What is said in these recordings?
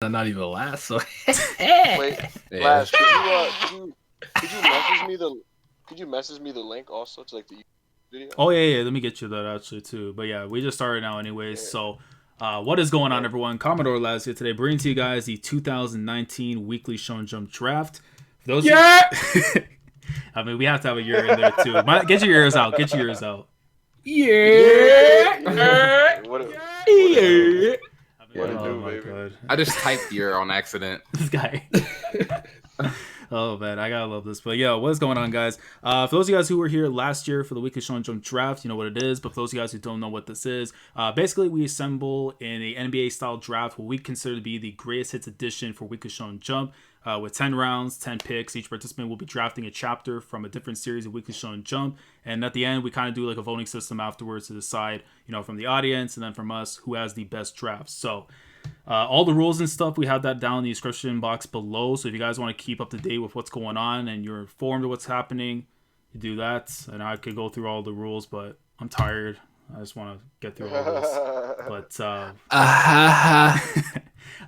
I'm not even last. So Wait, Laz, could you message me the link also to like the YouTube video? Oh yeah. Let me get you that actually too. But yeah, we just started now anyways. Yeah. So, what is going on, everyone? Commodore Laz here today, bringing to you guys the 2019 Weekly Shonen Jump Draft. For those, I mean, we have to have a year in there too. Get your ears out. Get your ears out. Yeah. What oh my god! I just typed year on accident. This guy. Oh man, I gotta love this. But yeah, what's going on, guys? For those of you guys who were here last year for the Weekly Shonen Jump Draft, you know what it is. But for those of you guys who don't know what this is, basically we assemble in a NBA style draft what we consider to be the greatest hits edition for Weekly Shonen Jump. With 10 rounds, 10 picks, each participant will be drafting a chapter from a different series of Weekly Shonen Jump. And at the end, we kind of do like a voting system afterwards to decide, you know, from the audience and then from us who has the best drafts. So all the rules and stuff, we have that down in the description box below. So if you guys want to keep up to date with what's going on and you're informed of what's happening, you do that. And I could go through all the rules, but I'm tired. I just want to get through all this. But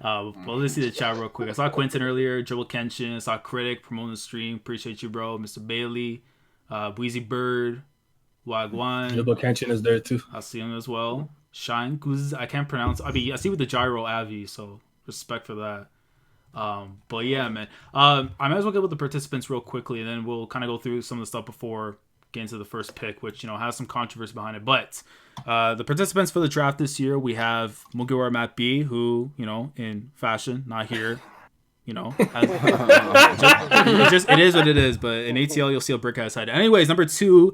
well, let's see the chat real quick. I saw Quentin earlier, Joel Kenshin, I saw Critic promoting the stream. Appreciate you, bro. Mr. Bailey, Breezy Bird, Wagwan. Joel Kenshin is there too. I see him as well. Shine Kuz, I can't pronounce. I mean, I see with the gyro Avi, so respect for that. But yeah, man. I might as well get with the participants real quickly, and then we'll kind of go through some of the stuff before getting to the first pick, which, you know, has some controversy behind it. But the participants for the draft this year, we have Mugiwara Matt B, who, you know, in fashion, not here. You know, it is what it is. But in ATL, you'll see a brick ass head. Anyways, number 2,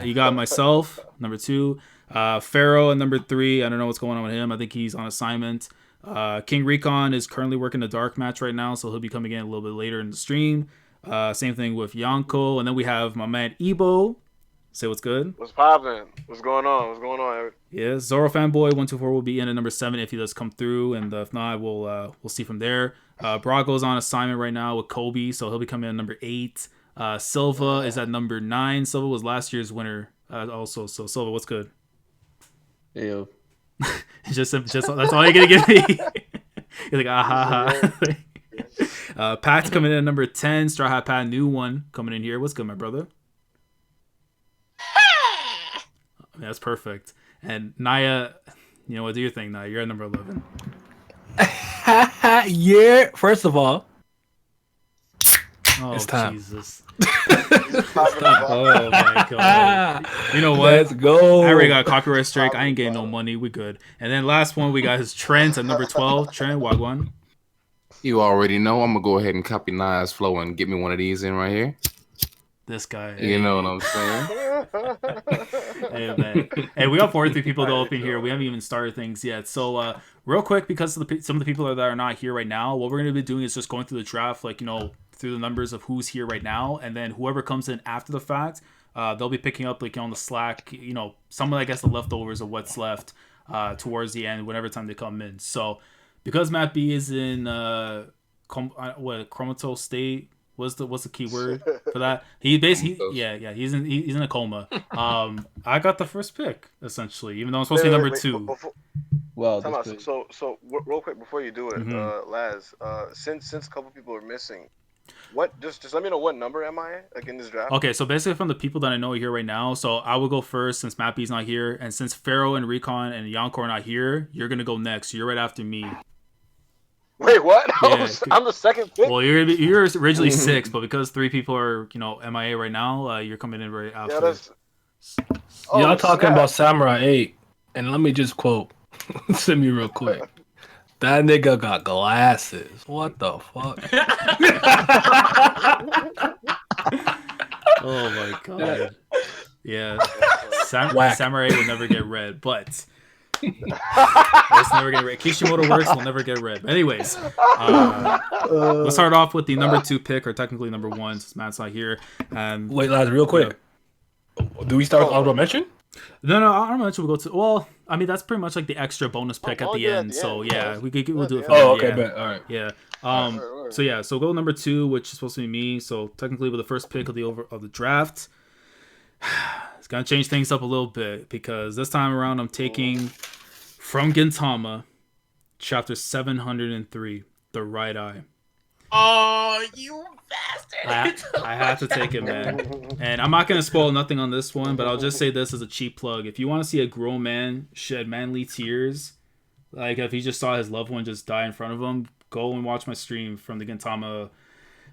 you got myself. Number 2, Pharaoh, and number 3, I don't know what's going on with him. I think he's on assignment. King Recon is currently working a dark match right now, so he'll be coming in a little bit later in the stream. Same thing with Yanko, and then we have my man Ebo. Say what's good. What's poppin'? What's going on? Yeah, Zoro Fanboy 124 will be in at number 7 if he does come through, and if not, we'll see from there. Brago's on assignment right now with Kobe, so he'll be coming in at number 8. Silva is at number 9. Silva was last year's winner also. So Silva, what's good? Hey, yo. just that's all you're gonna give me. You're like ha. Pat's coming in at number 10. Strawhat Pat, new one coming in here. What's good, my brother? That's perfect. And Naya, you know what? Do your thing, Naya. You're at number 11. Yeah. First of all, oh it's time. Jesus. Oh my god. You know what? Let's go. I already got a copyright strike. I ain't getting no money. We good. And then last one we got is Trent at number 12. Trent, Wagwan. You already know. I'm gonna go ahead and copy Naya's flow and get me one of these in right here. This guy. You know what I'm saying? Hey, man. Hey, we got 43 people to open here. We haven't even started things yet. So, real quick, because of some of the people that are not here right now, what we're going to be doing is just going through the draft, like, you know, through the numbers of who's here right now. And then whoever comes in after the fact, they'll be picking up, like, on the Slack, you know, some of, I guess, the leftovers of what's left towards the end, whenever time they come in. So, because Matt B is in, Comatose State. What's the key word for that? He basically, he's in a coma. I got the first pick essentially, even though I'm supposed to be number 2. Well, so real quick before you do it, Laz, since a couple people are missing, what just let me know what number am I like in this draft? Okay, so basically from the people that I know are here right now, so I will go first since Matt B's not here, and since Pharaoh and Recon and Yanko are not here, you're gonna go next. So you're right after me. Wait, what? Yeah, I'm the second pick? Well, you're originally 6, but because 3 people are, you know, MIA right now, you're coming in right after. Yeah, Y'all talking about Samurai 8, and let me just quote Send me real quick. That nigga got glasses. What the fuck? Oh my god. Yeah. Samurai will never get read, but let's never get read. Kishimoto works will never get read. But anyways, let's start off with the number 2 pick, or technically number 1, since Matt's not here. Wait, lads, real quick. Do we start with honorable mention? No, honorable mention will go to. Well, I mean that's pretty much like the extra bonus pick at the end. So yeah, we'll do it. Oh, okay, bet. All right. Yeah. So go number 2, which is supposed to be me. So technically, with the first pick of the draft. It's gonna change things up a little bit because this time around I'm taking from Gintama chapter 703, The Right Eye. Oh, you bastard! I have to take it, man. And I'm not gonna spoil nothing on this one, but I'll just say this as a cheap plug: if you want to see a grown man shed manly tears, like if he just saw his loved one just die in front of him, go and watch my stream from the Gintama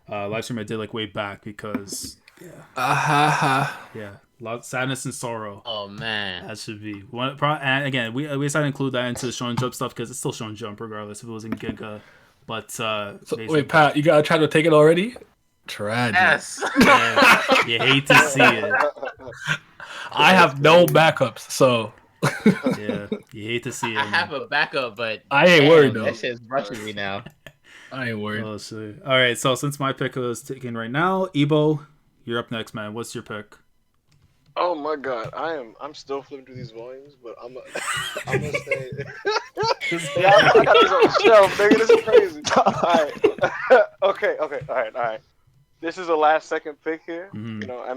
live stream I did like way back, because yeah, a lot of sadness and sorrow. Oh man, That should be one. And again, we decided to include that into the Shonen Jump stuff because it's still Shonen Jump regardless if it was in Giga. But So, wait, Pat, you gotta try to take it already? Tragic. yes. man, you hate to see it. I have no backups, so Yeah, you hate to see it. I have a backup, but I ain't worried though. That shit's brushing me now. I ain't worried. Oh shit! All right, so since my pick is taken right now, Ebo, you're up next, man. What's your pick? Oh my god, I'm still flipping through these volumes, but I'm gonna say. Yeah, I got this on the shelf, nigga. This is crazy. All right. This is a last second pick here. Mhm. You know, I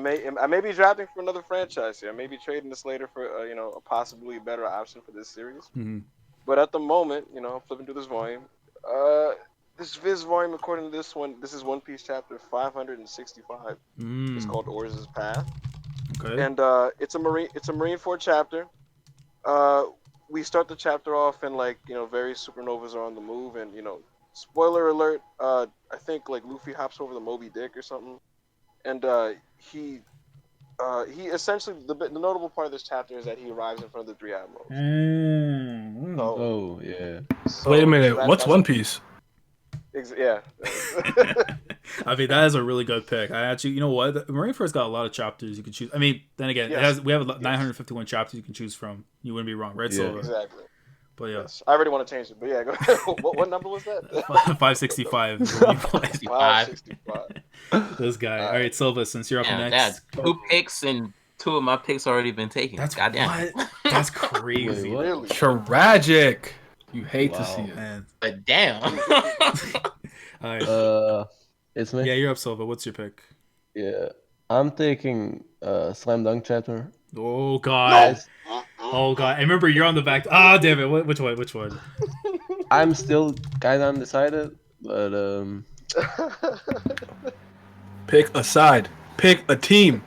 may be drafting for another franchise here. I may be trading this later for a possibly better option for this series. Mhm. But at the moment, you know, I'm flipping through this volume. This Viz volume, according to this one, this is One Piece chapter 565. It's called Oars' Path. Okay. And it's a Marineford chapter. We start the chapter off and various supernovas are on the move, and spoiler alert. I think Luffy hops over the Moby Dick or something, and he essentially the notable part of this chapter is that he arrives in front of the three admirals. So, Oh yeah. Wait a minute, what's One Piece? Yeah. I mean, that is a really good pick. I actually, you know what? Marineford's got a lot of chapters you can choose. I mean, then again, Yes. we have 951 chapters you can choose from. You wouldn't be wrong, right? Yeah. So, Exactly. but yeah, Yes. I already want to change it, but yeah. Go ahead. What number was that? 565. is what you play. 565. This guy. All right, Silva, since you're up Damn, next. that 2 picks and 2 of my picks already been taken. That's goddamn. what? That's crazy. Wait, what? Really? Tragic. You hate to see it. Man. But damn. All right. It's me. Yeah, you're up, Silva. What's your pick? Yeah. I'm taking Slam Dunk chapter. Oh God. No! Oh God. I remember you're on the back. Ah, damn it. Which one? Which one? I'm still kind of undecided, but Pick a side. Pick a team.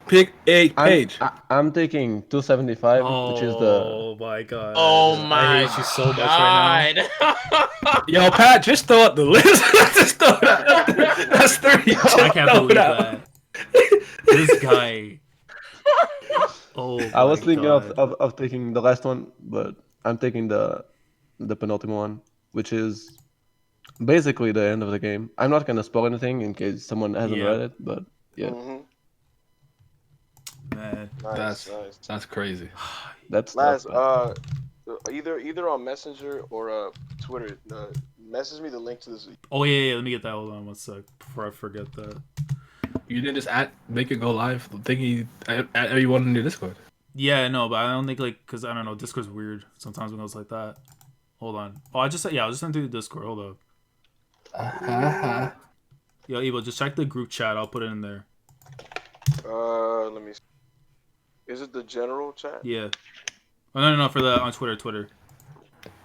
Pick a page. I'm taking 275, which is the. Oh my God. Oh my I hate you so much right now. Yo, Pat, just throw out the list. Just throw it out. That's 3. I can't believe that. This guy. Oh. I was my thinking God. of taking the last one, but I'm taking the penultimate one, which is basically the end of the game. I'm not gonna spoil anything in case someone hasn't Yeah. read it, but yeah, Mhm. Man. Nice. That's crazy. that's Laz, tough, either on Messenger or Twitter, message me the link to this. Oh yeah. Let me get that. Hold on one sec before I forget that. You didn't just make it go live thinking add everyone in your Discord. Yeah, no, but I don't think because I don't know, Discord's weird sometimes when it goes like that. Hold on. Oh, I just sent through the Discord. Hold up. Yo, Evo, just check the group chat. I'll put it in there. Let me see. Is it the general chat? Yeah. Oh no, for the on Twitter.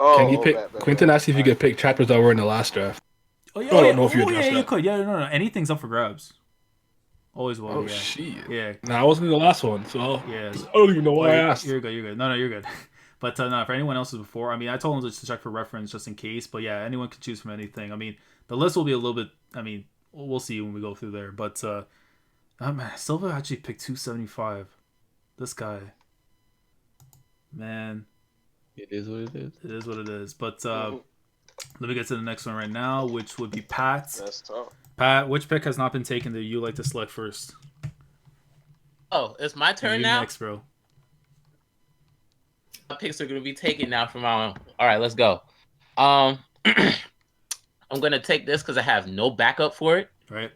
Oh, Can you pick? bad. Quentin asked if you could pick chapters that were in the last draft. Oh yeah, I don't know if you yeah, addressed you that. could. Yeah, no, anything's up for grabs. Always will. Oh yeah. shit. Yeah. Nah, I wasn't in the last one, so Yeah. I don't even know why I asked. You're good. No, you're good. But no, for anyone else's before, I mean, I told them just to check for reference just in case. But yeah, anyone can choose from anything. I mean, the list will be a little bit. I mean, we'll see when we go through there. But man, Silva actually picked 275. This guy, man, it is what it is. it is what it is. But let me get to the next one right now, which would be Pat. That's tough. Pat, which pick has not been taken that you like to select first? Oh, it's my turn You now? next, bro. My picks are going to be taken now from my own. All right, let's go. I'm going to take this because I have no backup for it. Right.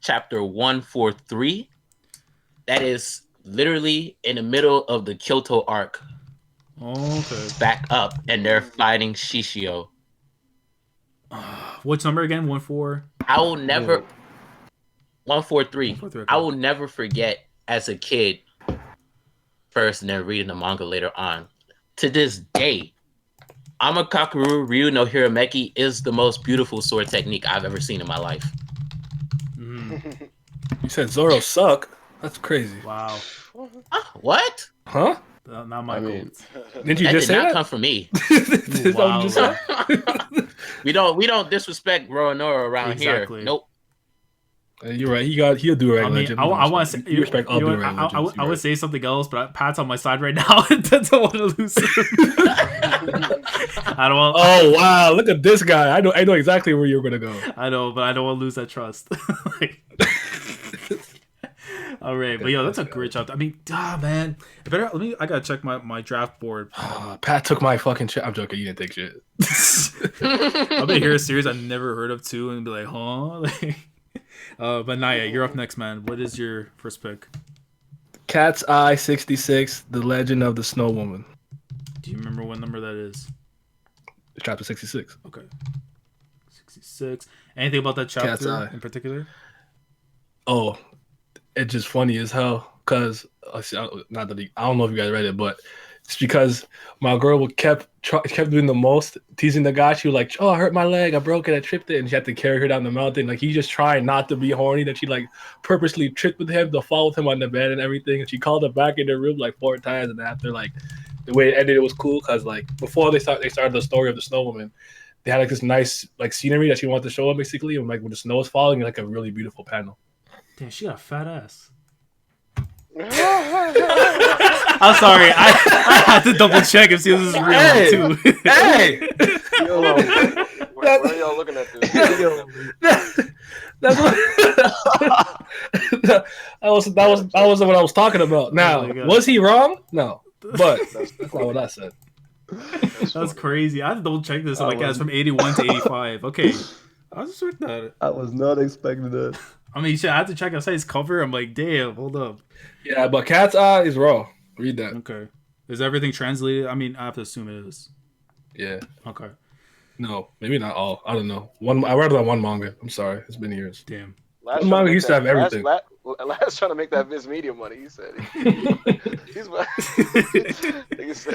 Chapter 143. That is literally in the middle of the Kyoto arc. Okay. Back up, and they're fighting Shishio. Which number again? 14. I will never. 143. 143, okay. I will never forget as a kid, first and then reading the manga later on. To this day, Amakakuru Ryu no Hirameki is the most beautiful sword technique I've ever seen in my life. Mm, You said Zoro suck. That's crazy. wow. What? Huh? Not my I mean, Didn't you That just did say not that? come from me. Is that what you just Wow. said? We don't disrespect Roronoa around Exactly. here. Nope. You're right. He'll do a I regular mean, legend. I want to say, you respect all you know do what, regular legends. I would say something else, but Pat's on my side right now and doesn't want to lose him. I don't want. Oh wow! Look at this guy. I know exactly where you're gonna go. I know, but I don't want to lose that trust. Like, all right, but yo, that's a great job. I mean, man, I gotta check my draft board. Pat took my fucking shit. I'm joking. You didn't take shit. I'll be hear a series I've never heard of too, and be like, huh? Like, but Naya, you're up next, man. What is your first pick? Cat's Eye 66, The Legend of the Snow Woman. Do you remember what number that is? Chapter 66. Okay, 66. Anything about that Cat's chapter Eye. in particular? Oh, it's just funny as hell. Cause I don't know if you guys read it, but it's because my girl kept doing the most, teasing the guy. She was like, "Oh, I hurt my leg. I broke it. I tripped it," and she had to carry her down the mountain. Like, he just trying not to be horny. That she like purposely tripped with him to fall with him on the bed and everything. And she called him back in the room like 4 times. And after, like, the way it ended, it was cool because like before they started the story of the Snow Woman, they had like this nice like scenery that she wanted to show him basically, and like when the snow was falling, like a really beautiful panel. Damn, she got a fat ass. I'm sorry, I had to double check and see if this is real too. Hey, Where are y'all looking at this? that's what that was what I was talking about. Now, Oh my God. was he wrong? No, but that's not what I said. That's crazy. I had to double check this. I'm like, yeah, it's from 81 to 85. Okay, I'll just check that. I was not expecting that. I mean, shit, I had to check outside his cover. I'm like, damn, hold up. Yeah, but Cat's Eye is raw. Read that. Okay, is everything translated? I mean, I have to assume it is. Yeah. Okay. No, maybe not all. I don't know. I read that one manga. I'm sorry, it's been years. Damn. Last Manga used to have everything. Last trying to make that Viz Media money. He said.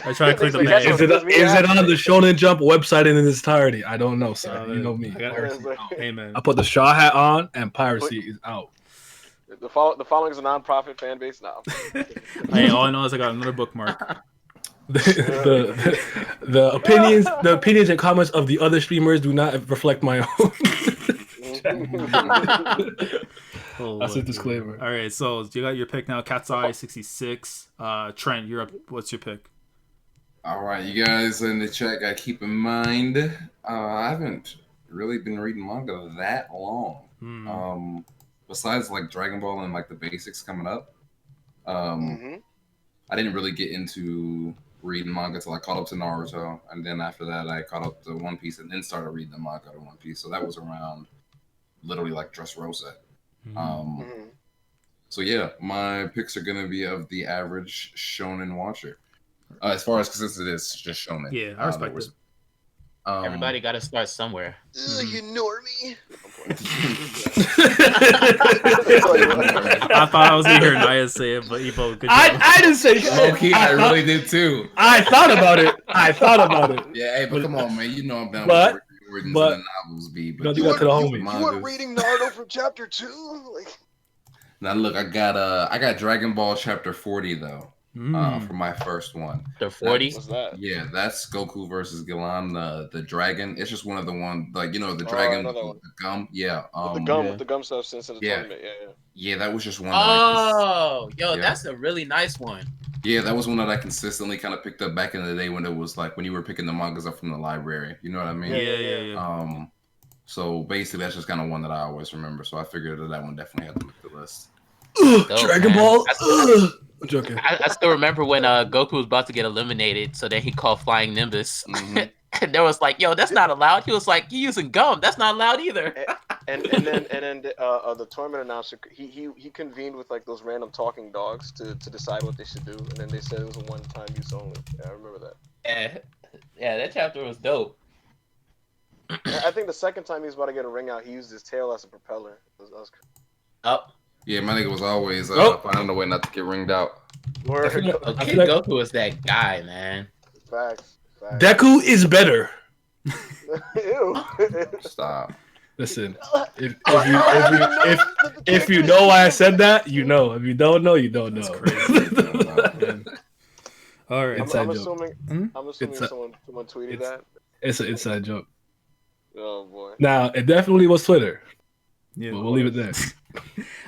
I try to click the That's bag. Is it on the Shonen Jump website in its entirety? I don't know, sir. Oh, You know me. I got- Piracy out. Hey, man. I put the straw hat on, and piracy is out. The following is a non-profit fan base now. Hey, all I know is I got another bookmark. The opinions and comments of the other streamers do not reflect my own. Oh, That's a disclaimer. All right, so you got your pick now. Cat's Eye 66. Trent, you're up. What's your pick? All right, you guys in the chat got to keep in mind, I haven't really been reading manga that long. Besides like Dragon Ball and like the basics coming up, I didn't really get into reading manga until I caught up to Naruto, and then after that I caught up to One Piece, and then started reading the manga to One Piece. So that was around literally like Dressrosa. So yeah, my picks are gonna be of the average shonen watcher. As far as since it is just shonen. Yeah, I respect it. Everybody got to start somewhere. You normie. I thought I was gonna hear Naya say it, but Evo, good job. I didn't say shit. Okay, I really did too. I thought about it. Yeah, hey, but come on, man. You know I'm down But- with Jordan's but- and the novels, B. No, you got to the homie. You weren't reading Naruto from chapter 2? Like, Now look, I got Dragon Ball chapter 40 though. For my first one. The 40. what's that? Yeah, that's Goku versus Gilan, the dragon. It's just one of the one, like, you know, the Oh, dragon another with one. the gum. Yeah. With the gum substance in the Yeah. tournament. Yeah, that was just one. Oh, yo, Yeah. that's a really nice one. Yeah, that was one that I consistently kind of picked up back in the day when it was like when you were picking the mangas up from the library. You know what I mean? Yeah. So basically, that's just kind of one that I always remember. So I figured that one definitely had to make the list. Dope, Dragon man. Ball. That's- I'm joking. I still remember when Goku was about to get eliminated, so then he called Flying Nimbus. And there was like, yo, that's not allowed. He was like, you using gum. That's not allowed either. And then the tournament announcer he convened with like those random talking dogs to decide what they should do, and then they said it was a one-time use only. Yeah, I remember that. Yeah, that chapter was dope. I think the second time he was about to get a ring out, he used his tail as a propeller. That was Up. Yeah, my nigga was always finding a way not to get ringed out. word. Kid Goku was that guy, man. Facts. Deku is better. Ew. Stop. Listen, if you know why I said that, you know. If you don't know, you don't know. All right. Inside I'm joke. assuming someone tweeted that. It's an inside joke. Oh boy. Now it definitely was Twitter. Yeah. But we'll leave it there.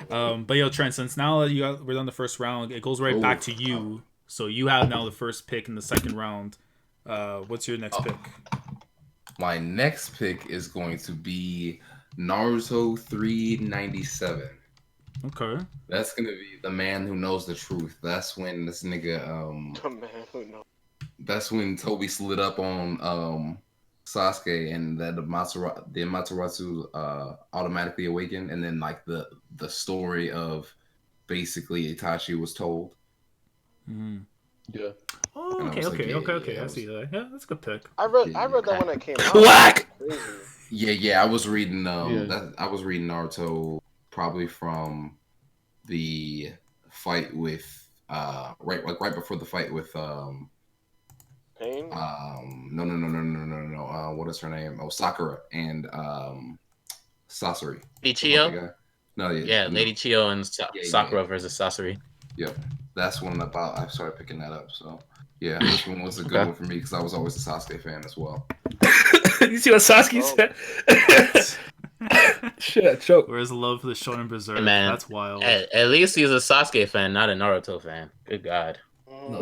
But yo, Trent, since now that we're done the first round, it goes right back to you. So you have now the first pick in the second round. What's your next pick? My next pick is going to be Naruto 397. Okay. That's gonna be the man who knows the truth. That's when this nigga The man who knows. That's when Toby slid up on Sasuke and that the Amaterasu automatically awakened, and then like the story of basically Itachi was told. Mm-hmm. Yeah. Oh, okay. I see that. Yeah, that's a good pick. I read that when it came out. Whack! Yeah. I was reading I was reading Naruto probably from the fight with right before the fight with Pain? No. What is her name? Oh, Sakura and Sasori. Lady Chio? No, Lady Chio and Sakura versus Sasori. Yep. That's when I started picking that up. So yeah, this one was a good one for me because I was always a Sasuke fan as well. You see what Sasuke said? Shit, choke. Where's the love for the Shonen Berserk? Man, that's wild. At least he's a Sasuke fan, not a Naruto fan. Good God. No,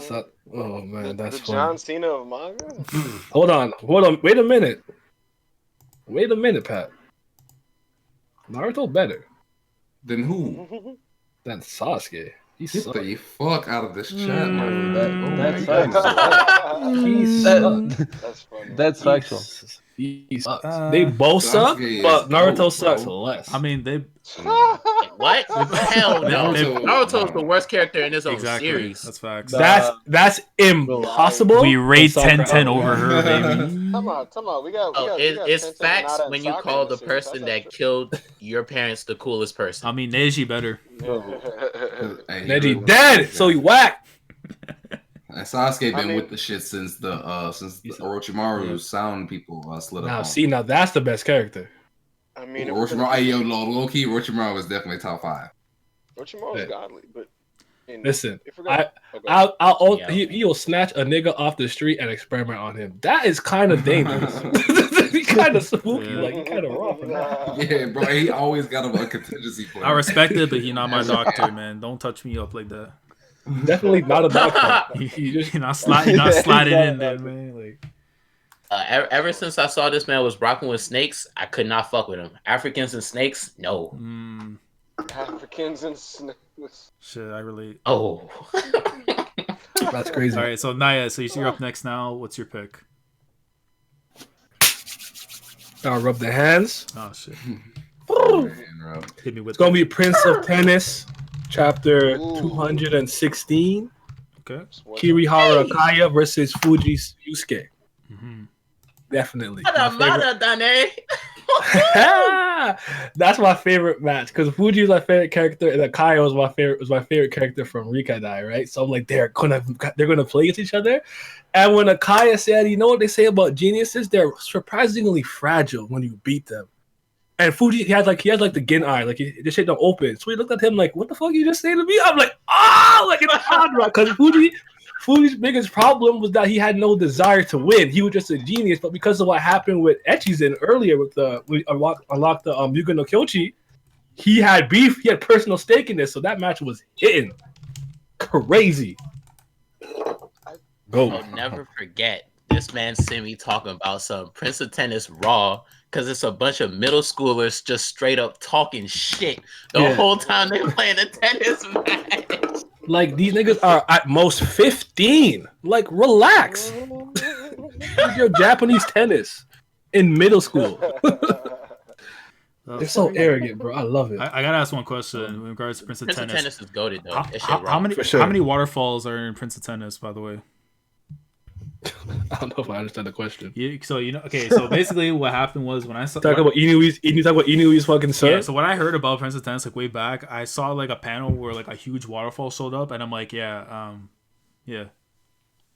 oh man, that's the funny. John Cena of manga. Hold on. Wait a minute, Pat. Naruto better Than who? than Sasuke. He's Get the fuck out of this chat, man. That's That's funny. That's factual. He sucks. They both suck, but Naruto sucks less. I mean, they. What? Hell no. Naruto's the worst character in his own Exactly. series. That's facts. That's impossible. We rate 10-10 over her, baby. Come on. We got. It's 10 facts Hinata and when you Sakura call in the series. person That's that killed your parents the coolest person. I mean, Neji better. Hey, Neji dead, so he whack. And Sasuke been with the shit since the Orochimaru sound people slid up. Now that's the best character. I mean, Orochimaru, low key, Orochimaru was definitely top 5. Orochimaru was godly, but listen, I'll he'll snatch a nigga off the street and experiment on him. That is kind of dangerous. He kind of spooky, like he kind of raw for that. Yeah, bro, he always got a contingency plan. I respect it, but he's not my doctor, man. Don't touch me up like that. Definitely not a doctor. You're not sliding in there, man. Like. Ever since I saw this man was rocking with snakes, I could not fuck with him. Africans and snakes, no. Africans and snakes. Shit, I relate. Oh. That's crazy. All right, so Naya, so you're up next now. What's your pick? I'll rub the hands. Oh, shit. Hit me with it's going to be Prince of Tennis, chapter 216. Okay. Kirihara Akaya versus Fuji Yusuke. Mm-hmm. Definitely. That's my favorite match because Fuji is my favorite character and Akaya was my favorite character from Rikadai, right? So I'm like, they're gonna play against each other. And when Akaya said, you know what they say about geniuses? They're surprisingly fragile when you beat them. And Fuji, he has like the Gin eye, like this shit don't open. So he looked at him like, what the fuck you just saying to me? I'm like, like it's hard, right? Because Fuji's biggest problem was that he had no desire to win. He was just a genius, but because of what happened with Echizen earlier with we unlocked the Yuga no Kyochi, he had beef, he had personal stake in this, so that match was hitting crazy. Go. I'll never forget this man sent me talking about some Prince of Tennis Raw because it's a bunch of middle schoolers just straight up talking shit the whole time they're playing a tennis match. Like, these niggas are at most 15. Like, relax. Your Japanese tennis in middle school. They're so arrogant, bro. I love it. I gotta ask one question in regards to Prince of Tennis. Prince of Tennis is goated, though. How many waterfalls are in Prince of Tennis, by the way? I don't know if I understand the question. So basically what happened was when I saw talk about Inui's fucking son. Yeah, so when I heard about Prince of Tennis like way back, I saw like a panel where like a huge waterfall showed up and I'm like,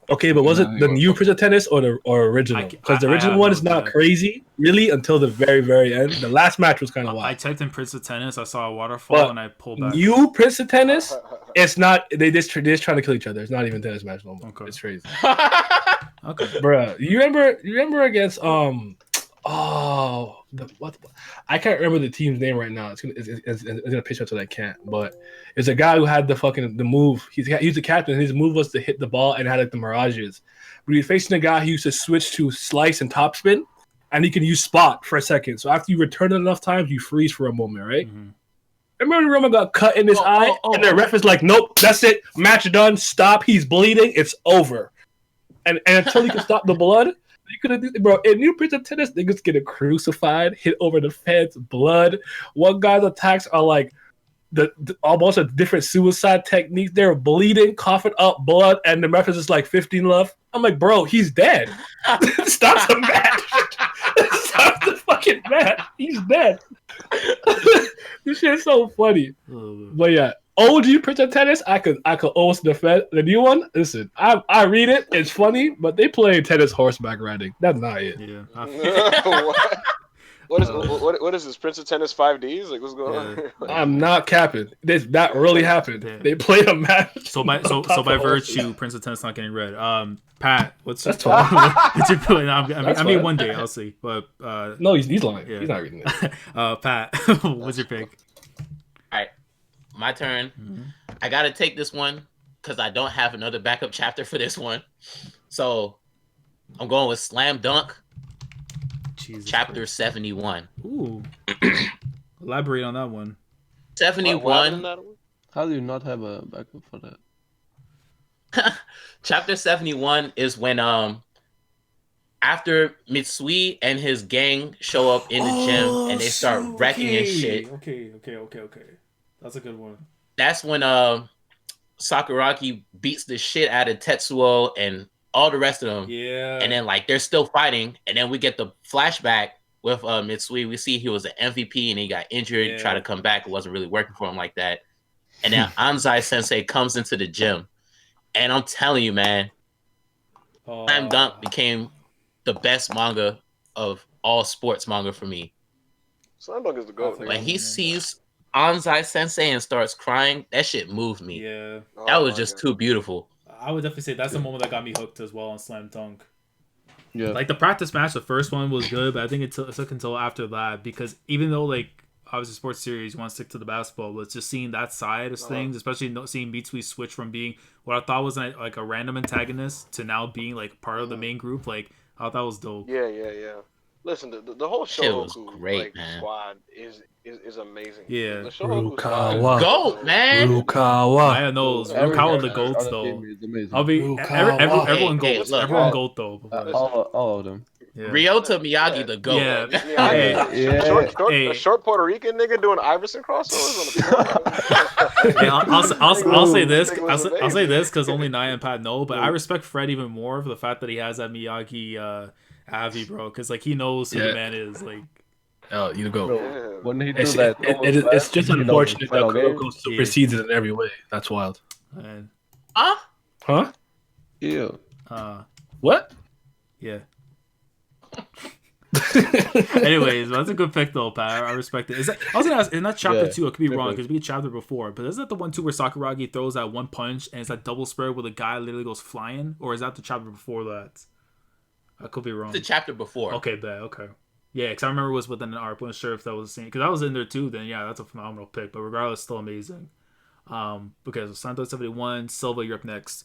Okay, but was it the new Prince of Tennis or the original? Because the original one is not crazy, really, until the very, very end. The last match was kind of wild. I typed in Prince of Tennis, I saw a waterfall, and I pulled back. New Prince of Tennis, it's not. They're just trying to kill each other. It's not even tennis match no more. Okay. It's crazy. Okay, bruh. You remember against what? I can't remember the team's name right now. It's gonna pitch up so I can't. But it's a guy who had the move. He's the captain. His move was to hit the ball and had like the mirages. But he was facing a guy who used to switch to slice and topspin, and he can use spot for a second. So after you return it enough times, you freeze for a moment, right? Mm-hmm. Remember Roman got cut in his eye, and the ref is like, "Nope, that's it. Match done. Stop. He's bleeding. It's over." And until he can stop the blood. You could have, bro. In New Prince of Tennis, niggas getting crucified, hit over the fence, blood. One guy's attacks are like the almost a different suicide technique. They're bleeding, coughing up blood, and the ref is just like 15 left. I'm like, bro, he's dead. Stop the match. Stop the fucking match. He's dead. This shit's so funny. But yeah. OG Prince of Tennis, I could almost defend. The new one, listen, I read it, it's funny, but they play tennis horseback riding. That's not it. Yeah. What is this? Prince of Tennis 5Ds? Like, what's going on? I'm not capping. That really happened. Yeah. They played a match. So by virtue, Prince of Tennis not getting read. Pat, what's your feeling? I mean, one day I'll see. But no, he's lying. Yeah. He's not reading it. Pat, what's your pick? All right. My turn. Mm-hmm. I gotta take this one because I don't have another backup chapter for this one. So I'm going with Slam Dunk, chapter 71. Ooh. Elaborate on that one. 71. How do you not have a backup for that? Chapter 71 is when after Mitsui and his gang show up in the gym and they start wrecking and shit. Okay. That's a good one. That's when Sakuragi beats the shit out of Tetsuo and all the rest of them. Yeah. And then like they're still fighting, and then we get the flashback with Mitsui. We see he was an MVP and he got injured, tried to come back. It wasn't really working for him like that. And then Anzai Sensei comes into the gym, and I'm telling you, man, Slam Dunk became the best manga of all sports manga for me. Slam Dunk is the GOAT. When he sees Anzai Sensei and starts crying, that shit moved me. Yeah. That was just too beautiful. I would definitely say that's the moment that got me hooked as well on Slam Dunk. Yeah. Like the practice match, the first one was good, but I think it took until after that, because even though like obviously sports series, you want to stick to the basketball, but it's just seeing that side of things, especially seeing Mitsui switch from being what I thought was like a random antagonist to now being like part of the main group. Like I thought that was dope. Yeah. Listen, the whole show great, squad is amazing. Yeah, the Rukawa. GOAT, man. Rukawa. I know Rukawa the GOATs though. I'll be everyone GOATs. Everyone GOAT though. All of them. Yeah. Ryota Miyagi the GOAT. A short Puerto Rican nigga doing Iverson crossovers on the I'll say this. I'll say this because only Nia and Pat know, but I respect Fred even more for the fact that he has that Miyagi Avi, bro, because like he knows who the man is. Like, oh, you go. Yeah. When he it's just unfortunate that Kuroko supersedes it in every way. That's wild. Man. Huh? Ew. What? Yeah. Anyways, that's a good pick though, Pat. I respect it. I was gonna ask, in that chapter 2, I could be wrong because we had chapter before, but isn't that the one too where Sakuragi throws that one punch and it's that double spread where the guy literally goes flying, or is that the chapter before that? I could be wrong. The chapter before. Okay, okay. Yeah, because I remember it was within an arc. I wasn't sure if that was the same. Because I was in there too. Then yeah, that's a phenomenal pick. But regardless, still amazing. Okay, so Santo 71, Silva, you're up next.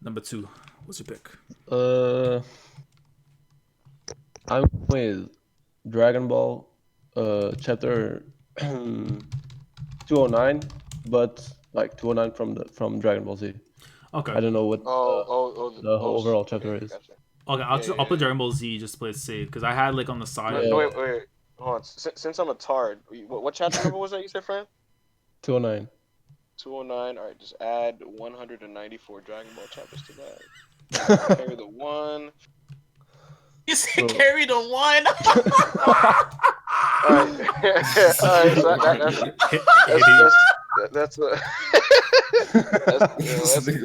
Number 2. What's your pick? I'm with Dragon Ball, chapter 209, but like 209 from Dragon Ball Z. Okay. I don't know what the overall chapter is. Gotcha. Okay, I'll put Dragon Ball Z just to play it safe because I had like on the side. Wait, hold on. Since I'm a tard, what chapter number was that you said, Fran? 209. 209. All right, just add 194 Dragon Ball chapters to that. Carry the 1. You said carry the 1. Alright, so That's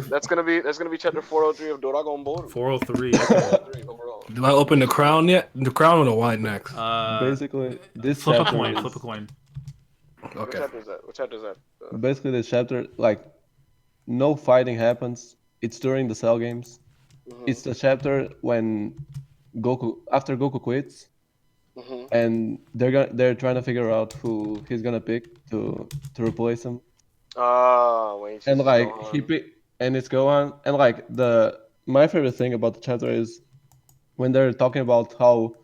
that's gonna be chapter 403 of Dragon Ball. 403. 403 overall. Do I open the crown yet? The crown or the wine next? Basically, this Flip a chapter coin. is- Flip a coin. What Okay. chapter is that? What chapter is that? Basically, this chapter, like, no fighting happens. It's during the Cell games. It's the chapter when after Goku quits, and they're trying to figure out who he's gonna pick to replace him. When he And chooses like Gohan. and it's Gohan, and like my favorite thing about the chapter is when they're talking about how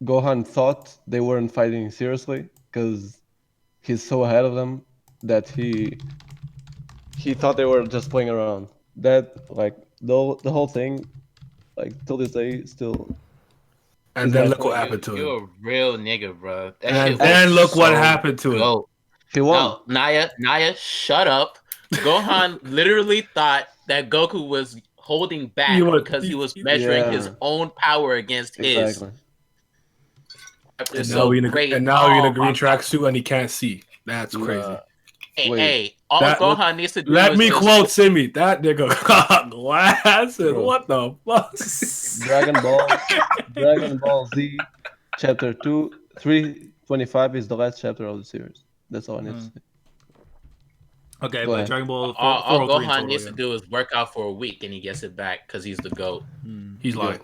Gohan thought they weren't fighting seriously because he's so ahead of them that he thought they were just playing around. That like the whole thing, like till this day, still. And is then my look what favorite. happened to him. You're a real nigga, bro. That And shit then was look what so happened to him. dope. He won. No, Naya, shut up. Gohan literally thought that Goku was holding back because he was measuring his own power against his. Exactly. And So now, great. and now you're in a Oh, green my God. tracksuit and he can't see. That's crazy. Hey, all That- Gohan needs to do Let is me just- quote Simi. That nigga got glasses. Bro. What the fuck? Dragon Ball Z, chapter 325 is the last chapter of the series. That's all I need to say. Okay, Go but ahead. Dragon Ball 403 all in Gohan total, needs yeah. to do is work out for a week and he gets it back because he's the GOAT. He's lying.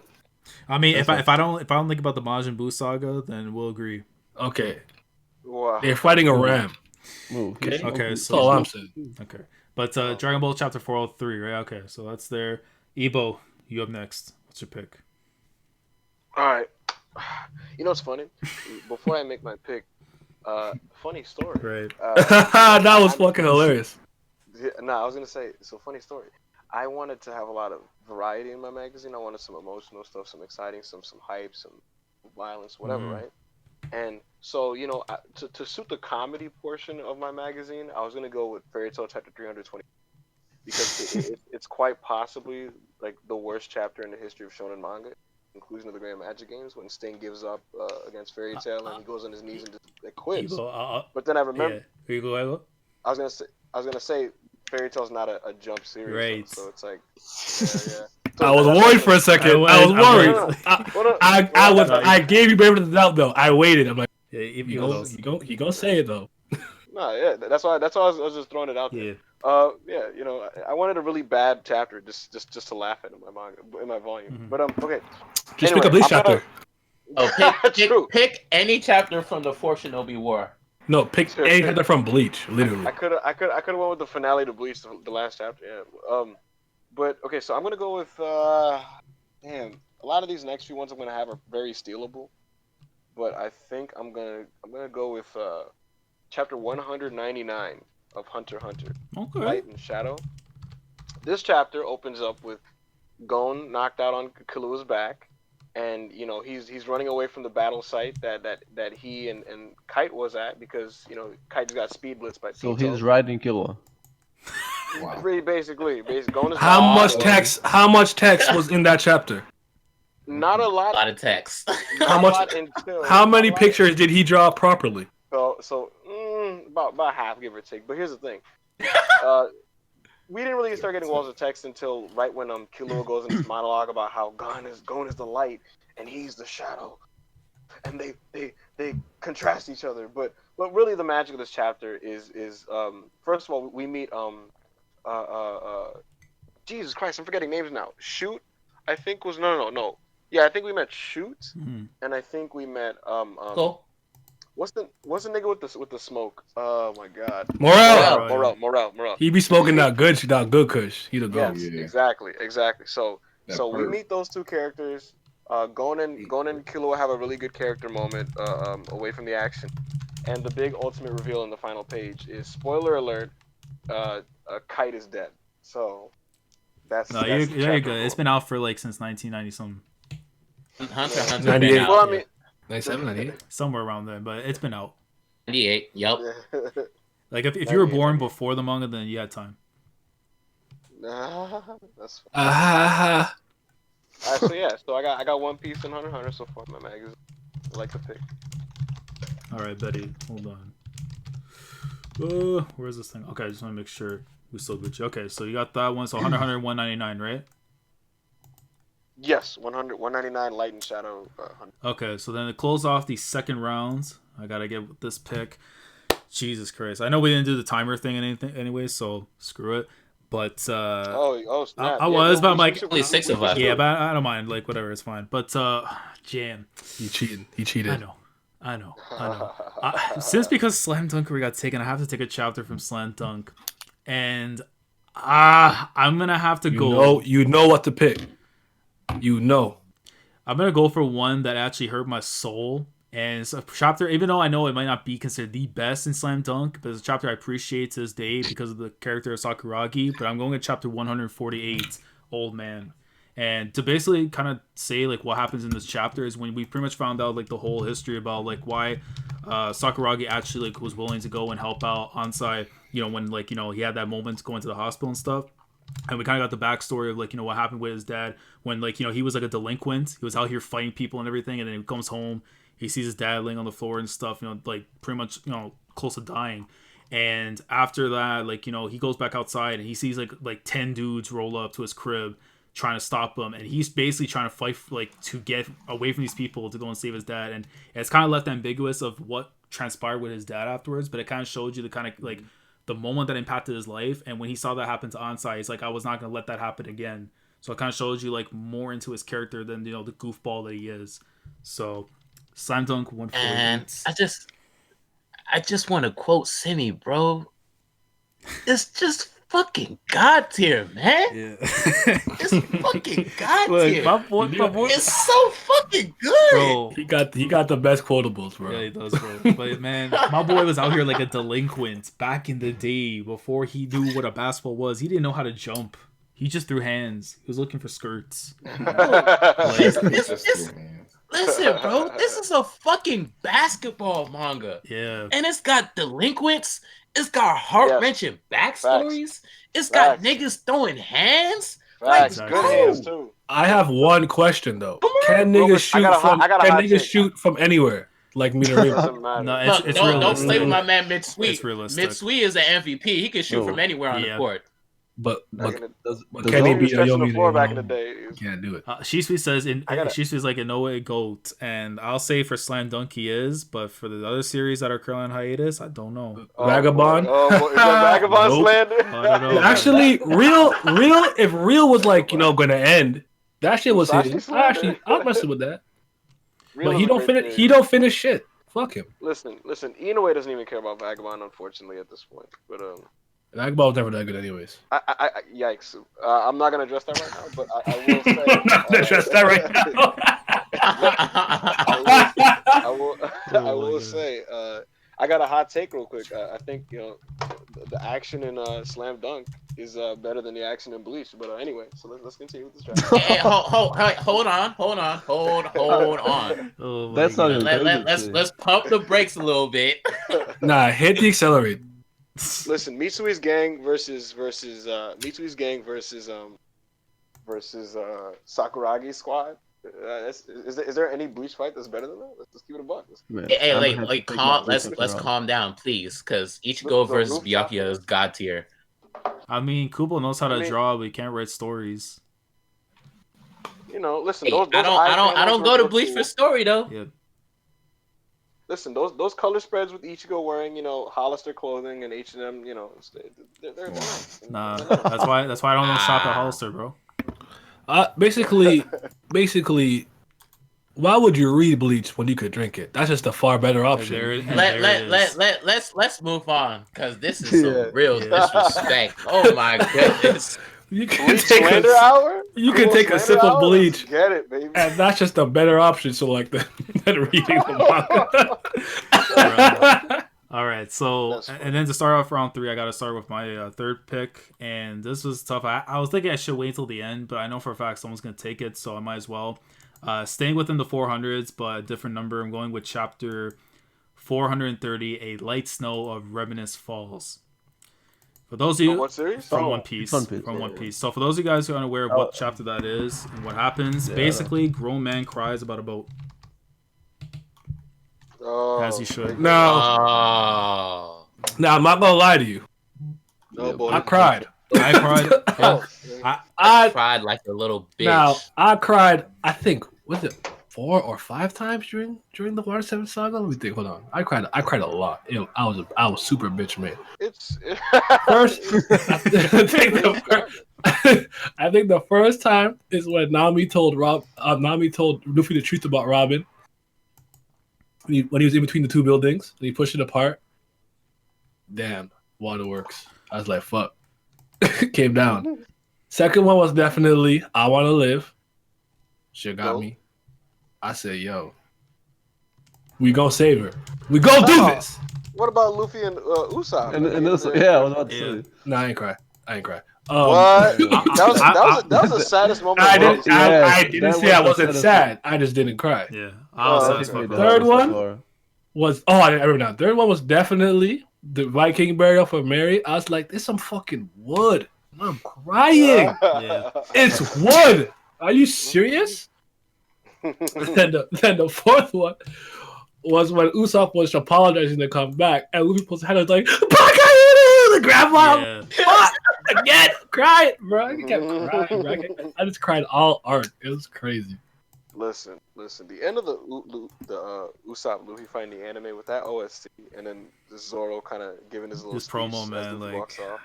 I mean, if That's I don't think about the Majin Buu saga, then we'll agree. Okay. Wow. They're fighting a ram. Move. Okay. Okay, That's so all I'm saying. okay, but Dragon Ball chapter 403, right? Okay, so that's there. Ebo, you up next? What's your pick? All right. You know what's funny? Before I make my pick, funny story. Right. That was fucking hilarious. I was gonna say, so funny story. I wanted to have a lot of variety in my magazine. I wanted some emotional stuff, some exciting, some hype, some violence, whatever, right? And so, you know, to suit the comedy portion of my magazine, I was gonna go with Fairy Tail chapter 320 because it's quite possibly like the worst chapter in the history of Shonen manga. Conclusion of the Grand Magic Games when Sting gives up against Fairy Tail and he goes on his knees and just like, quits. But then I remember, Here you go, Ebo. I was gonna say Fairy Tail's not a jump series, Right. So it's like, yeah. So I was worried for a second. I was worried. I gave you benefit of the doubt though. I waited. I'm like, Yeah, he gonna say it though. No, yeah, that's why I was just throwing it out there. Yeah. You know, I wanted a really bad chapter just to laugh at in my manga, in my volume. But okay. Just pick up this chapter. Pick any chapter from the Fourth Shinobi War. No, pick any chapter from Bleach. Literally. I could have went with the finale to Bleach, the last chapter. Yeah. But okay, so I'm gonna go with damn. A lot of these next few ones I'm gonna have are very stealable, but I think I'm gonna go with chapter 199 of Hunter x Hunter. Okay. Light and Shadow. This chapter opens up with Gon knocked out on Killua's back, and you know he's running away from the battle site that he and Kite was at because you know Kite got speed blitzed by So Tito. he's riding Killua. Wow. Basically, Gon is How much text was in that chapter? Not a lot. A lot of text. How many pictures did he draw properly? So about half, give or take. But here's the thing. We didn't really start getting walls of text until right when Killua goes in his monologue about how Gon is the light and he's the shadow, and they contrast each other. But really the magic of this chapter is first of all we meet Jesus Christ, I'm forgetting names now. Shoot, I think was no. Yeah, I think we met Shoot, and I think we met Cool. What's the nigga with the smoke? Oh my god. Morel. He be smoking that good kush. He the goat. Yes, exactly. So we meet those two characters. Gon and Killua have a really good character moment away from the action, and the big ultimate reveal in the final page is spoiler alert: Kite is dead. So that's you're good. Four. It's been out for like since 1990 something. Hunter x Hunter 98. been out. Well, I mean, 97, 98. Somewhere around there, but it's been out. 98. Yep. Like if you were born before the manga, then you had time. That's Ah. So I got One Piece and Hunter x Hunter so far in my magazine. I like to pick. All right, Betty, hold on. Where's this thing? Okay, I just want to make sure we still Gucci. Okay, so you got that one. So 100, 199, right? Yes, 100, 199 light and shadow. 100. Okay, so then to close off the second rounds, I gotta get this pick. Jesus Christ! I know we didn't do the timer thing and anything anyway, so screw it. But Snap. I was, but I'm like, only 6 of us. yeah, but I don't mind. Like whatever, it's fine. But Jan, He cheated. I know. Since because Slam Dunk got taken, I have to take a chapter from Slam Dunk, and I'm gonna have to go. You know what to pick. You know. I'm gonna go for one that actually hurt my soul, and it's a chapter. Even though I know it might not be considered the best in Slam Dunk, but it's a chapter I appreciate to this day because of the character of Sakuragi. But I'm going to chapter 148, Old Man. And to basically kind of say like what happens in this chapter is when we pretty much found out like the whole history about like why Sakuragi actually like was willing to go and help out Ansai, when like he had that moment going to the hospital and stuff. And we kind of got the backstory of like what happened with his dad when like he was like a delinquent. He was out here fighting people and everything, and then he comes home, he sees his dad laying on the floor and stuff, like pretty much close to dying. And after that, like he goes back outside and he sees like 10 dudes roll up to his crib trying to stop him, and he's basically trying to fight like to get away from these people to go and save his dad. And it's kind of left ambiguous of what transpired with his dad afterwards, but it kind of showed you the kind of like the moment that impacted his life. And when he saw that happen to Ansai, he's like, I was not going to let that happen again. So it kind of shows you like more into his character than the goofball that he is. So Slam Dunk 148. And I just want to quote Simi, bro. It's just fucking god tier, man. Yeah. It's fucking god tier. My boy, It's so fucking good. bro. He got the best quotables, bro. Yeah, he does, bro. But man, my boy was out here like a delinquent back in the day before he knew what a basketball was. He didn't know how to jump. He just threw hands. He was looking for skirts. Listen, bro, this is a fucking basketball manga. Yeah. And it's got delinquents. It's got heart-wrenching backstories. It's got niggas throwing hands. Facts. Like, Good hands too. I have one question though. Can Real niggas quick, shoot shoot from anywhere like Midoriya? Doesn't matter. No, Look, it's don't realistic. play with my man Mitsui. It's realistic. Mitsui is an MVP. He can shoot from anywhere on the court. But Does can he Zoe- be a Stretching the Yomi? floor back in the day. Can't do it. Shisui says Shisui's like a no-way GOAT, and I'll say for Slam Dunk he is, but for the other series that are currently on hiatus, I don't know. Vagabond. Is that Vagabond Nope. slander? I don't know. Actually, real. If real was like going to end, that shit was Musashi hidden. slander? I'll mess with that. Real But he is a don't great finish. name. He don't finish shit. Fuck him. Listen. Inoue doesn't even care about Vagabond, unfortunately, at this point. But Vagabond was never that good, anyways. I yikes. I'm not gonna address that right now, but I will say. Not to address that right now. I will say. I got a hot take real quick. I think the action in Slam Dunk is better than the action in Bleach. But anyway, so let's continue with this draft. Hey, hold on. Oh, That's my not God. Let's pump the brakes a little bit. Nah, hit the accelerator. Listen, Mitsui's gang versus Sakuragi's squad. Is there any Bleach fight that's better than that? Let's keep it a buck. Man, Hey, I'm gonna have to take my let's Bleach after all. calm down, please, because Ichigo versus Byakuya is god tier. I mean, Kubo knows how to I mean- draw, but he can't write stories. Listen. Hey, Those I don't go to were Bleach cool. for story though. Yeah. Listen, those color spreads with Ichigo wearing Hollister clothing and H&M, they're nice. Nah, that's why I don't know shop at Hollister, bro. Basically, why would you read Bleach when you could drink it? That's just a far better option. There it is. Let's move on because this is some real disrespect. Oh my goodness. You can Bleach take slander hour? you can Bleach take a slander sip of hour? Bleach, Let's get it, baby. and that's just a better option. So like than reading the manga. All right, so That's funny. and then to start off round 3, I got to start with my third pick, and this was tough. I was thinking I should wait till the end, but I know for a fact someone's gonna take it, so I might as well. Staying within the 400s, but a different number. I'm going with chapter 430, A Light Snow of Reminisce Falls. For those of you What series? from One Piece, One Piece. So for those of you guys who are unaware of what chapter that is and what happens, basically, grown man cries about a boat. Oh, As he should. No, Oh. Now I'm not gonna lie to you. No Yeah, boy. I cried. I cried. Oh, I cried like a little bitch. Now I cried. I think was it 4 or 5 times during the Water 7 saga. Let me think. Hold on. I cried. I cried a lot. I was super bitch man. it's First, I think I think the first time is when Nami told Luffy the truth about Robin when he was in between the 2 buildings and he pushed it apart. Damn, waterworks. I was like, fuck. Came down. Second one was definitely I Want to Live. Shit got me. I said, yo, we gonna save her. We gonna do this. What about Luffy and Usopp? And also, yeah, I was about to say. No, I ain't cry. What? That was the saddest moment. I didn't that say I was wasn't the sad. I just didn't cry. Yeah. Third one was I remember now. Third one was definitely the Viking burial for Mary. I was like, there's some fucking wood. I'm crying. Yeah. It's wood. Are you serious? then the fourth one was when Usopp was apologizing to come back, and Luffy pulls his hand and was like, "Baka, the grandma, again, crying, bro. I kept crying, bro. I just cried all arc. It was crazy. Listen. The end of the Usopp Luffy fighting the anime with that OST, and then Zoro kind of giving his little promo, speech man, as Luffy like- walks off.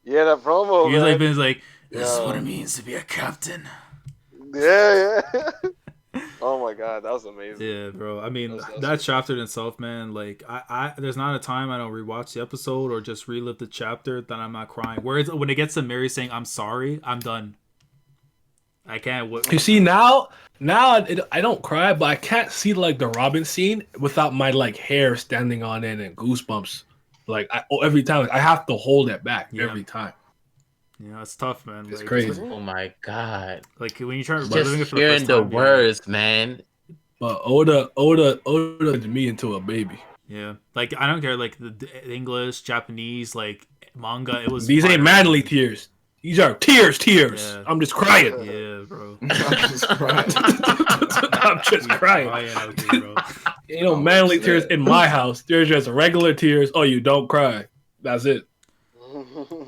Yeah, that promo. He's man. like, Ben's like, this is what it means to be a captain. Yeah. Oh my god, that was amazing. Yeah, bro. I mean, That was that chapter in itself, man. Like, I there's not a time I don't rewatch the episode or just relive the chapter that I'm not crying. Whereas when it gets to Mary saying I'm sorry, I'm done. I can't. You see now I don't cry, but I can't see like the Robin scene without my like hair standing on end and goosebumps. Like every time I have to hold it back every time. Yeah, it's tough, man. It's like, crazy. Oh my god! Like when you try reliving it Just for the hearing first the time, words, man. But Oda turned me into a baby. Yeah, like I don't care. Like the English, Japanese, like manga. It was. These ain't manly tears. These are tears. Yeah. I'm just crying. Yeah, bro. I'm just crying. I'm just crying. out here, bro. You know, manly tears in my house. There's just regular tears. Oh, you don't cry. That's it.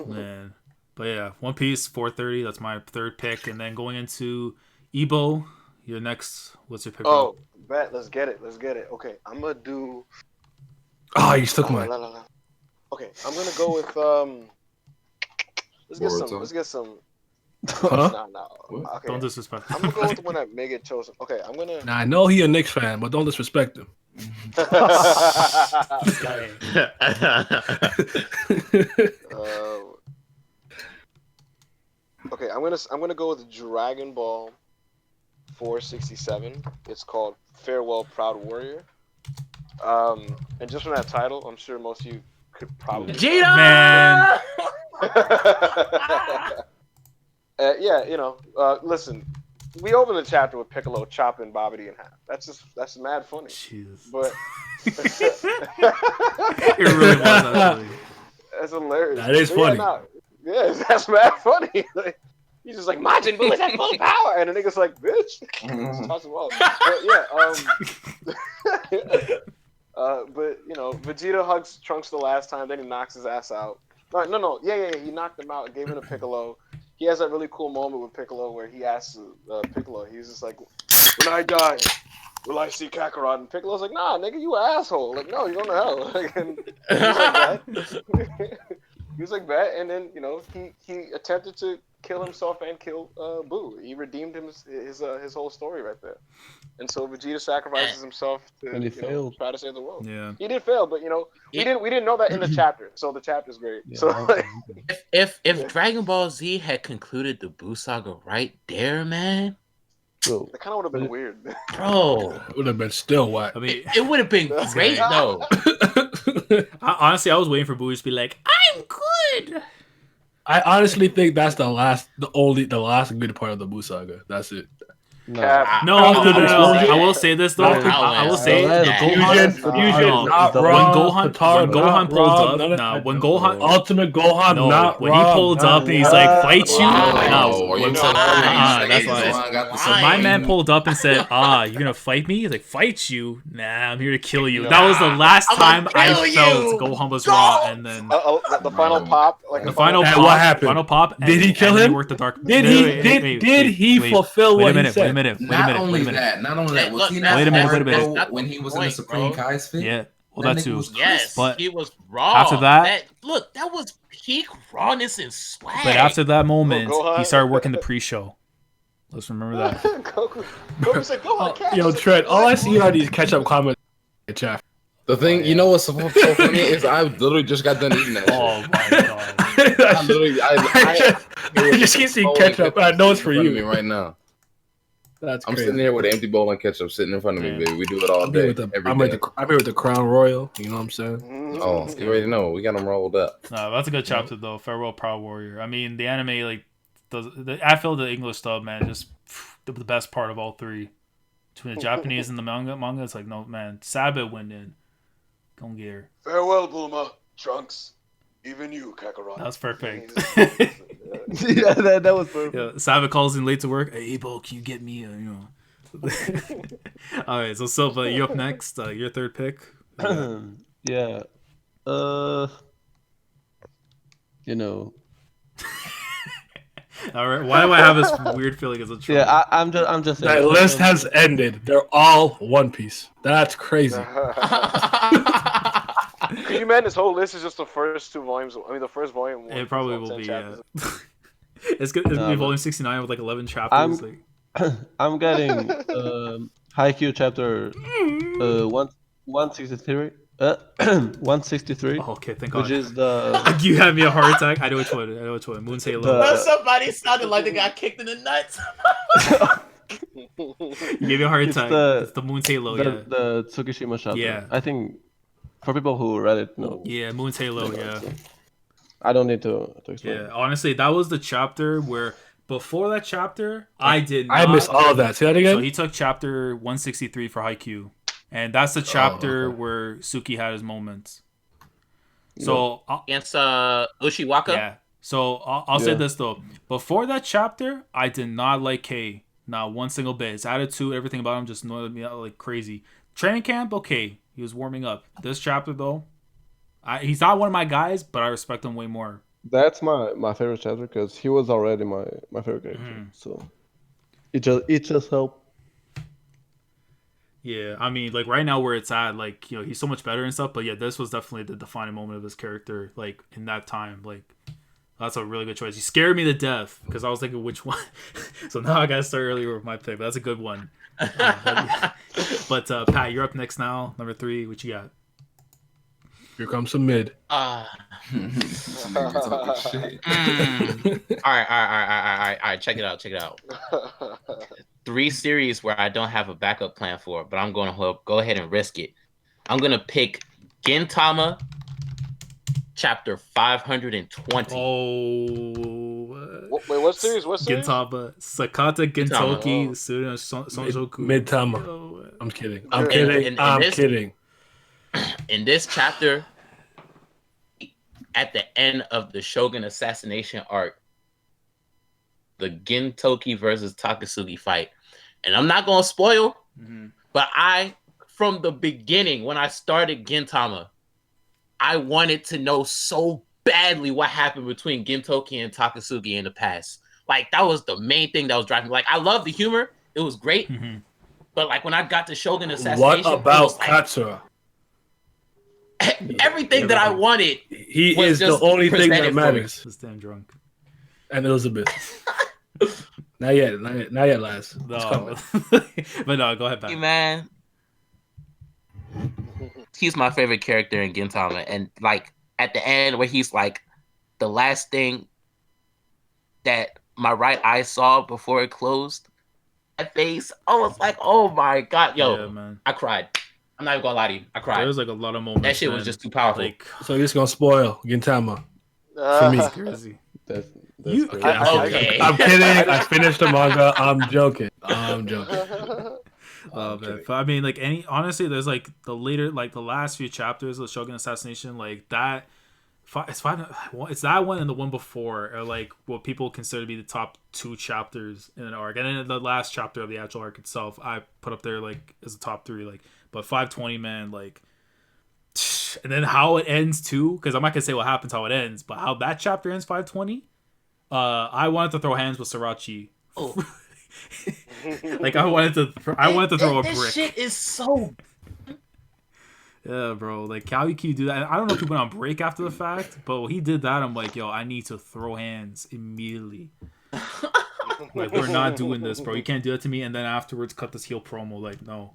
Man. But yeah, One Piece 430. That's my third pick, and then going into Ebo, your next. What's your pick? Oh, bet. Let's get it. Okay, I'm gonna do. Oh, you took mine. Okay, I'm gonna go with Let's get some. Huh? No. What? Okay. Don't disrespect. I'm gonna go with the one that Megan chose. Okay, I'm gonna. Now I know he a Knicks fan, but don't disrespect him. Okay, I'm gonna go with Dragon Ball 467. It's called Farewell, Proud Warrior. And just from that title, I'm sure most of you could probably. Vegeta! Man. Yeah, listen. We open the chapter with Piccolo chopping Babidi in half. That's mad funny. Jesus. But It really was actually. that's hilarious. That is funny. Yeah, that's mad funny. Like, he's just like, Majin Buu is at full power, and the nigga's like, bitch. Just toss him off. But yeah, but Vegeta hugs Trunks the last time, then he knocks his ass out. No. Yeah. He knocked him out, gave him to Piccolo. He has that really cool moment with Piccolo where he asks Piccolo, he's just like, when I die, will I see Kakarot? And Piccolo's like, nah, nigga, you an asshole. Like, no, you're going to hell. And he was like that, and then he attempted to kill himself and kill Boo. He redeemed his whole story right there. And so Vegeta sacrifices himself to And he failed. try to save the world. Yeah. He did fail, but we didn't know that in the chapter. So the chapter's great. Yeah, So like, If Dragon Ball Z had concluded the Buu saga right there, man, Bro, it kind of would have been weird. bro, It would have been still whack. I mean, it would have been great though. honestly, I was waiting for Boo to be like, I'm good. I honestly think that's the last good part of the Buu saga. That's it. No. Cap. No. I will say this though. I will say No, the that's- Gohan. Fusion, No, not the- raw. when Katara, Gohan not pulled raw, up, none of nah, that. when Gohan, Ultimate Gohan, no, not when raw, he pulled not up and he's raw. like, fight you. Wow. No, Are when you no, lying? that's He's why. the one got the When my supreme- man pulled up and said, you're gonna fight me? He's like, fight you? Nah, I'm here to kill you. That was the last I'm time gonna I kill felt you. Gohan was Go! raw, and then The final pop, like the final And pop. what happened? Final pop. And, Did he kill and then him? Worked the dark. Did he fulfill what he said? Wait a minute. Not only that. Was he not Wait a minute. Brago when he was in the Supreme Kai's fit? Yeah, well, That that nigga too. was Yes, But he was raw. after that- that was peak rawness and swag. But after that moment, Gohan. he started working the pre-show. Let's remember that. Goku said, "Go on, Cap." Yo, Trent, all I see are these catch-up comments. Chat. The thing, you know what's so funny is I literally just got done eating that shit. Oh my god. I literally, I just keep seeing ketchup, and I know it's for in front of you. me right now. That's I'm crazy. sitting here with an empty bowl and ketchup sitting in front of me, Yeah. baby. We do it all I'm here day, with the, every I'm, day. here with the Crown Royal. You know what I'm saying? Oh, you already know. We got them rolled up. No, that's a good chapter though. Farewell, Proud Warrior. I mean, the anime like I feel the English dub, man, just the best part of all three. Between the Japanese and the manga, it's like no man. Sabbath went in. Don't get her. Farewell, Bulma, Trunks, even you, Kakarot. That's perfect. Yeah, that was perfect. Yeah, Sabbath calls in late to work. Hey, Bo, can you get me All right, so Silva, you up next. Your third pick. Yeah. You know. All right. Why do I have this weird feeling as a troll? Yeah, I'm just saying. That list has ended. They're all One Piece. That's crazy. Can you imagine this whole list is just the first two volumes? I mean, the first volume. It probably all will 10 be. chapters. It's good. It's gonna be volume 69 with like 11 chapters. I'm getting Haikyuu chapter 163. 163. Oh, okay, thank God. Which is the You had me a heart attack. I know which one. Moon Sailor. Somebody sounded like they got kicked in the nuts. You gave me a heart attack. It's the Moon Sailor. Yeah. the Tsukishima chapter. Yeah. I think for people who read it, no. Yeah, Moon Sailor. Yeah. I don't need to explain. Yeah. Honestly, that was the chapter where before that chapter, I did. Not, I missed all of that. Say that again. So he took chapter 163 for Haikyuu. And that's the chapter where Suki had his moments. So Against Ushiwaka. yeah. So I'll say this though. Before that chapter, I did not like K. Not one single bit. His attitude, everything about him just annoyed me out like crazy. Training camp, okay. He was warming up. This chapter though, he's not one of my guys, but I respect him way more. That's my favorite chapter because he was already my favorite character. So it just helped. Yeah, I mean, like right now where it's at, like he's so much better and stuff. But yeah, this was definitely the defining moment of his character, like in that time. Like that's a really good choice. He scared me to death because I was thinking which one. So now I gotta start earlier with my pick. But that's a good one. But Pat, you're up next now. Number 3, what you got? Here comes some mid. All right. Check it out. 3 series where I don't have a backup plan for, but I'm going to go ahead and risk it. I'm going to pick Gintama, chapter 520. Oh. Wait, what series? What series? Gintama, Sakata Gintoki, Oh. Tsuruya Sonjoku. Mid-Tama. Oh, I'm kidding. Okay, I'm kidding. In this chapter, at the end of the Shogun assassination arc, the Gintoki versus Takasugi fight. And I'm not going to spoil, but from the beginning, when I started Gintama, I wanted to know so badly what happened between Gintoki and Takasugi in the past. Like, that was the main thing that was driving me. Like, I love the humor. It was great. But, like, when I got to Shogun assassination... What about like, Katsura? everything that I wanted. He is the only thing that matters. Just damn drunk. And Elizabeth. Not yet, lads. No. But no, go ahead, Hey, Pat. man. He's my favorite character in Gintama. And, like, at the end where he's, like, the last thing that my right eye saw before it closed, that face, I was like, oh, my God. Yo, Yeah, man. I cried. I'm not even gonna lie to you. I cried. There was like a lot of moments. That shit was man. just too powerful. Like, So you're just gonna spoil Gintama for me. it's crazy. You Okay, Okay. I'm kidding. I finished the manga. I'm joking. Oh man, but I mean, like honestly, there's like the last few chapters of Shogun Assassination, like that. It's that one and the one before are like what people consider to be the top 2 chapters in an arc, and then the last chapter of the actual arc itself, I put up there like as the top 3. Like, but 520, man, like, and then how it ends too, because I'm not gonna say what happens how it ends, but how that chapter ends 520. I wanted to throw hands with Sriracha. Oh. Like I wanted to throw a brick. This shit is so. Yeah, bro. Like, how can you do that? I don't know if he went on break after the fact, but when he did that, I'm like, yo, I need to throw hands immediately. Like, we're not doing this, bro. You can't do that to me. And then afterwards, cut this heel promo. Like, no,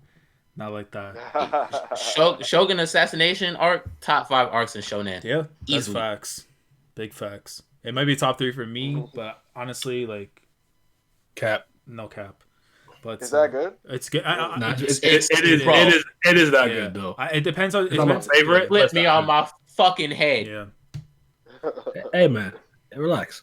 not like that. Shogun Assassination arc, top 5 arcs in Shonen. Yeah, that's Easily. facts. Big facts. It might be top 3 for me, but honestly, like, no cap. But Is that good? It's good. It is that good though. It depends on. It's not my favorite. Flip me on my fucking head. Yeah. Hey man, relax.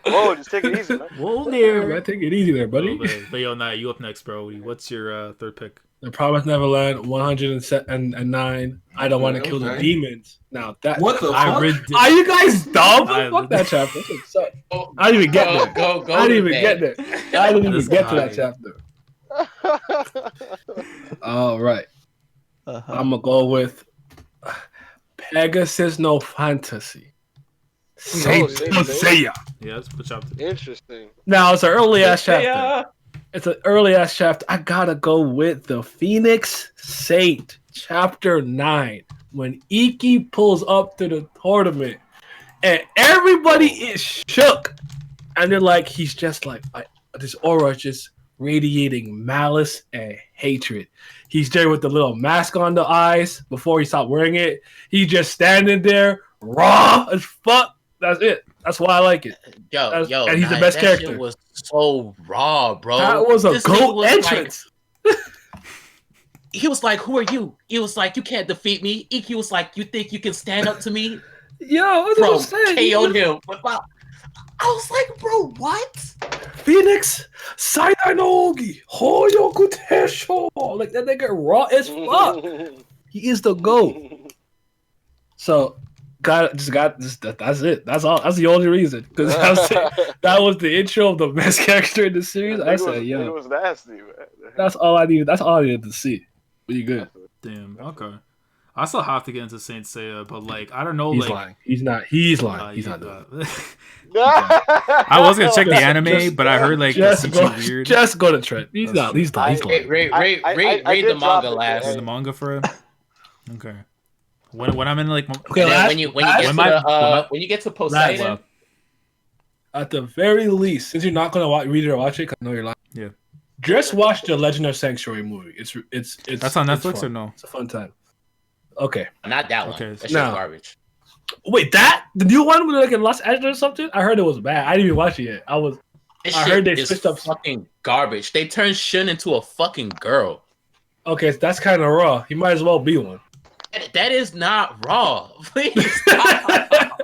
Whoa, just take it easy, man. Whoa there. Man, take it easy there, buddy. But yo, Nat, you up next, bro. What's your third pick? The Promised Neverland, 109. I don't want to kill the demons. Now that What the fuck? Are you guys dumb? Fuck that chapter. That shit sucks. I didn't even get there. Go. I didn't even get there. I didn't even This get to guy. that chapter. All right. I'm gonna go with Pegasus No Fantasy. Saint Seiya. Yeah, that's good chapter. Interesting. Now it's an early ass chapter. It's an early ass chapter. I gotta go with the Phoenix Saint, chapter 9, when Iki pulls up to the tournament, and everybody is shook, and they're like, he's just like this aura is just radiating malice and hatred. He's there with the little mask on the eyes before he stopped wearing it. He's just standing there, raw as fuck. That's it. That's why I like it. Yo, and he's the best that character. Shit was so raw, bro. That was a This nigga GOAT was entrance. Like, he was like, "Who are you?" He was like, "You can't defeat me." Iki was like, "You think you can stand up to me?" Yo, what Bro, I'm saying? KO'd him. I was like, "Bro, what?" Phoenix, Saidai no Ogi, Hoyoku Tesho. Like that nigga raw as fuck. He is the GOAT. So, that's it. That's all. That's the only reason. Because that was the intro of the best character in the series. I said, it was nasty, man. that's all I needed. That's all I needed to see. But you good. Damn. Okay. I still have to get into Saint Seiya, but like I don't know. He's like lying. He's not. He's lying. He's not doing it. I was gonna check the anime, but I heard like the Just CG weird. Just go to Trent. He's not. He's lying. Read did the drop manga it, last. Read the manga for it. Okay. When I'm in like Okay, And then last- when you get to Poseidon, last- At the very least, since you're not gonna read it or watch it, 'cause I know you're lying. Yeah. Just watch the Legend of Sanctuary movie. It's that's on it's Netflix fun. or no? It's a fun time. Okay. not that one. Okay. That shit's No. garbage. Wait, the new one with like in Los Angeles or something? I heard it was bad. I didn't even watch it yet. This I shit heard they is switched up- fucking garbage. They turned Shun into a fucking girl. Okay, so that's kind of raw. He might as well be one. That is not raw. Please stop.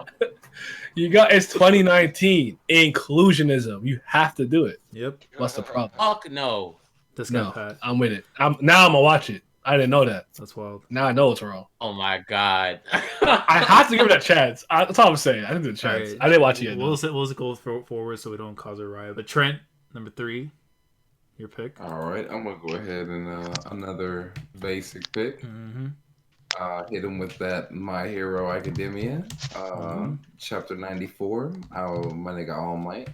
It's 2019 inclusionism. You have to do it. Yep. What's the problem? Fuck no. This guy No, Pat. I'm with it. I'm gonna watch it. I didn't know that. That's wild. Now I know it's wrong. Oh my god. I have to give it a chance. That's all I'm saying. I didn't give it a chance. Alright. I didn't watch it yet. We'll go forward so we don't cause a riot. But Trent, number 3, your pick. All right, I'm gonna go ahead and another basic pick. Mm-hmm. Hit him with that My Hero Academia, chapter 94. My nigga All Might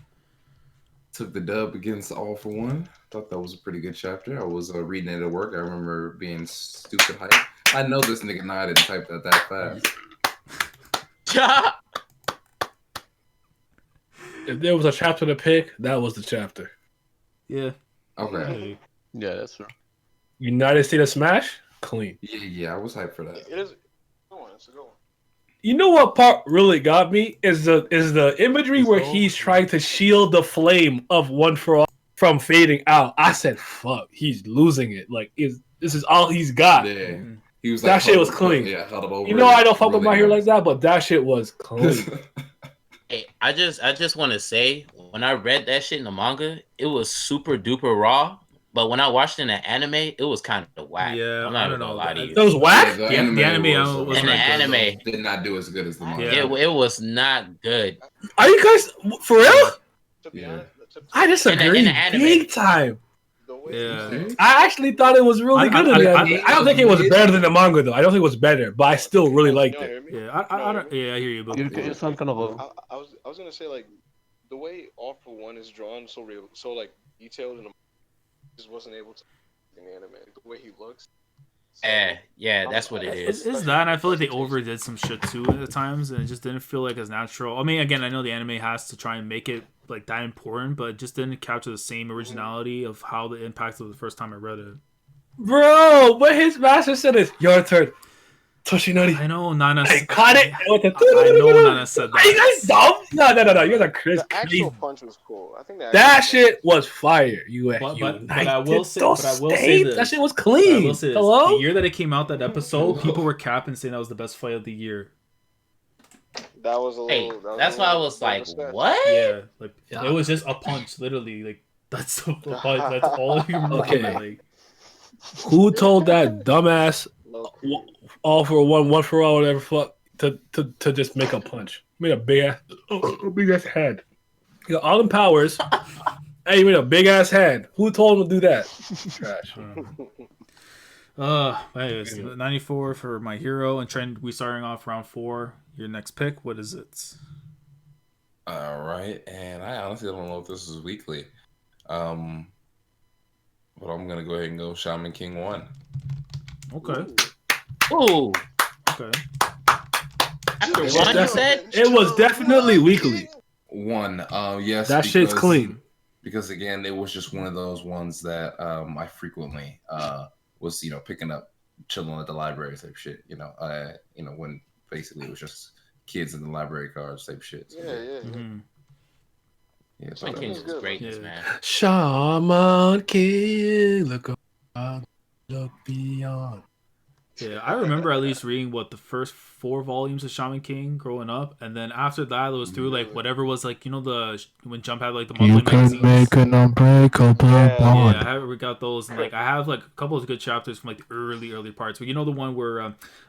took the dub against All for One. Thought that was a pretty good chapter. I was reading it at work. I remember being stupid hype. I know this nigga know I didn't type that fast. If there was a chapter to pick, that was the chapter. Yeah. Okay. Yeah, that's true. United States of Smash, clean. Yeah, I was hyped for that. It is. Go on, it's a good one. You know what part really got me is the imagery where he's trying to shield the flame of One for All from fading out. I said, "Fuck, he's losing it. Like, this is all he's got." Yeah. He was That like, shit was huddled- clean. Yeah, huddled over. You know I don't fuck with really My Hero like nice. that, but that shit was clean. Hey, I just want to say when I read that shit in the manga, it was super duper raw. But when I watched it in the anime, it was kind of whack. Yeah, I'm I not don't even gonna know. lie to you. It was Yeah, whack. The anime was In the not good, anime, did not do as good as the manga. Yeah. it was not good. Are you guys for real? To be Yeah. honest, I disagree in the anime. big time. the way Yeah. I actually thought it was really good in the anime. I don't think it was better than the manga though. I don't think it was better, but I still really liked it. Yeah, I don't. Yeah, I hear you, but You sound kind of low. I was gonna say like the way All for One is drawn so real, so like detailed, and just wasn't able to in the anime. The way he looks. So, Yeah, that's what it is. It's that, and I feel like they overdid some shit too at the times, and it just didn't feel like as natural. I mean, again, I know the anime has to try and make it like that important, but it just didn't capture the same originality of how the impact was the first time I read it. Bro, what his master said is your turn. Toshinori. I know Nana. I caught it. I know Nana said Are you that. guys dumb? No. You guys are crazy. The actual punch was cool. I think That shit was fire. But I will say this. That shit was But I clean. will say this. Hello? The year that it came out, that episode, people were capping saying that was the best fight of the year. That was a little. Hey, that was that's a why I little- was that like, was stretch. what? Yeah, like Yeah. it was just a punch, literally. Like that's the fight. That's all you remember. Okay. Like, Who told that dumbass Low-key. all for one for all, whatever fuck to just make a punch? Made a big ass hand. You got all them powers. Hey, you made a big ass hand. Who told him to do that? Trash. anyways, 94 for My Hero, and Trent. We starting off round 4. Your next pick. What is it? All right, and I honestly don't know if this is weekly, but I'm gonna go ahead and go Shaman King 1. Okay. Ooh, Okay. after It one, you was said? It was definitely weekly. 1, yes. That shit's clean. Because again, it was just one of those ones that I frequently was picking up, chilling at the library type shit. When basically it was just kids in the library cards type shit. So, Yeah. Mhm. yeah. So My that King's was- was great, Yeah. man. Shaman King, look around, look beyond. Yeah, I remember at least reading the first 4 volumes of Shaman King growing up, and then after that it was through like whatever was like when Jump had like the monthly magazines. an unbreakable Yeah, we got those, and like I have like a couple of good chapters from like the early parts. But you know the one where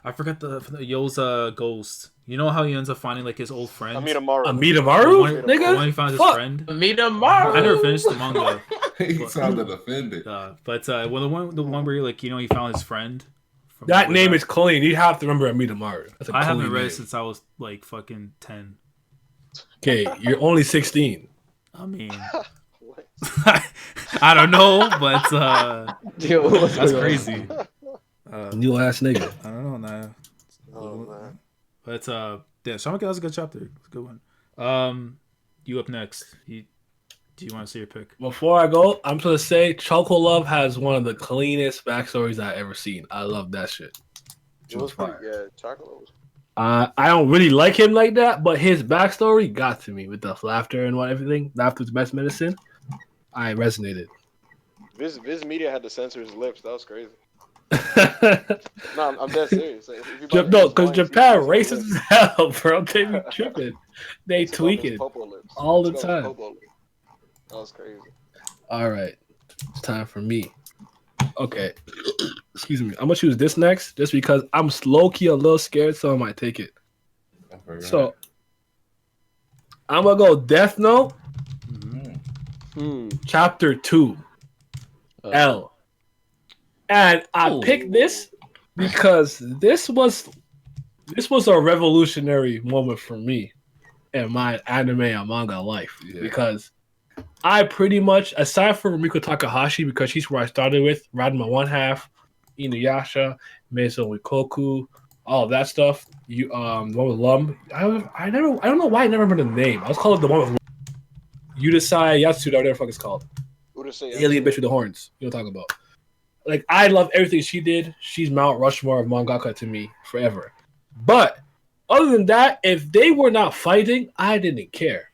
I forgot the Yoza ghost. You know how he ends up finding like his old friend. Amidamaru. The Amidamaru, one- the nigga? one he found his Fuck. friend. Meet tomorrow. I never finished the manga, he sounded offended. but the one where he found his friend. from That way name back. is clean. You have to remember Amidamaru. That's a I haven't clean read name. it since I was like fucking 10. Okay, you're only 16. I mean, What? I don't know, but Yo, what's that's going on? crazy. New ass nigga. I don't know, nah. Oh man. But yeah, Shaman King was a good chapter. It's a good one. You up next? Do you want to see your pick? Before I go, I'm gonna say Choco Love has one of the cleanest backstories I've ever seen. I love that shit. It was pretty. Yeah, chocolate was. I don't really like him like that, but his backstory got to me with the laughter and everything. Laughter's best medicine. I resonated. Viz Media had to censor his lips. That was crazy. No, No, I'm dead serious. Like, if you buy because his Japan wines, racist he as hell, bro. They be tripping. They used to call him his tweaking popo lips. all He the used to call him his time. popo lips. That was crazy. All right, it's time for me. Okay, excuse me. I'm gonna choose this next, just because I'm low key a little scared, so I might take it. So I'm gonna go Death Note, Chapter 2, L, and I Ooh. picked this because this was a revolutionary moment for me in my anime and manga life. Yeah. Because I pretty much, aside from Riko Takahashi, because she's where I started with, Ranma One Half, Inuyasha, Meizo Ikoku, all of that stuff. The one with Lum. I don't know why I never remember the name. I was called the one with Udasai Yatsuda, whatever the fuck it's called. Urusei The alien bitch with the horns. You know what I'm talking about. Like, I love everything she did. She's Mount Rushmore of mangaka to me forever. But other than that, if they were not fighting, I didn't care.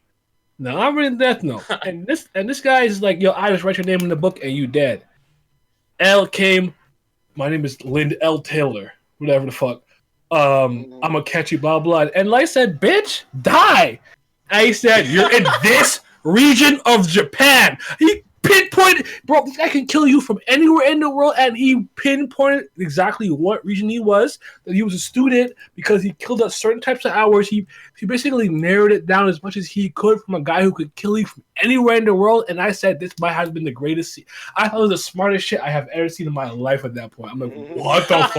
Now I'm reading Death Note, and this guy is like, yo, I just write your name in the book and you dead. L came. My name is Lind L. Taylor. whatever the fuck. I'm gonna catch you, blah blah. And Light said, "Bitch, die." And he said, "You're in this region of Japan." He pinpointed, bro. This guy can kill you from anywhere in the world, and he pinpointed exactly what region he was. That he was a student because he killed at certain types of hours. He basically narrowed it down as much as he could from a guy who could kill you from anywhere in the world. And I said, this might have been the greatest. I thought it was the smartest shit I have ever seen in my life. At that point, I'm like, what the fuck?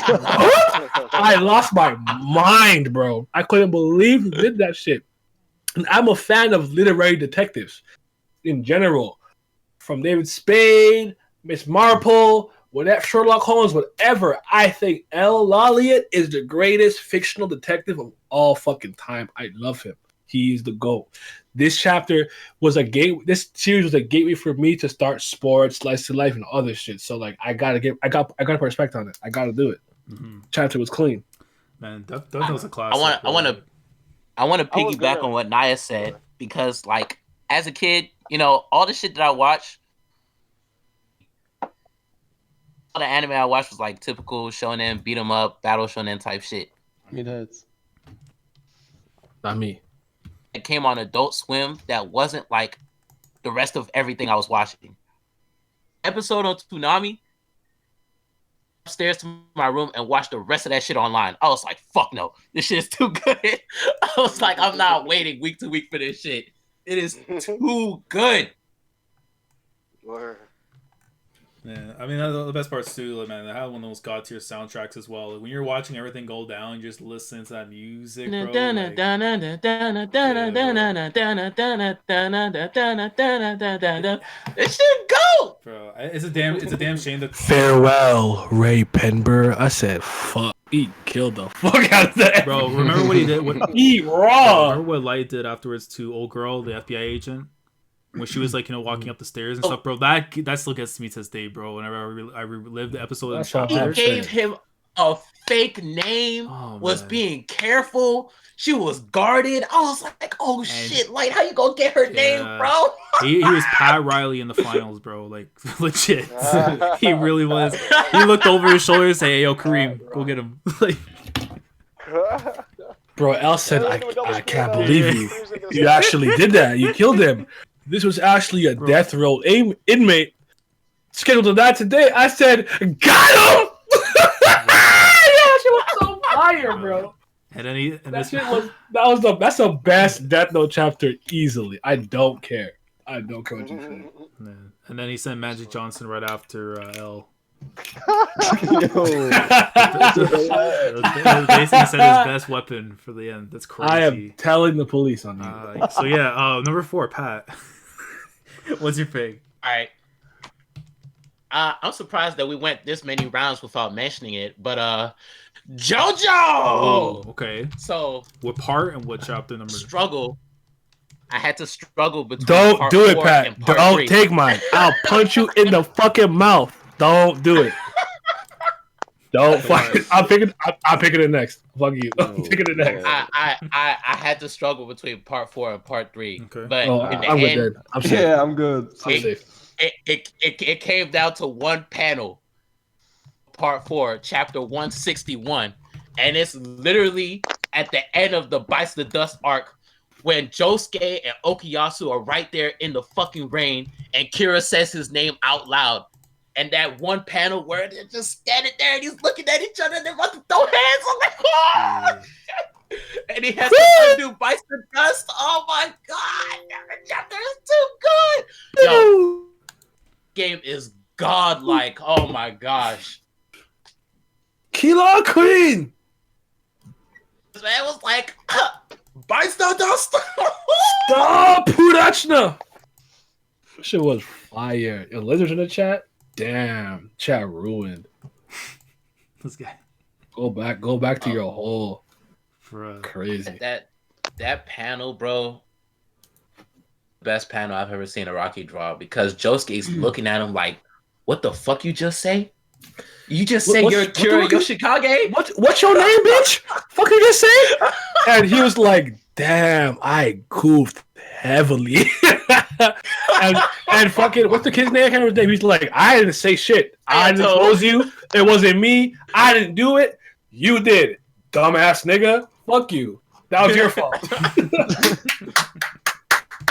What? I lost my mind, bro. I couldn't believe he did that shit. And I'm a fan of literary detectives in general, from David Spade, Miss Marple, whatever, Sherlock Holmes, whatever. I think L. Elliott is the greatest fictional detective of all fucking time. I love him. He is the GOAT. This chapter was this series was a gateway for me to start sports, slice of life, and other shit. So like, I got to respect on it. I gotta do it. Chapter was clean. Man, that was a classic. I want to I was piggyback gonna- on what Naya said, because like as a kid, you know, all the shit that I watched, all the anime I watched was like typical shonen, beat 'em up, battle shonen type shit. Meatheads. Not me. It came on Adult Swim that wasn't like the rest of everything I was watching. Episode on Toonami, upstairs to my room and watched the rest of that shit online. I was like, fuck no, this shit is too good. I was like, I'm not waiting week to week for this shit. It is too good. Word. Yeah, I mean, the best part's too, like, man, they have one of those god tier soundtracks as well. Like, when you're watching everything go down, you just listen to that music, bro. This shit go. Bro, it's a damn shame that Farewell, Ray Penber. I said, fuck. He killed the fuck out of that. bro. Remember what he did? He raw. Remember what Light did afterwards to old girl, the FBI agent, when she was like, you know, walking up the stairs and stuff, bro. That still gets to me to this day, bro. Whenever I relive the episode in That's chapter. all He gave him a fake name. Oh, Was man. being careful. She was guarded. I was like, oh shit, like how you gonna get her name, bro? He was Pat Riley in the finals, bro. Like legit. He really was. He looked over his shoulder and said, "Hey, yo, Kareem, go get him." Like, Bro, L said, Yeah, I can't believe you. You actually did that. You killed him. This was actually a death row inmate scheduled to die today. I said, got him! Yeah, she was so fire, bro. and then That's the best Death Note chapter easily. I don't care. I don't care what you think. and then he sent Magic Johnson right after L. Yo. Basically said his best weapon for the end. That's crazy. I am telling the police on you. So yeah, number 4, Pat. What's your pick? All right. I'm surprised that we went this many rounds without mentioning it, but JoJo. Oh, okay. So What part and what chapter number? struggle. I had to struggle between. Don't part do it, 4 Pat. and part Don't 3. take mine. I'll punch you in the fucking mouth. Don't do it. Don't fuck it. I'm picking it next. Fuck you. I'm picking it next. I had to struggle between part 4 and part 3. Okay. But Oh, in the I'm end, good. I'm safe. Yeah, I'm good. I'm safe. it came down to one panel, part 4, chapter 161, and it's literally at the end of the Bites the Dust arc when Josuke and Okuyasu are right there in the fucking rain, and Kira says his name out loud. And that one panel where they're just standing there and he's looking at each other and they're about to throw hands. I'm like, oh! And he has to undo Bites the Dust. Oh my god, that chapter is too good. Yo, game is godlike. Oh my gosh. Killer Queen. This man was like, Bites the Dust. Stop, Purachna. Shit was fire. Yo, Lizards in the chat. Damn, chat ruined. This guy. Go back to your hole. Bruh. Crazy. That panel, bro. Best panel I've ever seen Araki draw, because Josuke's looking at him like, what the fuck you just say? You just say you're Kira Yoshikage? What's your name, bitch? Fuck you just say? And he was like, damn, I goofed heavily. and fucking, what's the kid's name? I can't remember his name. He's like, I didn't say shit. I didn't expose you. It wasn't me. I didn't do it. You did. Dumbass nigga. Fuck you. That was your fault.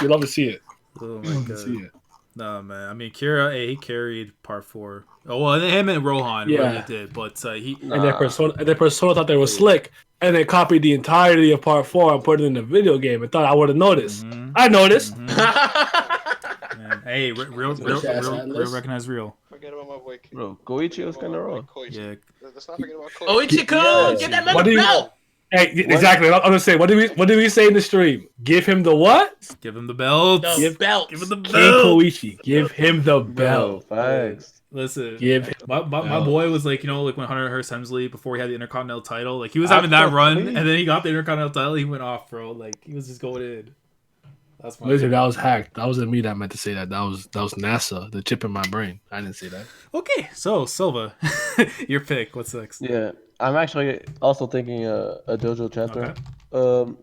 You love to see it. Oh my god. No man, I mean Kira, he carried part 4. Oh well, and him and Rohan really did, but he and their persona thought they were slick, and they copied the entirety of part 4 and put it in the video game and thought I would have noticed. I noticed. Man, hey, real recognize real. Forget about my boy. Bro, Koichi was kind of wrong. Yeah. Let's not forget about Koichi. Koichi-kun, get that What do you- belt. Hey, exactly. I'm gonna say, what did we say in the stream? Give him the what? Give him the belt. The belt. Give him the King belt. Koichi. Give him the belt. Facts. Listen, Give him my boy was like, like when Hunter Hearst Hemsley before he had the Intercontinental title, like he was having that run, and then he got the Intercontinental title, he went off, bro. Like he was just going in. That's my Listen, that was hacked. That wasn't me that meant to say that. That was NASA, the chip in my brain. I didn't say that. Okay, so Silva, your pick. What's next? Yeah, I'm actually also thinking a JoJo chapter. Okay.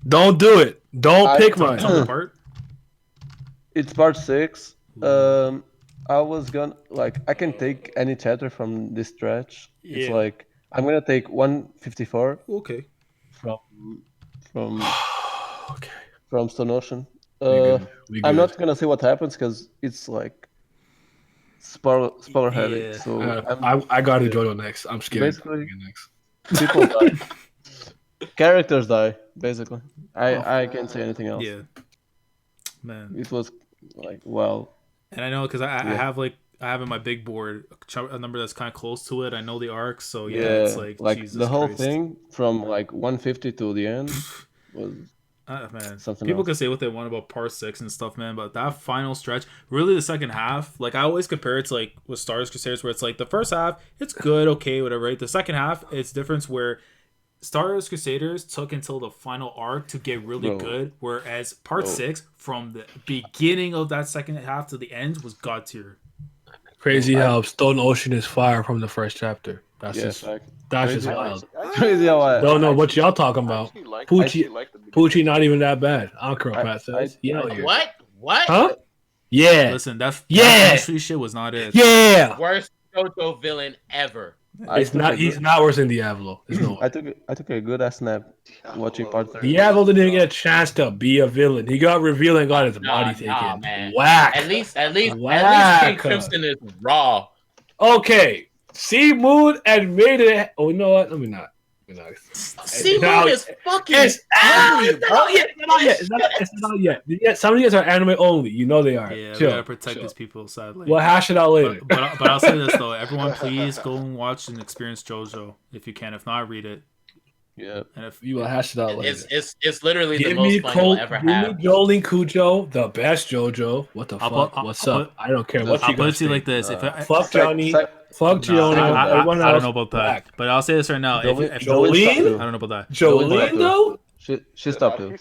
Don't do it. Don't pick mine. Tell me part. It's part 6. I was gonna I can take any chapter from this stretch. It's Yeah. like I'm gonna take 154 Okay. from Okay. from Stone Ocean. We good. I'm not gonna say what happens because it's like spoiler heavy. Yeah. So I got to JoJo next. I'm scared. Basically- Next. people die. Characters die. Basically, I can't say anything else. Yeah. Man. It was wow. And I know because I have I have in my big board a number that's kind of close to it. I know the arc, so it's like Jesus the whole Christ. thing from 150 to the end was Man, something people else. can say what they want about part 6 and stuff, man, but that final stretch, really the second half, I always compare it to with Star Wars Crusaders, where it's the first half, it's good, okay, whatever, right? The second half, it's different where Star Wars Crusaders took until the final arc to get really good, whereas part 6, from the beginning of that second half to the end, was god tier. Crazy how Stone Ocean is fire from the first chapter. That's just crazy. wild. Crazy how I Don't know what y'all talking about. Poochie Poochie. not even that bad. I don't care what Pat says. What? Huh? Yeah. Listen, that street shit was not it. Yeah. Worst JoJo villain ever. He's not worse than Diablo. There's no I took a good ass snap watching part 3. Diablo didn't even get a chance to be a villain. He got revealed and got his body taken. Man. Whack. At least Whack. King Crimson is raw. Okay. See Moon and made it. Oh, you know what? Let me not. See, Moon is fucking It's ugly, bro. It's not out yet. Yeah, some of these are anime only. You know they are. Yeah, we Chill, gotta protect chill. these people, sadly. We'll hash it out later. But I'll say this though, everyone please go and watch and experience JoJo if you can. If not, read it. Yeah. And if You will hash it out later. It's literally the most fun you'll ever have. Give me Jolene Cujo, the best JoJo. What the fuck? What's up? I don't care what I'll you put guys it to you think. like this: Fuck Johnny. Fuck Giona. I don't know about that, but I'll say this right now: if Jolene? I don't know about that. Jolene though? She's top 2.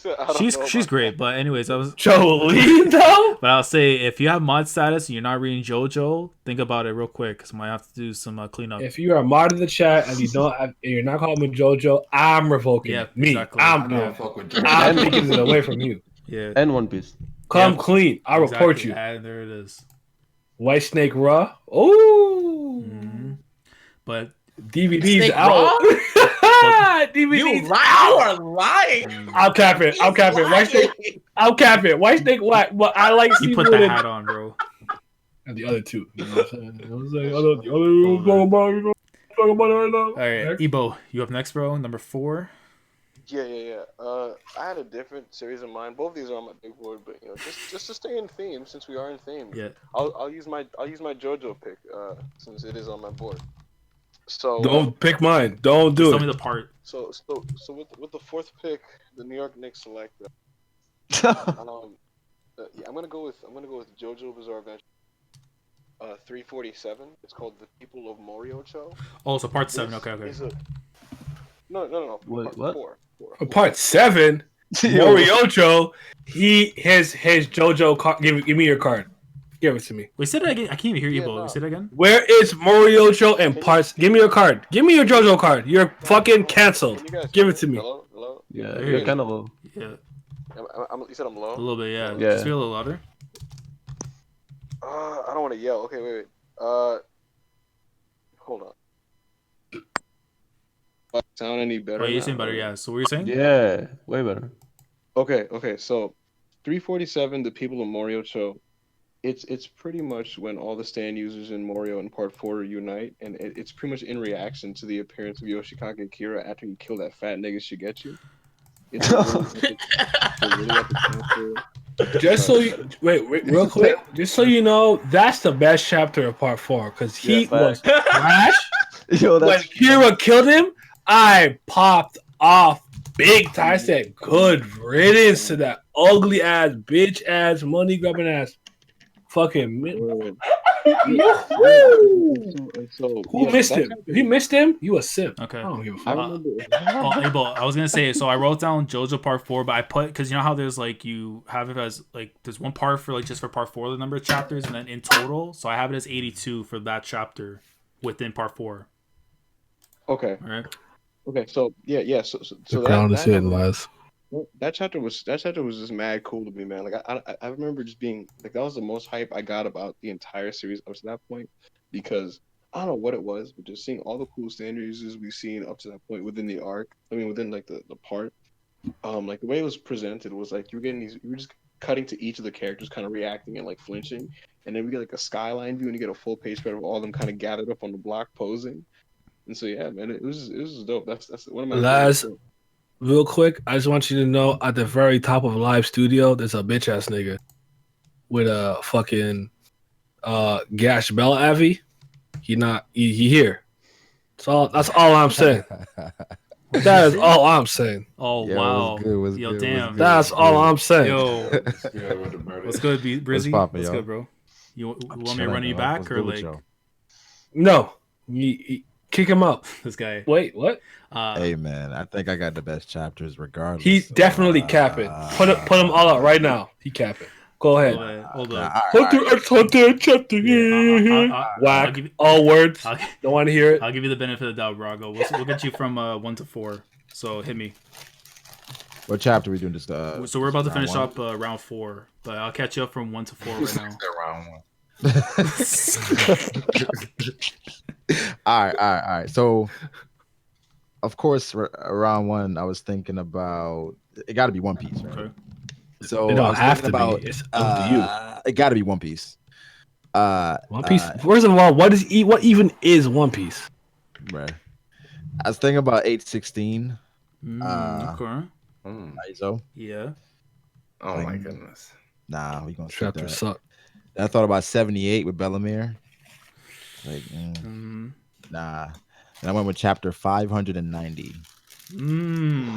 She's great, but anyways, Jolene though? But I'll say if you have mod status and you're not reading JoJo, think about it real quick because I might have to do some cleanup. If you are mod in the chat and you're not calling me JoJo, I'm revoking Yeah, it. Me. exactly. I don't fuck with JoJo. I'm taking it away from you. Yeah, And One Piece. Come clean. I'll report exactly. you. And there it is. White Snake Raw. Oh. But DVD's Snake out. Raw? DVD's You are lying. I'll cap it. White Snake. I'll cap it. White Snake Black. But I like you put Seafood that and- hat on, bro. And the other two. You know what I'm saying? The All right, Ebo, you up next, bro? Number 4. Yeah. I had a different series in mind. Both of these are on my big board, but just to stay in theme, since we are in theme. Yeah. I'll use my JoJo pick, since it is on my board. So Don't pick mine. Don't do Tell me it. the part. So with the 4th pick, the New York Knicks select. I'm gonna go with JoJo Bizarre Adventure. 347. It's called The People of Moriocho. Oh, so part 7. Okay. No. Wait, Part what? 4. Part 7. Moriocho. His JoJo card. Give me your card. Give it to me. Wait, say that again. I can't even hear you, Yeah, Ebo. no. Say that again. Where is Moriocho and parts? Give me your card. Give me your JoJo card. You're fucking canceled. Can you guys Give hear it to me. Hello. Yeah, There you're you kind of low. Yeah. You said I'm low. A little bit, yeah. Yeah. Just feel a little louder. I don't want to yell. Okay, wait. Hold on. Sound any better? Oh, you now? saying better, yeah. So what were you saying? Yeah, way better. Okay. So, 347, the people of Morio show. It's pretty much when all the stand users in Morio in Part 4 unite, and it's pretty much in reaction to the appearance of Yoshikage Kira after you kill that fat nigga Shigetsu. It's a really epic chapter. Just so you wait, real quick. Just so you know, that's the best chapter of Part 4 because he was trash. Yo, When that's Kira killed him, I popped off big time. I said, "Good riddance to that ugly ass, bitch ass, money grabbing ass, fucking." Who missed him? If you missed him, you a simp. Okay. I don't give a I fuck. remember. Abel, I was gonna say, so I wrote down JoJo Part 4, but I put, because you know how there's like, you have it as like, there's one part for like just for Part 4, the number of chapters, and then in total, so I have it as 82 for that chapter within Part 4. Okay. All right. Okay. So yeah. So that chapter was just mad cool to me, man. Like I remember just being like, that was the most hype I got about the entire series up to that point, because I don't know what it was, but just seeing all the cool stand users we've seen up to that point within the arc. I mean, within like the part, like the way it was presented was like you were just cutting to each of the characters kind of reacting and like flinching, and then we get like a skyline view and you get a full page spread of all of them kind of gathered up on the block posing. And so yeah, man, it was dope. That's one of my Last, favorites. real quick, I just want you to know at the very top of Live Studio, there's a bitch ass nigga with a fucking Gash Bell Avi. He here. That's all I'm saying. That is all I'm saying. Oh, Yeah, wow. what's Yo, good, damn. what's good? That's all I'm saying. Yo, what's good, Brizzy? poppin', What's yo? good, bro? You want me to Chilling, run you yo. back What's or good with like y'all? No, you kick him out. this guy? Wait, what? Hey man, I think I got the best chapters regardless. He's definitely capping. Put him all out right now. He capping. Go ahead. Hold Nah, on. Hunter chapter. Whack. I'll give you- All words. I'll- Don't want to hear it. I'll give you the benefit of the doubt, Brago. We'll get you from 1 to 4. So hit me. What chapter we doing? Just So we're about to finish round up round 4, but I'll catch you up from 1 to 4 right now. Round one. all right. So, of course, around 1, I was thinking about it. Got to be One Piece, right? Okay. So It I don't was have thinking to about, be. It's up to you. It got to be One Piece. One Piece. First of all, what even is One Piece? Right. I was thinking about 816. Okay. So Yeah. Oh my goodness. nah, we gonna skip Chapter that. suck. I thought about 78 with Bellamere. Like, nah. And I went with chapter 590.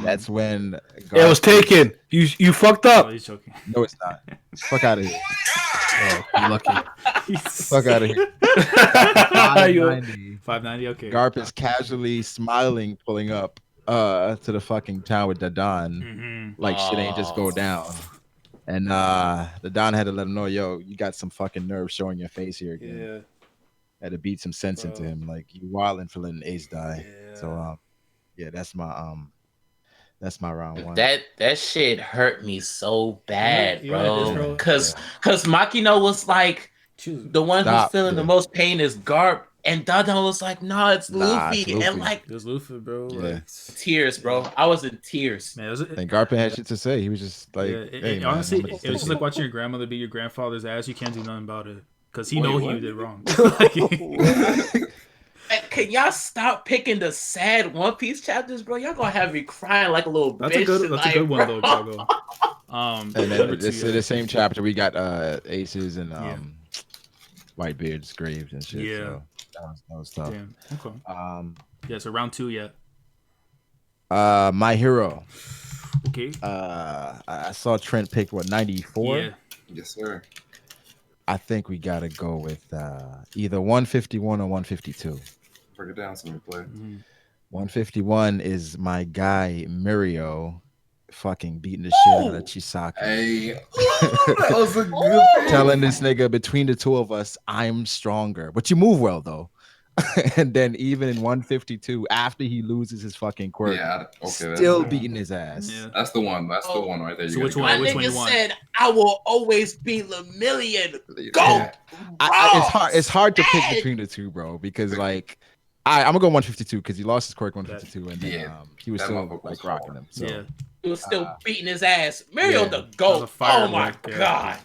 That's when It was taken. You fucked Oh, up. he's joking. No, it's not. Fuck out of here. Oh, you lucky. Fuck out of here. You- 590. 590. Okay. Garp is casually smiling, pulling up to the fucking town with Dadan. Like shit ain't just go down. And the Don had to let him know, yo, you got some fucking nerve showing your face here again. Yeah. Had to beat some sense into him. Like, you wildin' for letting Ace die. Yeah. So yeah, that's my round 1. That shit hurt me so bad, You know what it is, bro. bro? Cause Makino was like, the one Stop, who's feeling the yeah. most pain is Garp, and Dadan was like, no, it's Nah, Luffy. it's Luffy. And like It was Luffy, bro. Yeah. Like, tears, bro. I was in tears. man, it was, And Garpin had shit to say. He was just like, yeah, hey, man, honestly, I'm it was just like watching your grandmother beat your grandfather's ass. You can't do nothing about it because he Wait, know what? he did wrong. Can y'all stop picking the sad One Piece chapters, bro? Y'all gonna have me crying like a little That's bitch. a good. That's a good one tonight, though, bro. Brago. And number then 2, this yeah. the same chapter we got Aces and Yeah. Whitebeard's graves and shit. Yeah. So that was tough. Damn. Okay. Yeah. So round 2 yet. My Hero. Okay. I saw Trent pick 94. Yeah. Yes, sir. I think we gotta go with either 151 or 152. Break it down so we play. 151 is my guy Mirio fucking beating the shit out of Chisaki. Hey, that was a good pick. Telling this nigga between the two of us, I'm stronger. But you move well though. and then even in 152, after he loses his fucking quirk, still beating his ass. Yeah. That's the one. That's the one right there. So which My one? Which one nigga you want? said, "I will always be Lemillion." Go, Yeah. It's hard to pick between the two, bro, because like I'm gonna go 152 because he lost his quirk 152, and then he was That still motherfucker was like rocking him. So. Yeah. He was still beating his ass. Mario yeah. the That was GOAT. a fire Oh my character. god.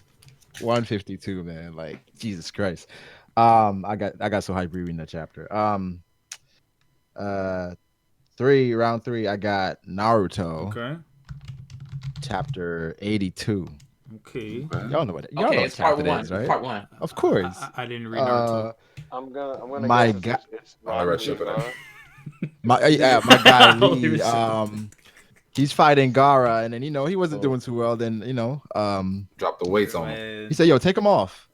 152, man. Like Jesus Christ. I got so hyped reading that chapter. Round three, I got Naruto. Okay. Chapter 82. Okay. Y'all know what Okay, know it's what chapter part one. it is, right? Part one. Of course. I didn't read Naruto. I'm gonna my guess God. it's I read Rocky shit for that. Gaara. My guy Holy Lee, shit. he's fighting Gara, and then he wasn't doing too well. Then Drop the weights on him. he said, "Yo, take him off."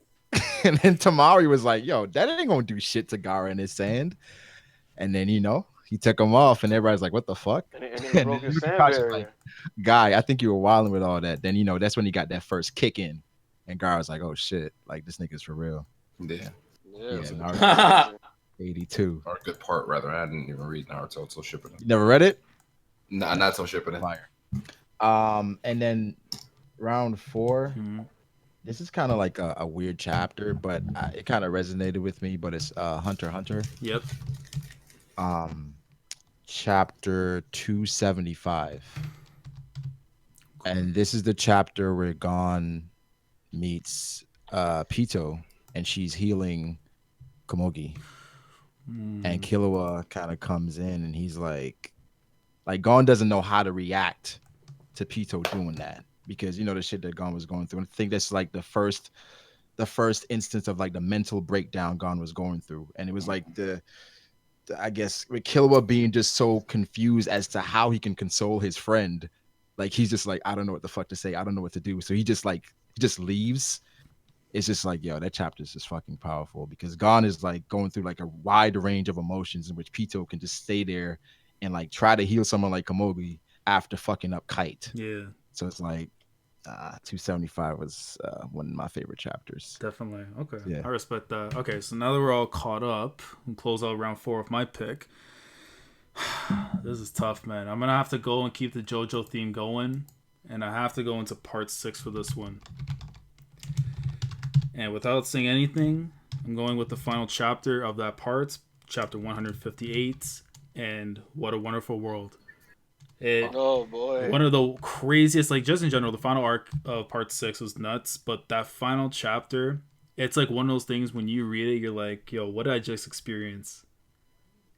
And then Tamari was like, "Yo, that ain't gonna do shit to Gara in his sand." And then he took him off, and everybody's like, "What the fuck?" And he broke his sand Kakashi was barrier. like, "Guy, I think you were wilding with all that." Then that's when he got that first kick in, and Gara was like, "Oh shit, like this nigga's for real." Yeah. Yeah. Naruto 82. Or a good part, rather. I didn't even read Naruto until Shippuden. You never read it? Nah, not till Shippuden. Fire. And then round 4. This is kind of like a weird chapter, but it kind of resonated with me. But it's Hunter x Hunter. Yep. Chapter 275. And this is the chapter where Gon meets Pito, and she's healing Komugi. And Killua kind of comes in, and he's like Gon doesn't know how to react to Pito doing that, because the shit that Gon was going through. And I think that's like the first instance of like the mental breakdown Gon was going through. And it was like I guess with Killua being just so confused as to how he can console his friend. Like he's just like, I don't know what the fuck to say. I don't know what to do. So he just leaves. It's just like, yo, that chapter is just fucking powerful, because Gon is like going through like a wide range of emotions in which Pito can just stay there and like try to heal someone like Komugi after fucking up Kite. Yeah. So it's like 275 was one of my favorite chapters. Definitely. Okay. Yeah. I respect that. Okay, so now that we're all caught up and close out round 4 with my pick. This is tough, man. I'm gonna have to go and keep the JoJo theme going, and I have to go into part 6 for this one. And without saying anything, I'm going with the final chapter of that part, chapter 158, and What a Wonderful World. Oh boy. One of the craziest, like just in general, the final arc of part 6 was nuts, but that final chapter, it's like one of those things when you read it, you're like, yo, what did I just experience?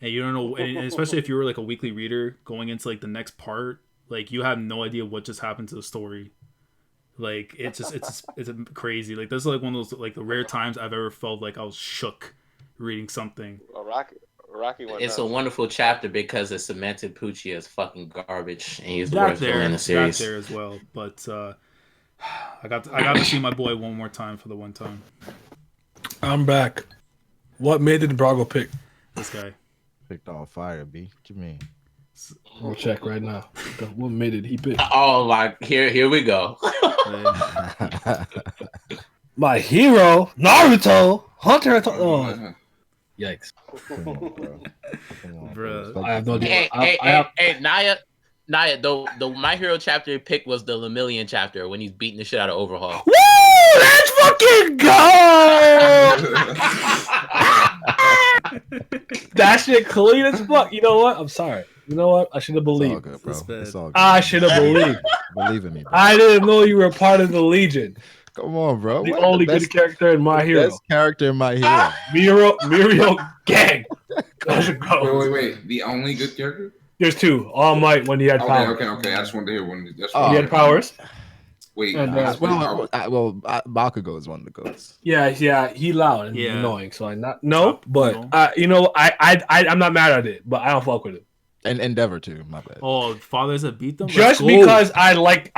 And you don't know, and especially if you were like a weekly reader going into like the next part, like you have no idea what just happened to the story. Like it's crazy. Like this is like one of those like the rare times I've ever felt like I was shook reading something. Rocky went It's nuts. a wonderful chapter because it cemented Pucci as fucking garbage, and he's the That worst villain in the series. there as well. But I got to see my boy one more time for the one time. I'm back. What made the Brago pick? This guy. Picked all fire, B. What you mean? We'll check right now. What made it he picked? Oh my! Here we go. My hero, Naruto, Hunter. Oh, yikes! Come on, bro. Come on, Bruh. I have no idea. Hey, Naya, the My Hero chapter he picked was the Lemillion chapter when he's beating the shit out of Overhaul. Woo! Let's fucking go! That shit clean as fuck. You know what? I'm sorry. You know what? I should have It's all believed. good, bro. It's all good. I should have believed. Believe in me, bro. I didn't know you were a part of the Legion. Come on, bro. The What? only best, good character in My the Hero. best character in My Hero. Mirio gang. Let's go. Wait. The only good character? There's two. All Might when he had powers. Okay. I just wanted to hear one. He had powers. Wait. And, Bakugo is one of the goats. Yeah. He loud and Yeah. annoying. So I'm not. No, but I'm not mad at it. But I don't fuck with it. And Endeavor too. My bad. Oh, fathers that beat them. Just Let's go. because I like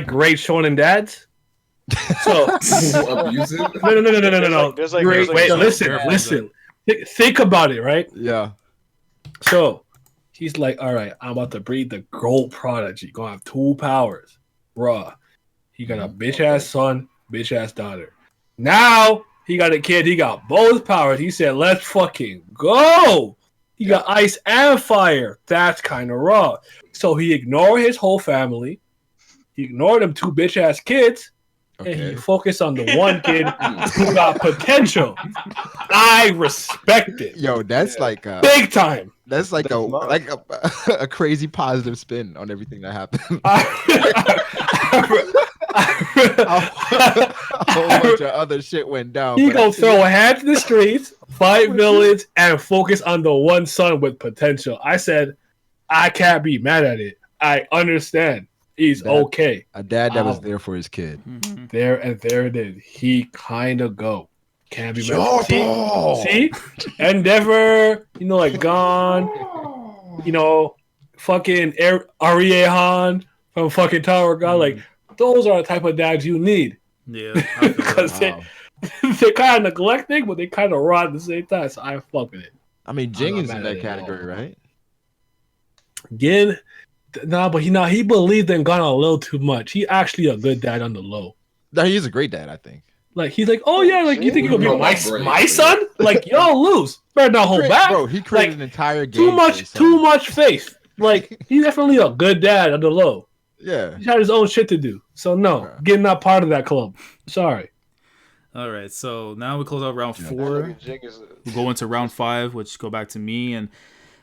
great shonen dads. So Abusive? no. There's like Great. Wait, some- listen. Think about it, right? Yeah. So he's like, all right, I'm about to breed the gold prodigy. Gonna have 2 powers. Bruh. He got a bitch ass son, bitch ass daughter. Now He got a kid. He got both powers. He said, "Let's fucking go." He got ice and fire. That's kind of raw. So he ignored his whole family. He ignored them 2 bitch ass kids. And he focused on the one kid who got potential. I respect it. Yo, that's like big time. That's like a crazy positive spin on everything that happened. A whole bunch of other shit went down. He gonna throw a hat in the streets, fight villains, and focus on the one son with potential. I said, I can't be mad at it. I understand. He's okay. A dad that was there for his kid. There it is. He kind of go. Can't be mad. See? Endeavor, like Gone, fucking Ariehan from fucking Tower of God. Like, those are the type of dads you need. Yeah. Because they're kind of neglecting, but they kind of raw at the same time. So I fuck with it. I mean, Jing is in that category, right? Gin, but he believed in Gon a little too much. He actually a good dad on the low. No, he's a great dad, I think. Like, he's like, oh yeah, like, you think you're gonna be my son? Like, y'all lose. Better not hold back. Bro, he created an entire game. Too much faith. Like, he's definitely a good dad on the low. Yeah. He had his own shit to do. So no, getting not part of that club. Sorry. All right, so now we close out round 4. We'll go into round 5, which go back to me, and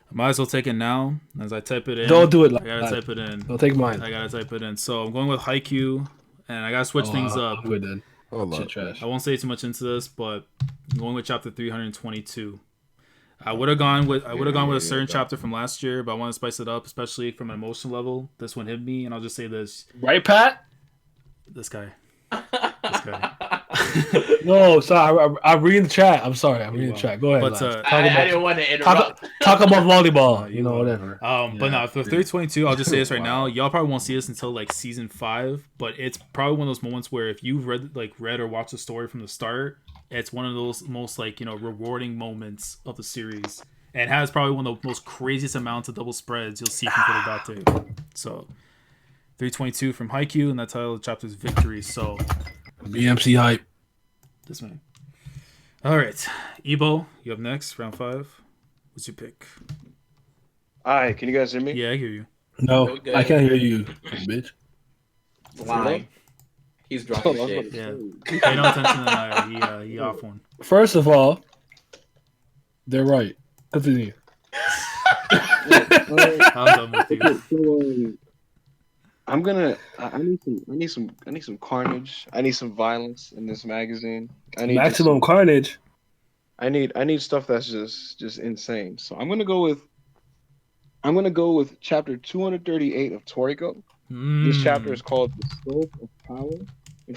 I might as well take it now as I type it in. Don't do it. I gotta type it in. Don't take mine. I gotta type it in. So I'm going with Haikyuu, and I gotta switch things up. Good then. I won't say too much into this, but I'm going with chapter 322. I would have gone with a certain chapter from last year, but I want to spice it up, especially from an emotion level. This one hit me, and I'll just say this. Right, Pat? This guy. No, sorry. I'm reading the chat. I'm sorry. I'm reading the chat. Go ahead. But, I didn't want to interrupt. Talk about volleyball. Whatever. But no, for 322, I'll just say this right now. Y'all probably won't see this until like season 5, but it's probably one of those moments where if you've read or watched the story from the start, it's one of those most rewarding moments of the series, and has probably one of the most craziest amounts of double spreads you'll see from Kododate. So 322 from Haikyuu, and that title of the chapter is Victory. So BMC hype. This man. All right, Ebo, you up next, round 5. What's your pick? Alright, can you guys hear me? Yeah, I hear you. No, I can't hear you, bitch. Lying. He's dropping shit. Yeah. Pay no attention to that. He off one. First of all, they're right. Continue. I'm done with you. I'm gonna. I need some carnage. I need some violence in this magazine. I need maximum carnage. I need stuff that's just insane. So I'm gonna go with chapter 238 of Toriko. This chapter is called "The Scope of Power."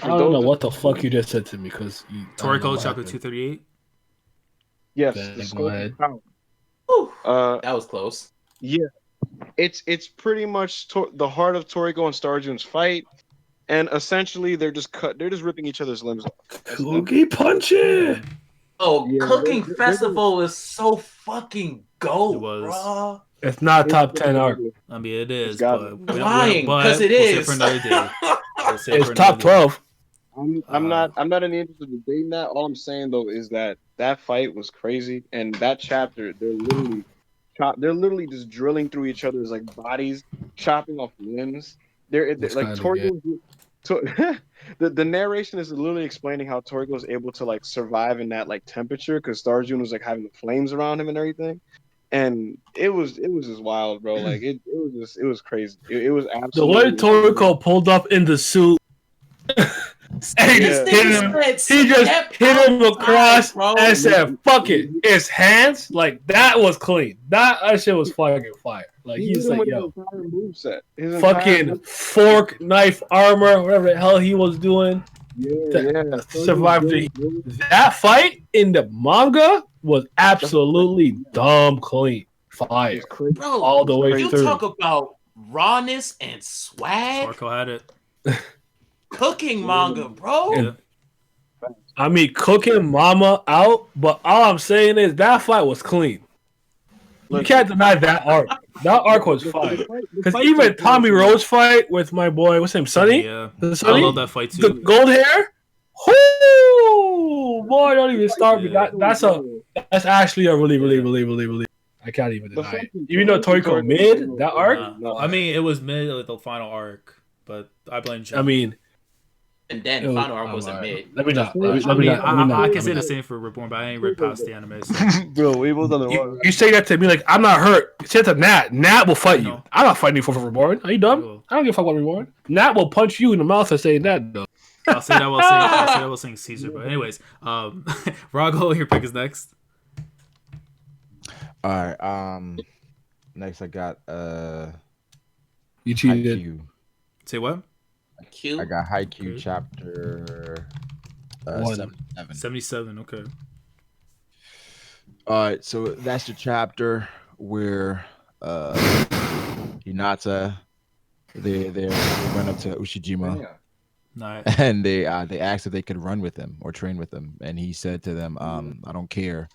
I don't know what the fuck you just said to me because Toriko chapter 238. Yes, okay, the Scope of Power. That was close. Yeah. It's pretty much the heart of Toriko and Starjun's fight, and essentially they're just ripping each other's limbs off. Cookie punching. Oh, Cooking Festival is so fucking gold, bro. It's not top 10 arc. I mean, it is, lying because it is. For another day. It's top 12. I'm not in the interest of debating that. All I'm saying though is that fight was crazy, and that chapter they're literally just drilling through each other's bodies, chopping off limbs. They're like Toriko. The narration is literally explaining how Toriko was able to survive in that temperature because Starjun was having the flames around him and everything, and it was just wild, bro. It was crazy. It was absolutely. The way Toriko pulled up in the suit. And he just hit him across and said, "Fuck it, it's hands." That was clean. That shit was fucking fire. He's yo, fucking fork, knife, armor, whatever the hell he was doing. Survived that fight in the manga was absolutely dumb clean. Fire, bro, all the way through. You talk about rawness and swag. Marco had it. Cooking manga, bro. Yeah. I mean, cooking mama out, but all I'm saying is that fight was clean. You can't deny that arc. That arc was fire. Because even Tommy Rose fight with my boy, what's his name, Sonny? Yeah, Sonny? I love that fight too. The gold hair? Whoo! Boy, don't even start me. That's actually a really. I can't even deny it. Even though Toriko mid that arc. I mean, it was mid like the final arc, but I blame Jump. I mean, And then the final arc wasn't mid. Let me not. I can say the same for Reborn, but I ain't read past the anime. So. Bro, we was on the wall. You say that to me like I'm not hurt. Say it to Nat. Nat will fight you. I'm not fighting you for Reborn. Are you dumb? I don't give a fuck about Reborn. Nat will punch you in the mouth and say that though. I'll say that while saying Caesar. But anyways, Brago, your pick is next. All right. Next I got You cheated. Haikyuu. Say what? I got Haikyuu chapter 77. 77. Okay. All right, so that's the chapter where Hinata they went up to Ushijima. Nice. And they asked if they could run with him or train with him, and he said to them, I don't care.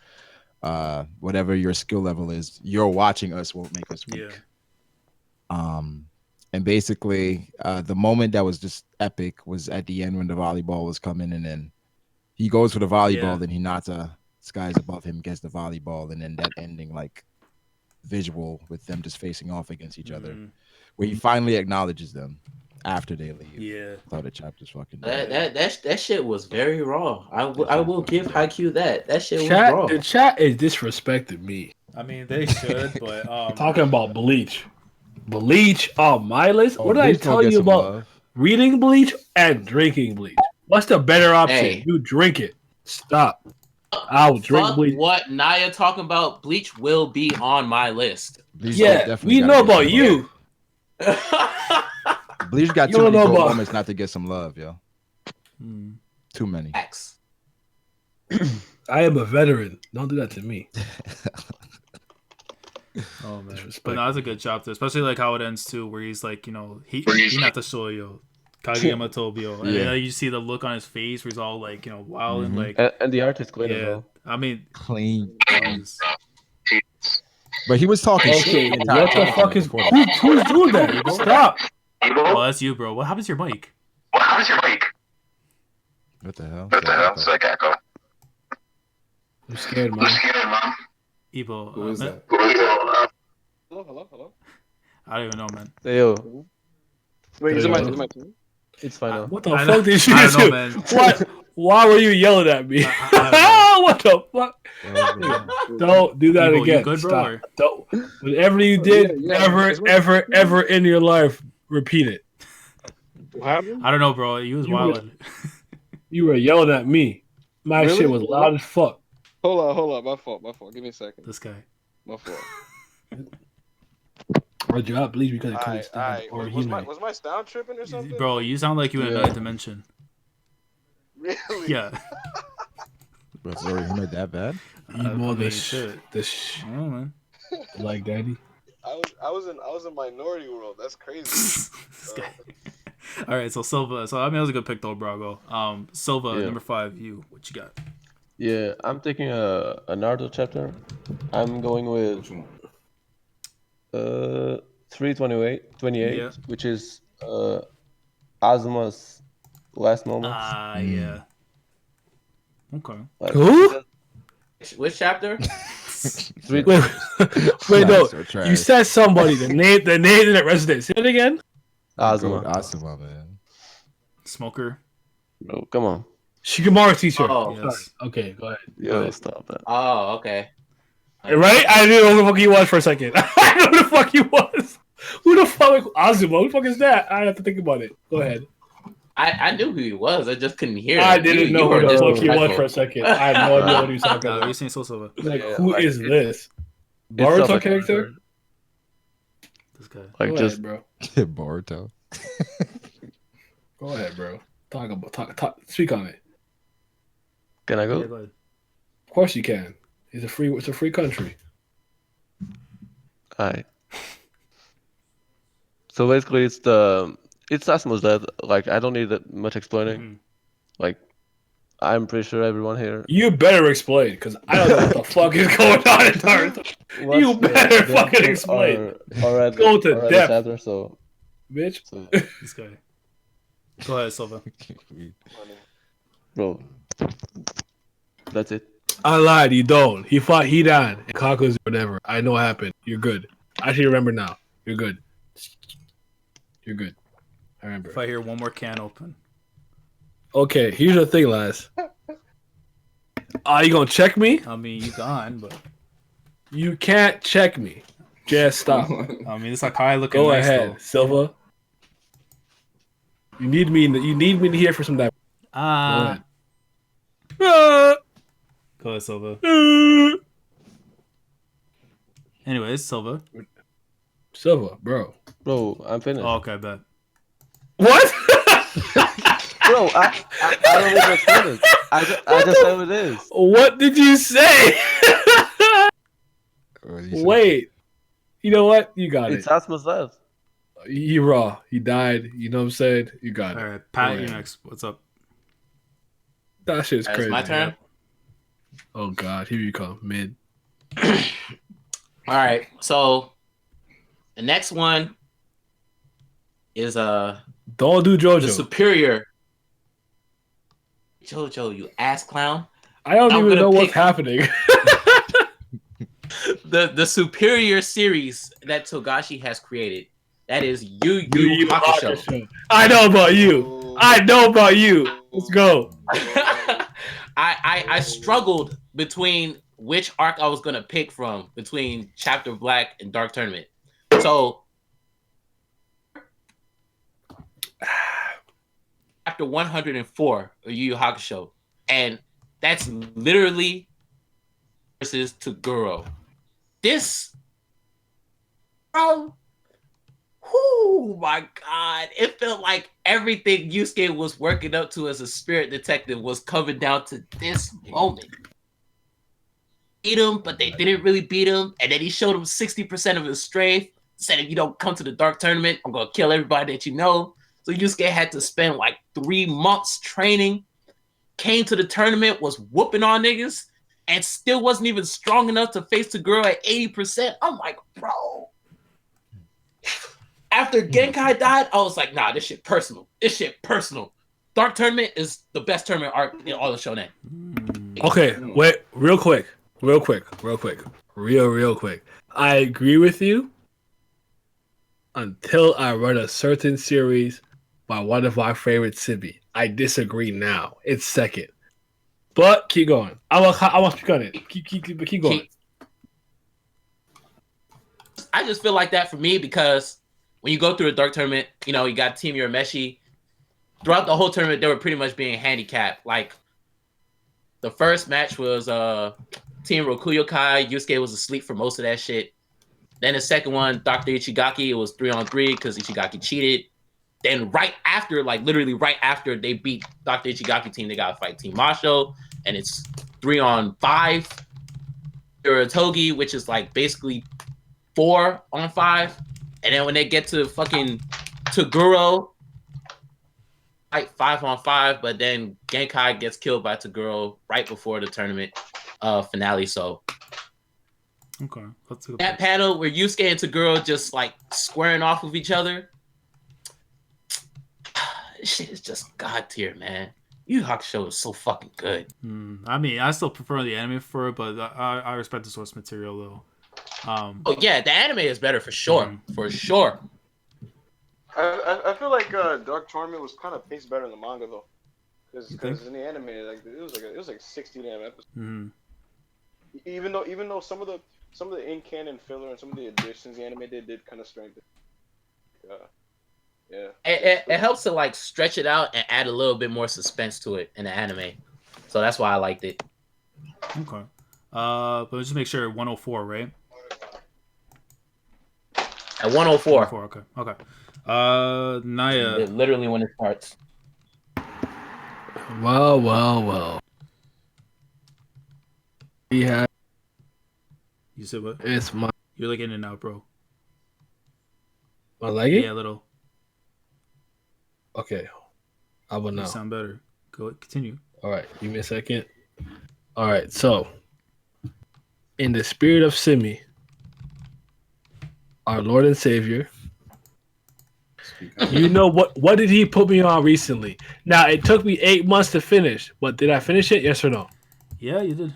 Whatever your skill level is, your watching us won't make us weak. Yeah. And basically, the moment that was just epic was at the end when the volleyball was coming, and then he goes for the volleyball, then Hinata skies above him, gets the volleyball, and then that ending like visual with them just facing off against each other, where he finally acknowledges them after they leave. Yeah. I thought the chapter's fucking that shit was very raw. I will give Haikyuu that. That shit was raw. The chat is disrespecting me. I mean, they should, but talking about Bleach. Bleach on my list? What did I tell you about reading Bleach and drinking Bleach? What's the better option? Hey. You drink it. Stop. I'll drink Bleach. What Naya talking about? Bleach will be on my list. Bleach we know about you. Bleach got too many good moments not to get some love, yo. Too many. X. I am a veteran. Don't do that to me. Oh man, but no, that's a good chapter, especially like how it ends too, where he's like, you know, Hinata Shoyo, Kageyama Tobio, and then you see the look on his face where he's all like, you know, wild and like, and the art is clean as well. I mean, clean. But he was talking shit. What the fuck is who's doing that? Stop. Well, that's you, bro. What happens to your mic? What the hell? It's like echo. I'm scared, man. Evo. Who is that? Hello. I don't even know, man. Hey, yo. Wait, is it my turn? It's fine now. What the fuck did you I don't know, do? man. What? Why were you yelling at me? What the fuck? Don't do that Evo, again. You good, bro? Stop. Or? Don't. Whatever you did, ever in your life, repeat it. What happened? I don't know, bro. You was wild. You were yelling at me. My shit was loud as fuck. Hold on. My fault. Give me a second. This guy. My fault. Bro, you got Bleach because it couldn't stand or Was my sound tripping or something? Bro, you sound like you in another dimension. Really? Yeah. Bro, sorry, he made that bad? Shit. This I don't know, man. like daddy. I was in Minority World. That's crazy. This guy. All right, so Silva. So I mean, that was a good pick though, Brago. Silva, number 5. You, what you got? Yeah, I'm taking a Naruto chapter. I'm going with 328, which is Azuma's last moments. Yeah. Okay. Who? Which chapter? Wait, no. You said somebody. The name didn't resonate. Say it again. Azuma, man. Smoker. Bro, come on. Shikamaru teacher. Oh, yes. Okay, go ahead. Yo, stop that. Oh, okay. Right? I didn't know who the fuck he was for a second. I didn't know who the fuck he was. Who the fuck? Azuma? Who the fuck is that? I have to think about it. Go ahead. I knew who he was. I just couldn't hear him. I didn't know who the fuck he was for a second. I had no idea what he was talking What are about. you saying, so Silva? Like, who is this? Boruto character? This guy. Like, Go just ahead, bro. Boruto. Go ahead, bro. Talk. Speak on it. Can I go? Yeah, go ahead. Of course you can. It's a free country. Alright. So basically, it's Asuma's dad. Like, I don't need that much explaining. Like, I'm pretty sure everyone here. You better explain, because I don't know what the fuck is going on in Naruto. You better fucking explain. Go to depth. Chapter, so, bitch. So. This guy. Go ahead, Silva. Bro, that's it. I lied. You don't. He fought Hidan and Kaku's whatever. I know what happened. You're good. I actually remember now. You're good. You're good. I remember. If I hear one more can open. Okay, here's the thing, lads. Are you gonna check me? I mean, you gone, but You can't check me. Just stop. I mean, it's like Kai looking Go nice ahead, though. Silva. You need me. You need me to hear for some time. Go ahead. Go ahead, Silva. Anyways, Silva. Silva, bro. Bro, I'm finished. Oh, okay, bet. What? Bro, I don't even finish. I just said what it is. What did you say? Wait. You know what? You got It's it. Asma's left. He raw. He died. You know what I'm saying? You got All it. right, Pat, Go you're ahead. next. What's up? That shit's It's crazy. my turn. man. Oh God, here you come, mid. All right. So the next one is Don't do the JoJo. superior JoJo, you ass clown. I don't I'm even gonna know what's pick- happening. The superior series that Togashi has created. That is Yu Yu Yu Yu Hakusho. Hakusho. I know about you. I know about you. Let's go. I struggled between which arc I was gonna pick from between Chapter Black and Dark Tournament. So Chapter 104 of Yu Yu Hakusho, and that's literally versus Toguro. This, bro, oh my god, it felt like everything Yusuke was working up to as a spirit detective was coming down to this moment. Beat him, but they didn't really beat him, and then he showed him 60% of his strength. Said, if you don't come to the Dark Tournament, I'm gonna kill everybody that you know. So Yusuke had to spend like 3 months training, came to the tournament, was whooping on niggas, and still wasn't even strong enough to face the girl at 80%. I'm like, bro. After Genkai died, I was like, nah, this shit personal. This shit personal. Dark Tournament is the best tournament arc in all of Shonen. Okay, wait, real quick. I agree with you until I read a certain series by one of my favorite Sibi. I disagree now. It's second. But keep going. I want to speak on it. Keep going. I just feel like that for me because when you go through a Dark Tournament, you know, you got Team Urameshi. Throughout the whole tournament, they were pretty much being handicapped. Like, the first match was Team Rokuyokai. Yusuke was asleep for most of that shit. Then the second one, Dr. Ichigaki, it was 3-on-3 because Ichigaki cheated. Then right after, like literally right after they beat Dr. Ichigaki team, they got to fight Team Masho, and it's 3-on-5. Uratogi, which is like basically 4-on-5. And then when they get to fucking Toguro, fight 5-on-5, but then Genkai gets killed by Toguro right before the tournament finale. So Okay, let's go. that panel where Yusuke and Toguro just like squaring off with each other, this shit is just god tier, man. Yu Yu Hakusho is so fucking good. I mean, I still prefer the anime for it, but I respect the source material though. Oh yeah, the anime is better for sure, for sure. I feel like Dark Tournament was kind of paced better in the manga though, because in the anime like it was like 60 damn episodes. Even though some of the in canon filler and some of the additions the anime did kind of strengthen. Yeah. It helps to like stretch it out and add a little bit more suspense to it in the anime, so that's why I liked it. Okay. But just make sure 104, right? At 104. 104, okay. Naya. Literally when it starts. Well. We have. You said what? It's my You're like in and out, bro. leggy? Yeah, a little. Okay. How about You now? sound better. Go continue. All right. Give me a second. All right. So, in the spirit of Simi, our Lord and Savior, You know what? What did he put me on recently? Now it took me 8 months to finish, but did I finish it? Yes or no? Yeah, you did.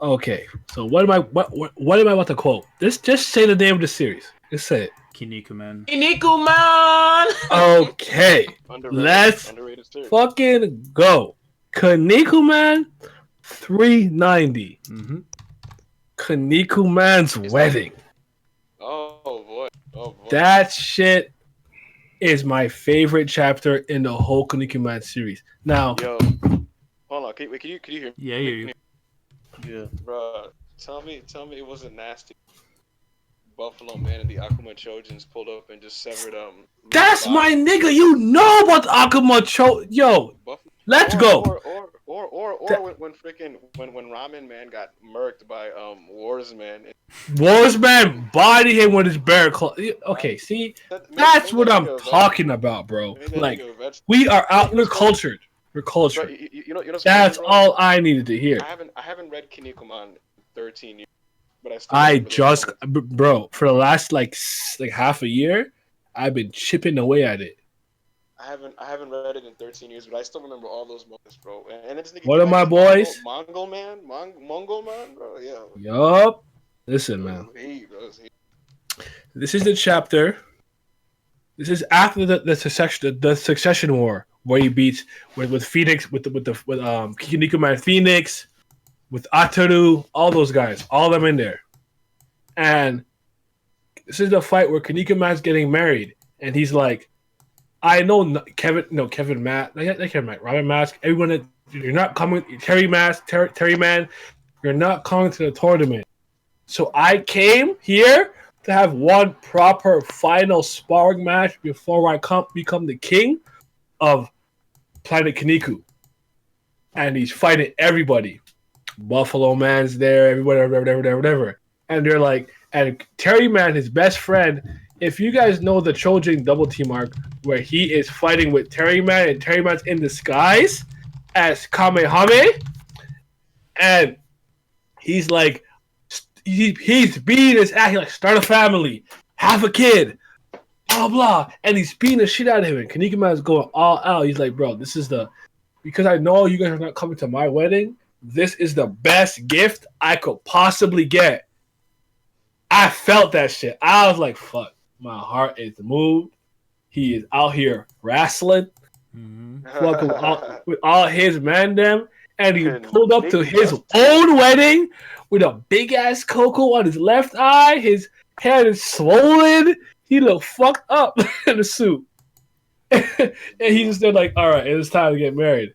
Okay. So what am I? What am I about to quote? Just say the name of the series. Just say it. Kinnikuman. Kinnikuman. Okay. Let's underrated series. fucking go. Kinnikuman 390. Mm-hmm. Kinnikuman's wedding. Oh boy. That shit is my favorite chapter in the whole Kinnikuman series. Now, Yo, hold on. Can you hear me? Yeah, you. Yeah. Bro, tell me it wasn't nasty. Buffalo Man and the Akuma Trojans pulled up and just severed that's my nigga. You know about the Akuma Yo, let's go. Or when freaking when Ramen Man got murked by Warsman. Warsman body him with his bear claw. Okay, see, that's what I'm talking about, bro. Like, we are out. We're cultured. We're cultured. Bro, you know that's all I needed to hear. I haven't read Kinnikuman in 13 years, but I just, bro, for the last like half a year, I've been chipping away at it. I haven't read it in 13 years, but I still remember all those moments, bro. And it's what are my boys? Mongol Man, bro. Yeah. Yup. Listen, man. This is the chapter. This is after the succession war where he beats with Phoenix with Kinnikuman Phoenix, with Ataru, all those guys, all of them in there. And this is the fight where Kinnikuman's getting married, and he's like, I know Kevin Matt, not Kevin Matt, Robin Mask, everyone, you're not coming, Terry Man, you're not coming to the tournament. So I came here to have one proper final sparring match before I become the king of Planet Kinniku. And he's fighting everybody. Buffalo Man's there, everybody, whatever. And they're like, and Terry Man, his best friend, if you guys know the Chojin double team arc where he is fighting with Terry Man and Terry Man's in disguise as Kamehame, and he's like, he's beating his ass, he's like, start a family, have a kid, blah blah, and he's beating the shit out of him. And Kinnikuman is going all out. He's like, bro, this is because I know you guys are not coming to my wedding. This is the best gift I could possibly get. I felt that shit. I was like, fuck. My heart is moved. He is out here wrestling, with all his man them, and he pulled up to his own wedding with a big ass cocoa on his left eye. His head is swollen. He looked fucked up in the suit, and he's just there like, all right, it's time to get married,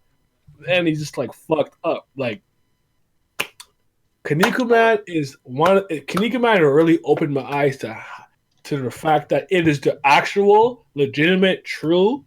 and he's just like fucked up. Like, Kinnikuman really opened my eyes to the fact that it is the actual, legitimate, true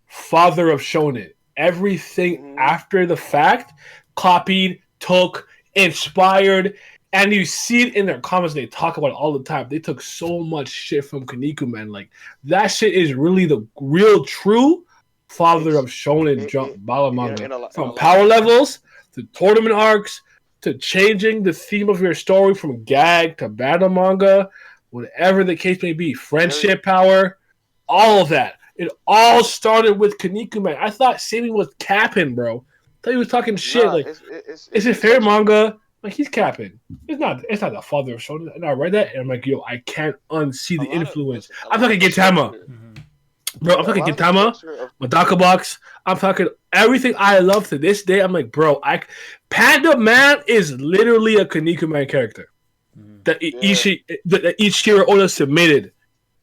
father of Shonen. Everything after the fact, copied, took, inspired, and you see it in their comments. They talk about it all the time. They took so much shit from Kinnikuman. Like, that shit is really the real, true father of Shonen Bala manga. From power levels to tournament arcs to changing the theme of your story from gag to battle manga. Whatever the case may be, friendship power, all of that. It all started with Kinnikuman. I thought Sammy was capping, bro. I thought he was talking shit. Like, it's his favorite manga. Like, he's capping. It's not the father of Shonen. And I read that, and I'm like, yo, I can't unsee the influence. I'm talking Gintama. Bro, I'm talking Gintama, Madaka Box. I'm talking everything I love to this day. I'm like, bro, Panda Man is literally a Kinnikuman character. That Ichiro Oda submitted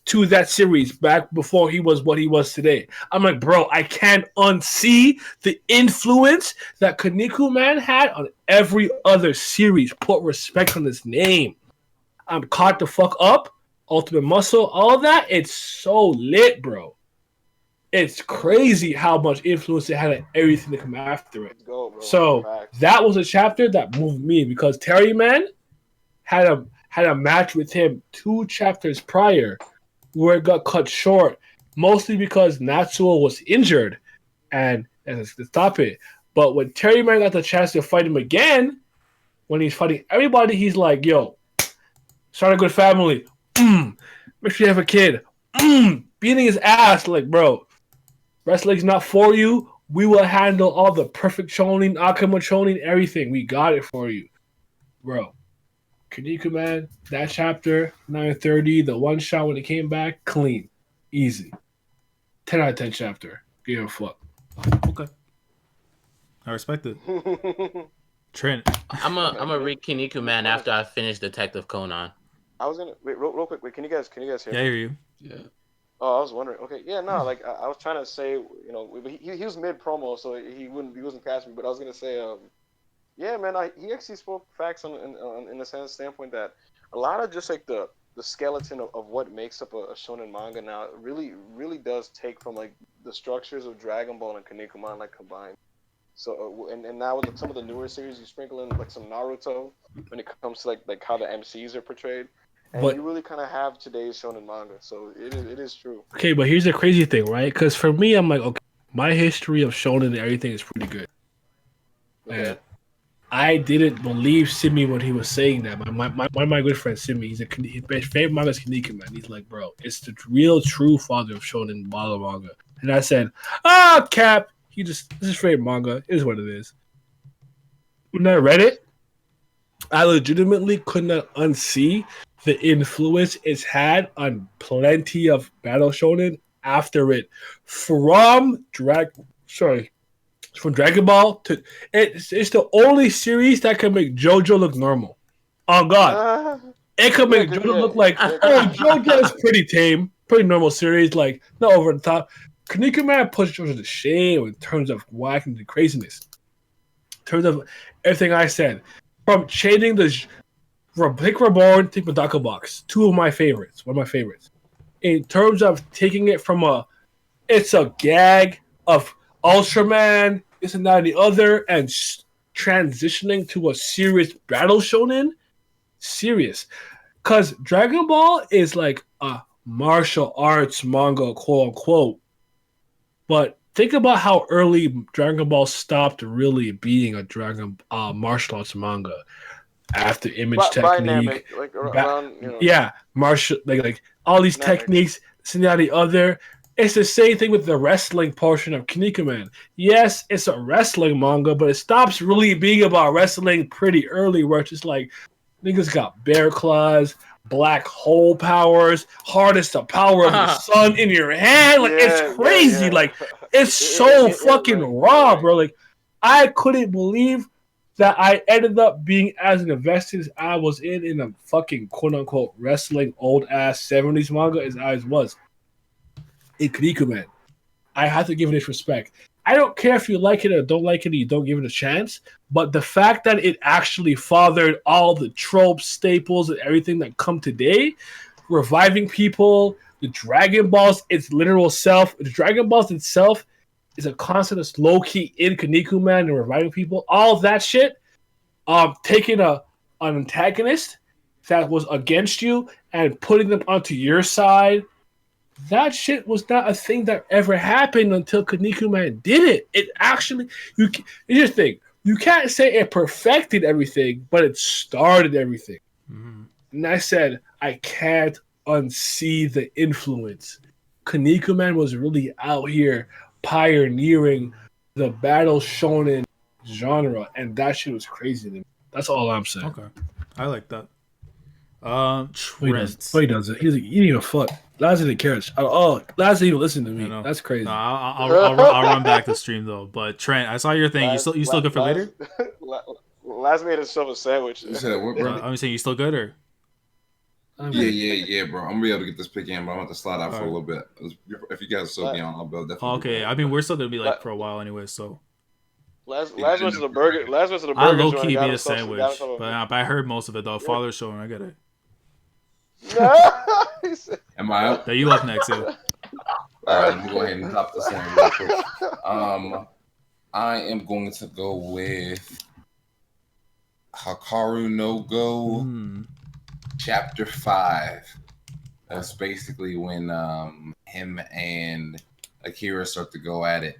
to that series back before he was what he was today. I'm like, bro, I can't unsee the influence that Kinnikuman had on every other series. Put respect on his name. I'm caught the fuck up. Ultimate Muscle, all that. It's so lit, bro. It's crazy how much influence it had on everything that come after it. So that was a chapter that moved me because Terry Man had a match with him 2 chapters prior where it got cut short, mostly because Natsuo was injured and to stop it. But when Terry Man got the chance to fight him again, when he's fighting everybody, he's like, yo, start a good family. Make sure you have a kid. beating his ass. Like, bro, wrestling's not for you. We will handle all the perfect Shonen, Akama Shonen, everything. We got it for you, bro. Kinnikuman, that chapter 930, the one shot when it came back, clean, easy. 10 out of 10 chapter. Give a fuck. Okay. I respect it. Trent. I'm a read Kinnikuman after I finish Detective Conan. I was gonna wait real quick. Wait, can you guys hear? Yeah, I hear you. Yeah. Oh, I was wondering. Okay, yeah, no, like I was trying to say, he was mid promo, so he wasn't past me. But I was gonna say, yeah, man, he actually spoke facts in the sense standpoint that a lot of just like the skeleton of what makes up a shonen manga now really does take from like the structures of Dragon Ball and Kinnikuman like combined. So and now with some of the newer series, you sprinkle in like some Naruto when it comes to like how the MCs are portrayed. And you really kind of have today's shonen manga, so it is true. Okay, but here's the crazy thing, right? Because for me, I'm like, okay, my history of shonen and everything is pretty good. Okay. And I didn't believe Simi when he was saying that. One of my good friends, Simi, his favorite manga is Kinnikuman. He's like, bro, it's the real, true father of shonen manga. And I said, Cap, this is his favorite manga. It is what it is. When I read it, I legitimately could not unsee the influence it's had on plenty of battle shonen after it, from Dragon Ball to it's the only series that can make JoJo look normal. Oh God, it could make JoJo look like JoJo is pretty tame, pretty normal series, like not over the top. Kinnikuman pushed JoJo to shame in terms of whacking the craziness, in terms of everything I said, from changing the Pick Reborn, take Medaka Box. One of my favorites. In terms of taking it from it's a gag of Ultraman, this and that and the other, and transitioning to a serious battle shonen. Serious. Because Dragon Ball is like a martial arts manga, quote unquote. But think about how early Dragon Ball stopped really being a martial arts manga. After image technique, like around, martial, like all these techniques, this and that, the other. It's the same thing with the wrestling portion of Kinnikuman. Yes, it's a wrestling manga, but it stops really being about wrestling pretty early, where it's just like niggas got bear claws, black hole powers, harness the power of the sun in your hand. Like it's crazy. Like it's so fucking raw, bro. Like I couldn't believe that I ended up being as invested as I was in a fucking quote-unquote wrestling old-ass 70s manga as I was in Kinnikuman. I have to give it its respect. I don't care if you like it or don't like it or you don't give it a chance, but the fact that it actually fathered all the tropes, staples, and everything that come today, reviving people, the Dragon Balls, its literal self, the Dragon Balls itself is a concept that's low-key in Kinnikuman and reviving people. All that shit, taking an antagonist that was against you and putting them onto your side, that shit was not a thing that ever happened until Kinnikuman did it. It actually, it's just thing. You can't say it perfected everything, but it started everything. Mm-hmm. And I said, I can't unsee the influence. Kinnikuman was really out here pioneering the battle shonen genre, and that shit was crazy to me. That's all I'm saying. Okay, I like that. He doesn't. He didn't even fuck. Laz didn't care. Laz didn't even listen to me. That's crazy. No, I'll run back the stream though. But Trent, I saw your thing. You still good for later? Laz made himself a sandwich. You said what, bro? I'm saying you still good or? Yeah, bro. I'm gonna be able to get this pick in, but I'm gonna have to slide out for a little bit. If you guys are still be on, I'll be able to definitely. Okay, I mean we're still gonna be like for a while anyway, so. Last went to the burger. Last went to the burger. I low key made a sandwich, but I heard most of it though. Father's showing. I get it. Am I up? Yeah, you up next, yeah. All right, let me go ahead and top this one real quick. I am going to go with Hikaru no Go, Chapter 5. That's basically when him and Akira start to go at it.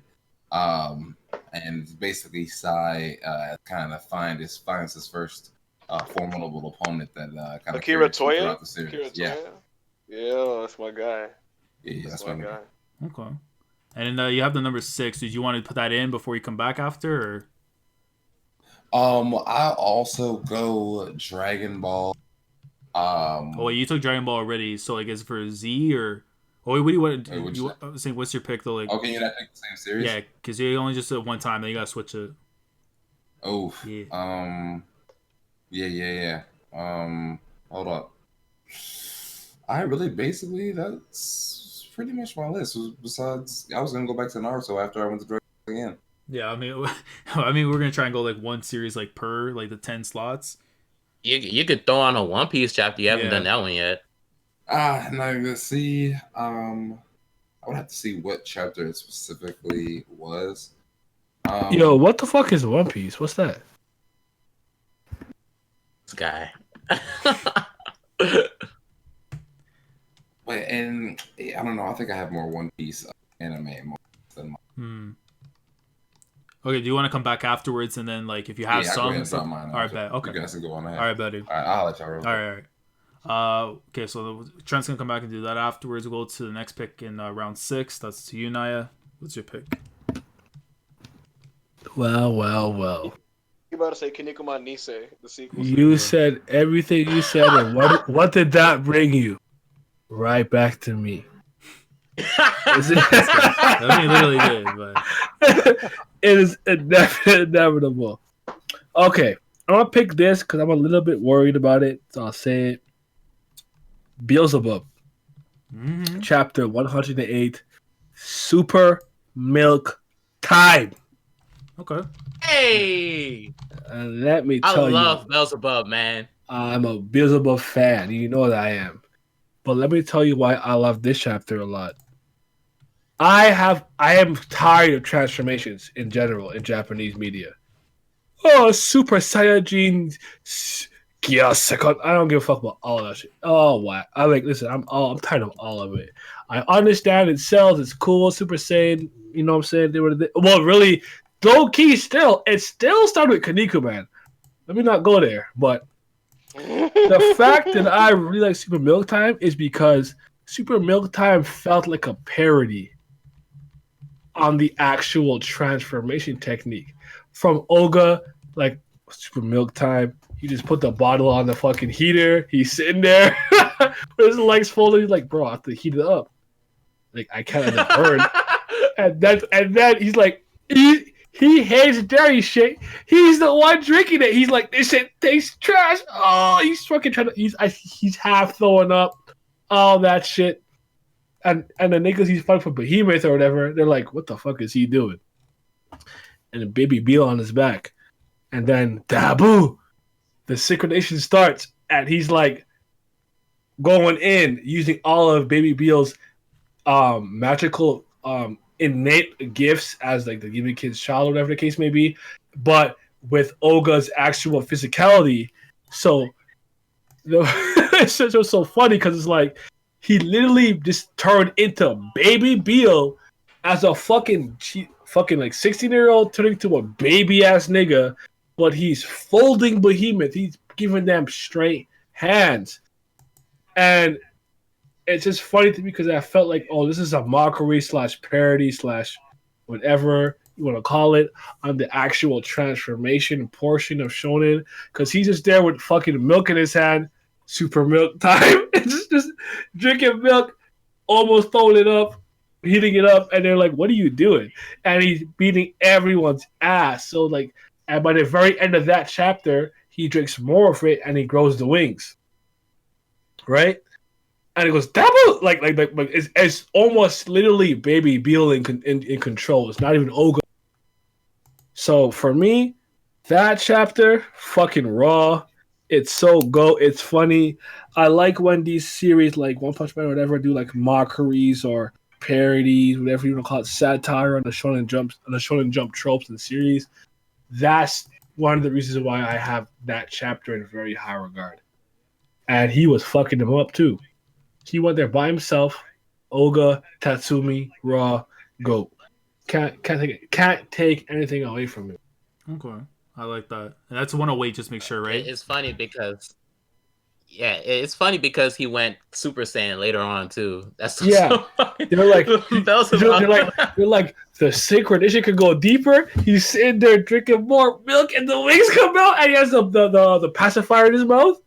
And basically Sai kind of finds his first formidable opponent that kind of Akira Toya? throughout the series. Yeah, that's my guy. Yeah, that's my my guy. Okay. And then you have the number 6. Did you want to put that in before you come back after? Or? I also go Dragon Ball. Oh wait, you took Dragon Ball already. So like, is it for Z or? Oh wait, what do you want? Wait, You I was saying, what's your pick though? Like, oh, can you not pick the same series? yeah, because you only just did it one time, then you gotta switch it. Oh, Yeah. yeah. Hold up. I really basically that's pretty much my list. Besides, I was gonna go back to Naruto after I went to Dragon Ball again. Yeah, I mean, I mean, we're gonna try and go like one series like per like the 10 slots. You could throw on a One Piece chapter. You haven't Yeah. done that one yet. Now let's see. I would have to see what chapter it specifically was. Yo, what the fuck is One Piece? What's that? This guy. Wait, and I don't know. I think I have more One Piece anime more than Okay, do you want to come back afterwards and then like if you have yeah, some? Go ahead and mine All right, bet. Okay. You guys can go on ahead. All right, bet, dude. All right, I'll let y'all. All right. Okay, so Trent's gonna come back and do that afterwards. We'll go to the next pick in round 6. That's to you, Naya. What's your pick? Well. You about to say Kinnikuman Nisei, the sequel? You said everything you said, and what did that bring you? Right back to me. Is it? I mean, literally did, but It is inevitable. Okay, I'm gonna pick this because I'm a little bit worried about it, so I'll say it. Beelzebub, chapter 108, Super Milk Time. okay. Hey, And let me I tell love you, Beelzebub, man. I'm a Beelzebub fan. You know that I am. But let me tell you why I love this chapter a lot. I am tired of transformations in general in Japanese media. Oh, Super Saiyajin, Second. I don't give a fuck about all that shit. Oh, what? Listen. I'm tired of all of it. I understand it sells. It's cool. Super Saiyan. You know what I'm saying? Well, really, low key. It still started with Kaneko, man. Let me not go there. But the fact that I really like Super Milk Time is because Super Milk Time felt like a parody on the actual transformation technique. From Olga, like Super Milk Time, he just put the bottle on the fucking heater. He's sitting there with his legs folded. He's like, bro, I have to heat it up. Like, I kind of burn. and then he's like, he hates dairy shit. He's the one drinking it. He's like, this shit tastes trash. Oh, he's fucking trying to. He's half throwing up. All that shit. And the niggas he's fighting for Behemoth or whatever, they're like, what the fuck is he doing? And then Baby Beal on his back. And then Dabu, the synchronization starts, and he's like going in using all of Baby Beal's magical innate gifts as like the giving kid's child or whatever the case may be, but with Olga's actual physicality. So it's just so funny because it's like he literally just turned into Baby Beal as a fucking like 16-year-old turning to a baby ass nigga, but he's folding Behemoth. He's giving them straight hands. And it's just funny to me because I felt like, oh, this is a mockery / parody / whatever you want to call it on the actual transformation portion of Shonen. Because he's just there with fucking milk in his hand, Super Milk Time, and just drinking milk, almost throwing it up, heating it up, and they're like, what are you doing? And he's beating everyone's ass. So like, and by the very end of that chapter, he drinks more of it and he grows the wings. Right? And it goes double like it's almost literally Baby Beal in control. It's not even Olga. So for me, that chapter fucking raw. It's so it's funny. I like when these series like One Punch Man or whatever do like mockeries or parodies, whatever you want to call it, satire on the Shonen Jump tropes in the series. That's one of the reasons why I have that chapter in very high regard. And he was fucking them up too. He went there by himself. Olga, Tatsumi, Raw, GOAT. Can't take anything away from him. Okay, I like that. And that's 108. Just make sure, right? It's funny because Yeah, it's funny because he went Super Saiyan later on too. That's Yeah. so funny. They're like, That they're like the synchronization could go deeper. He's sitting there drinking more milk, and the wings come out, and he has the pacifier in his mouth.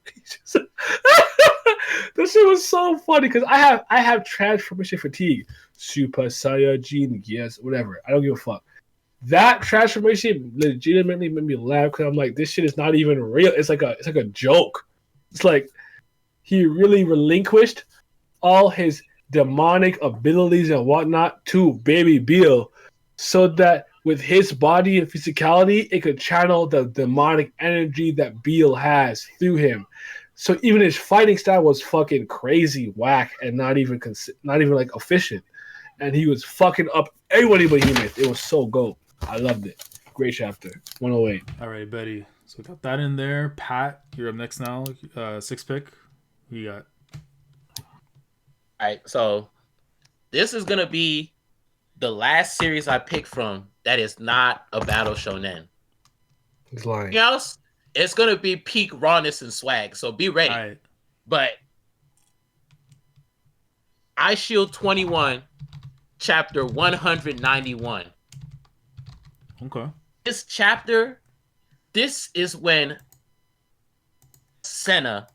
This shit was so funny because I have transformation fatigue. Super Saiyajin, yes, whatever. I don't give a fuck. That transformation legitimately made me laugh because I'm like, this shit is not even real. It's like a joke. It's like he really relinquished all his demonic abilities and whatnot to Baby Beal so that with his body and physicality, it could channel the demonic energy that Beal has through him. So even his fighting style was fucking crazy whack and not even like efficient. And he was fucking up everybody but he missed. It was so goat. I loved it. Great chapter. 108. All right, Betty. So we got that in there. Pat, you're up next now. 6 pick. Who you got? All right, so this is gonna be the last series I picked from that is not a battle shonen. He's lying. Anything else, it's gonna be peak rawness and swag. So be ready. All right. But I Shield 21, chapter 191. Okay. This chapter, this is when Senna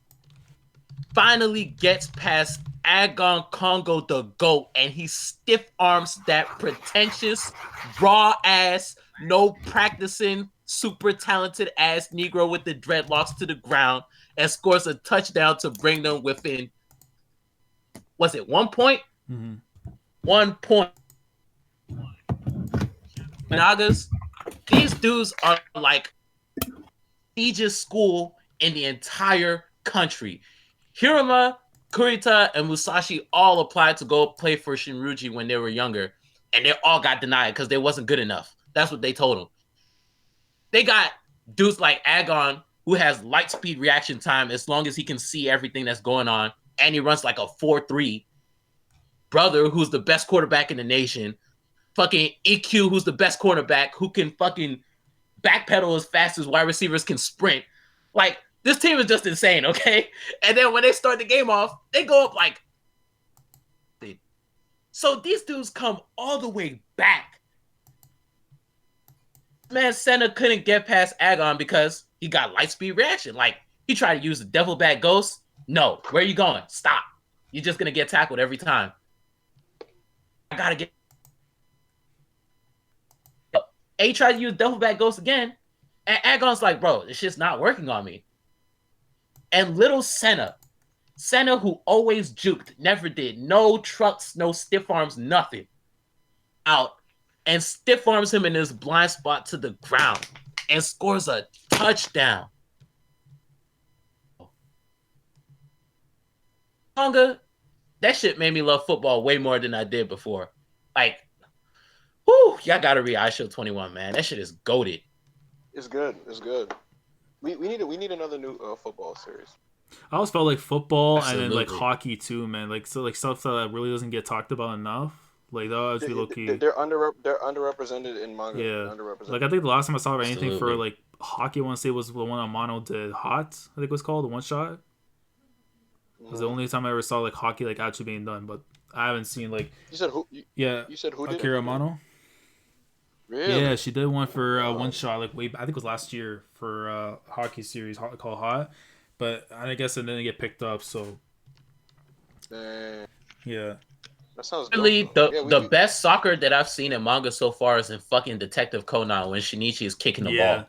finally gets past Agon Congo the GOAT and he stiff arms that pretentious, raw ass, no practicing, super talented ass Negro with the dreadlocks to the ground and scores a touchdown to bring them within, was it 1 point? Mm-hmm. 1 point. Nagas, these dudes are like prestigious school in the entire country. Hiruma, Kurita, and Musashi all applied to go play for Shinruji when they were younger, and they all got denied because they wasn't good enough. That's what they told them. They got dudes like Agon, who has light speed reaction time as long as he can see everything that's going on, and he runs like a 4.3. Brother, who's the best quarterback in the nation. Fucking EQ, who's the best cornerback, who can fucking backpedal as fast as wide receivers can sprint. Like, this team is just insane, okay? And then when they start the game off, they go up like... So these dudes come all the way back. Man, Senna couldn't get past Agon because he got light speed reaction. Like, he tried to use the devil bat ghost. No, where are you going? Stop. You're just going to get tackled every time. I got to get... A tried to use Devil Bat Ghost again, and Agon's like, bro, this shit's not working on me. And little Senna who always juked, never did, no trucks, no stiff arms, nothing, out and stiff arms him in his blind spot to the ground and scores a touchdown. Manga, that shit made me love football way more than I did before. Like, whoo, y'all gotta read I Shield 21, man. That shit is goated. It's good. It's good. We need another new football series. I always felt like football Absolutely. and then like hockey too, man. Like so, like stuff that really doesn't get talked about enough. Like that would be low key. They're underrepresented in manga. Yeah. Underrepresented. Like I think the last time I saw anything for Absolutely. like hockey, I want to say was the one on Mono did Hot. I think it was called the one shot. It was the only time I ever saw like hockey like actually being done, but I haven't seen like. You said who? Yeah. You said who did Akira it? Mono. Really? Yeah, she did one for one shot like way. I think it was last year for hockey series called Hot, but I guess it didn't get picked up. So Dang. yeah. That sounds Really, dope. the best soccer that I've seen in manga so far is in fucking Detective Conan when Shinichi is kicking the ball.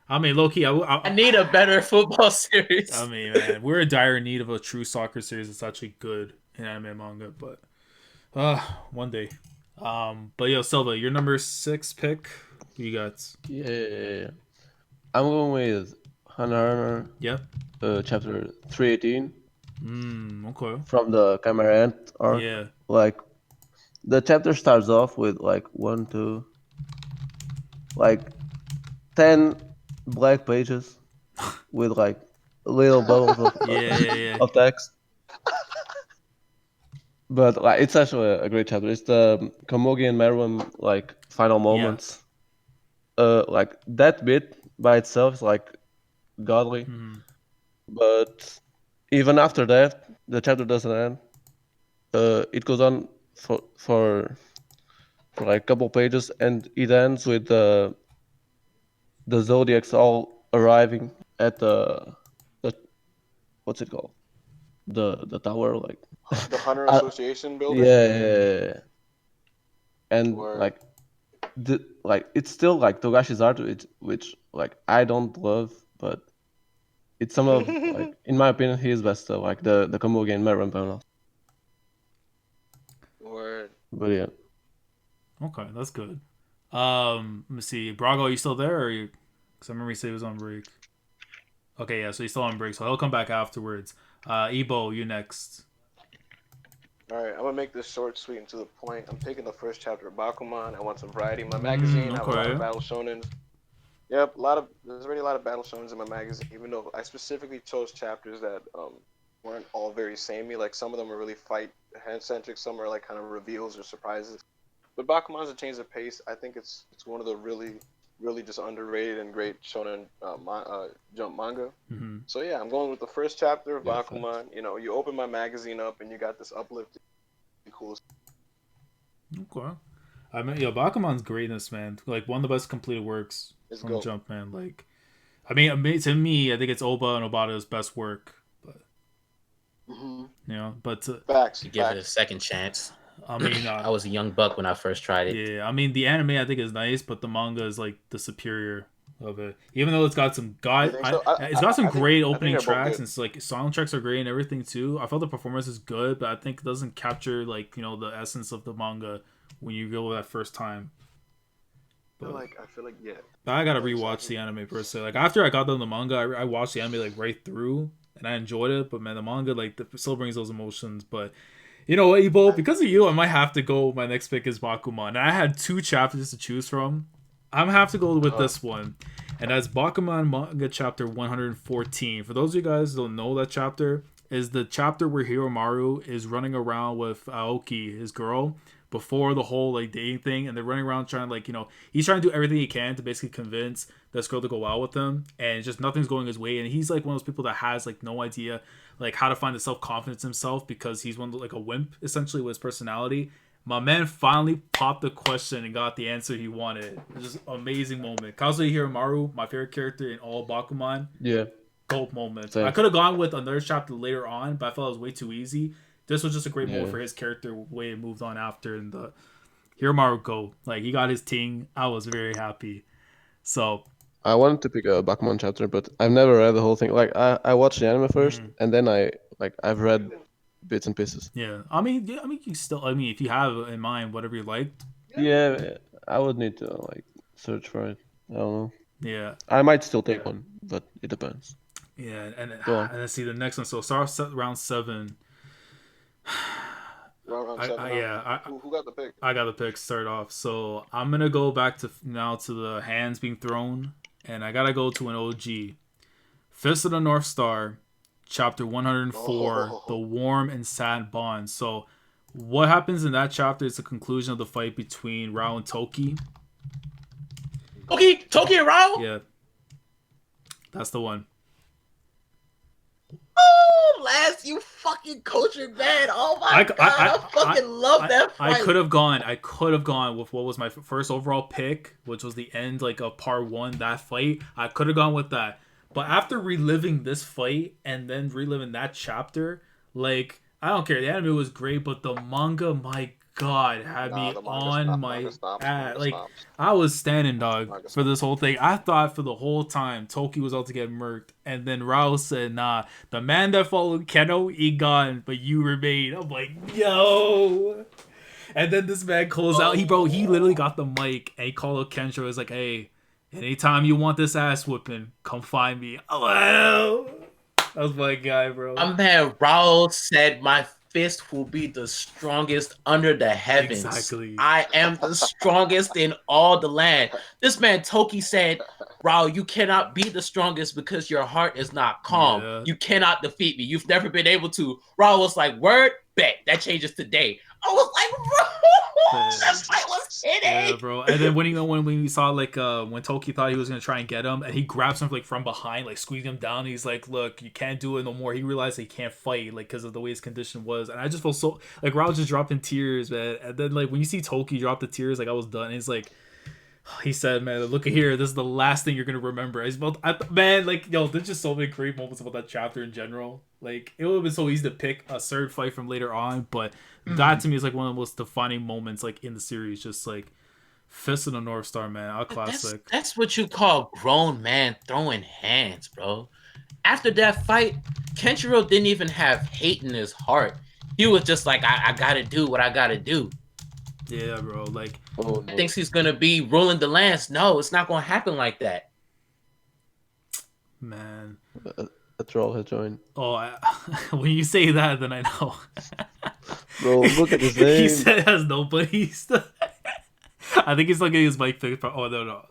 I mean, low key, I need a better football series. I mean, man, we're in dire need of a true soccer series that's actually good in anime and manga, but one day. But yo, Silva, your number 6 pick. Who you got? Yeah. I'm going with Hunter Yep. chapter 318 Okay. from the Chimera Ant arc. Yeah. Like, the chapter starts off with like 1, 2, like 10 black pages with like little bubbles of, Yeah. of text. But like, it's actually a great chapter. It's the Komugi and Meruem like final moments. Like that bit by itself is like godly, Mhm. but even after that, the chapter doesn't end. It goes on for like a couple pages, and it ends with the Zodiacs all arriving at the what's it called? The tower, like The Hunter uh, Association building. yeah. And Where like it's still like Togashi's art, which like I don't love, but it's some of like in my opinion his best stuff, like the combo again Marin panel. where But yeah. Okay, that's good. Let me see. Brago, are you still there? Or you? Because I remember he said he was on break. Okay, yeah, so he's still on break, so he'll come back afterwards. Ebo, you next. All right, I'm gonna make this short, sweet, and to the point. I'm taking the first chapter of Bakuman. I want some variety in my magazine. I have a lot of battle shonens. Yep, there's already a lot of battle shonens in my magazine. Even though I specifically chose chapters that weren't all very samey. Like some of them are really fight centric. Some are like kind of reveals or surprises. But Bakuman's a change of pace. I think it's one of the really just underrated and great shonen jump manga. Mm-hmm. So yeah, I'm going with the first chapter of Bakuman. You know, you open my magazine up and you got this uplifting, cool. Okay. I mean, Bakuman's greatness, man. Like one of the best completed works from Jump, man. Like, I mean, to me, I think it's Oba and Obata's best work. But you know, but facts. Give it a second chance. I mean, I was a young buck when I first tried it. Yeah, I mean, the anime I think is nice, but the manga is like the superior of it. Even though it's got some it's got some great opening tracks, and it's like soundtracks are great and everything too. I felt the performance is good, but I think it doesn't capture like the essence of the manga when you go that first time. But I feel like yeah. I gotta rewatch the anime per se. Like after I got done the manga, I watched the anime like right through, and I enjoyed it. But man, the manga still brings those emotions, but. You know what, Ebo? Because of you, I might have to go. My next pick is Bakuman. And I had 2 chapters to choose from. I'm gonna have to go with this one, and that's Bakuman Manga Chapter 114. For those of you guys who don't know, that chapter is the chapter where Hiromaru is running around with Aoki, his girl, before the whole like dating thing, and they're running around trying he's trying to do everything he can to basically convince this girl to go out with him, and just nothing's going his way. And he's like one of those people that has like no idea like how to find the self-confidence himself, because he's one like a wimp essentially with his personality. My man finally popped the question and got the answer he wanted. It was just an amazing moment. Kazuya Hiromaru, my favorite character in all Bakuman. Yeah. Goat moment. Same. I could have gone with another chapter later on, but I felt it was way too easy. This was just a great moment for his character, way it moved on after, and the Hiromaru go. Like, he got his ting. I was very happy. So I wanted to pick a Bakuman chapter, but I've never read the whole thing. Like I watched the anime first, and then I've read bits and pieces. Yeah, I mean, you still. I mean, if you have in mind whatever you liked. Yeah, I would need to like search for it. I don't know. Yeah, I might still take one, but it depends. Yeah, and let's see the next one. So start round 7. Round 7. Who got the pick? I got the pick. Start off. So I'm gonna go back to the hands being thrown, and I gotta go to an OG. Fist of the North Star, chapter 104, the warm and sad bond. So what happens in that chapter is the conclusion of the fight between Rao and Toki. Toki and Rao? Yeah, that's the one. Oh, Laz, you fucking cultured man. Oh my god, I fucking love that fight. I could have gone with what was my first overall pick, which was the end of part 1, that fight. I could have gone with that. But after reliving this fight and then reliving that chapter, like, I don't care. The anime was great, but the manga, my god, had me on my ass. Like, I was standing, dog, for this whole thing. I thought for the whole time Toki was out to get murked, and then Rao said, nah, the man that followed Keno, he gone, but you remain. I'm like, yo. And then this man calls out. He literally got the mic, and he called out Kensho. He was like, hey, anytime you want this ass whooping, come find me. Oh, that was my guy, bro. I'm mad. Rao said my fist will be the strongest under the heavens. Exactly. I am the strongest in all the land. This man Toki said, Rao, you cannot be the strongest because your heart is not calm. Yeah. You cannot defeat me. You've never been able to. Rao was like, word, bet. That changes today. I was like, bro. That fight was hitting. Yeah, bro. And then when we saw like when Toki thought he was gonna try and get him, and he grabs him like from behind, like squeezing him down. He's like, "Look, you can't do it no more." He realized he can't fight like because of the way his condition was, and I just felt so like Raul just dropped in tears, man. And then like when you see Toki drop the tears, like I was done. He's like. He said, "Man, look at here. This is the last thing you're gonna remember." Man, like, yo, there's just so many great moments about that chapter in general. Like, it would have been so easy to pick a third fight from later on, but that to me is like one of the most defining moments, like in the series. Just like Fist of the North Star, man, a classic. That's what you call grown man throwing hands, bro. After that fight, Kenshiro didn't even have hate in his heart. He was just like, I gotta do what I gotta do. Yeah, bro. Like, Thinks he's gonna be ruling the lands. No, it's not gonna happen like that. man. A troll has joined. Oh, when you say that, then I know. Bro, look at his name. He said it has no buddies. I think he's looking at his mic fixed. Oh no.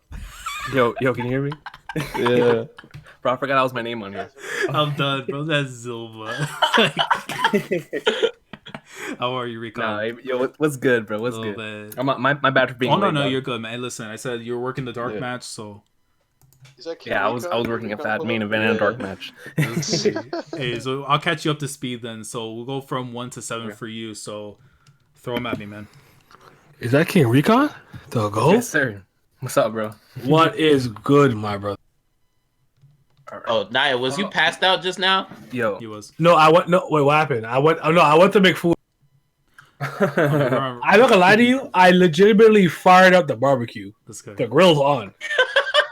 Yo, can you hear me? Yeah. Bro, I forgot that was my name on here. I'm done, bro. That's Silva. How are you, Recon? Nah, yo, what's good, bro? What's good? Man. My bad for being Oh no, late, no, dog. you're good, man. Hey, listen, I said you were working the dark match, so. Is that Yeah, I was working at that main event and a dark match. Hey, so I'll catch you up to speed then. So we'll go from 1 to 7 for you. So throw them at me, man. Is that King Recon? The GOAT? Yes, sir. What's up, bro? What is good, my brother? Oh, Naya, was you passed out just now? Yo, He was. No, I went. No, wait, what happened? I went to make food. I'm not gonna lie to you. I legitimately fired up the barbecue. This guy. The grill's on.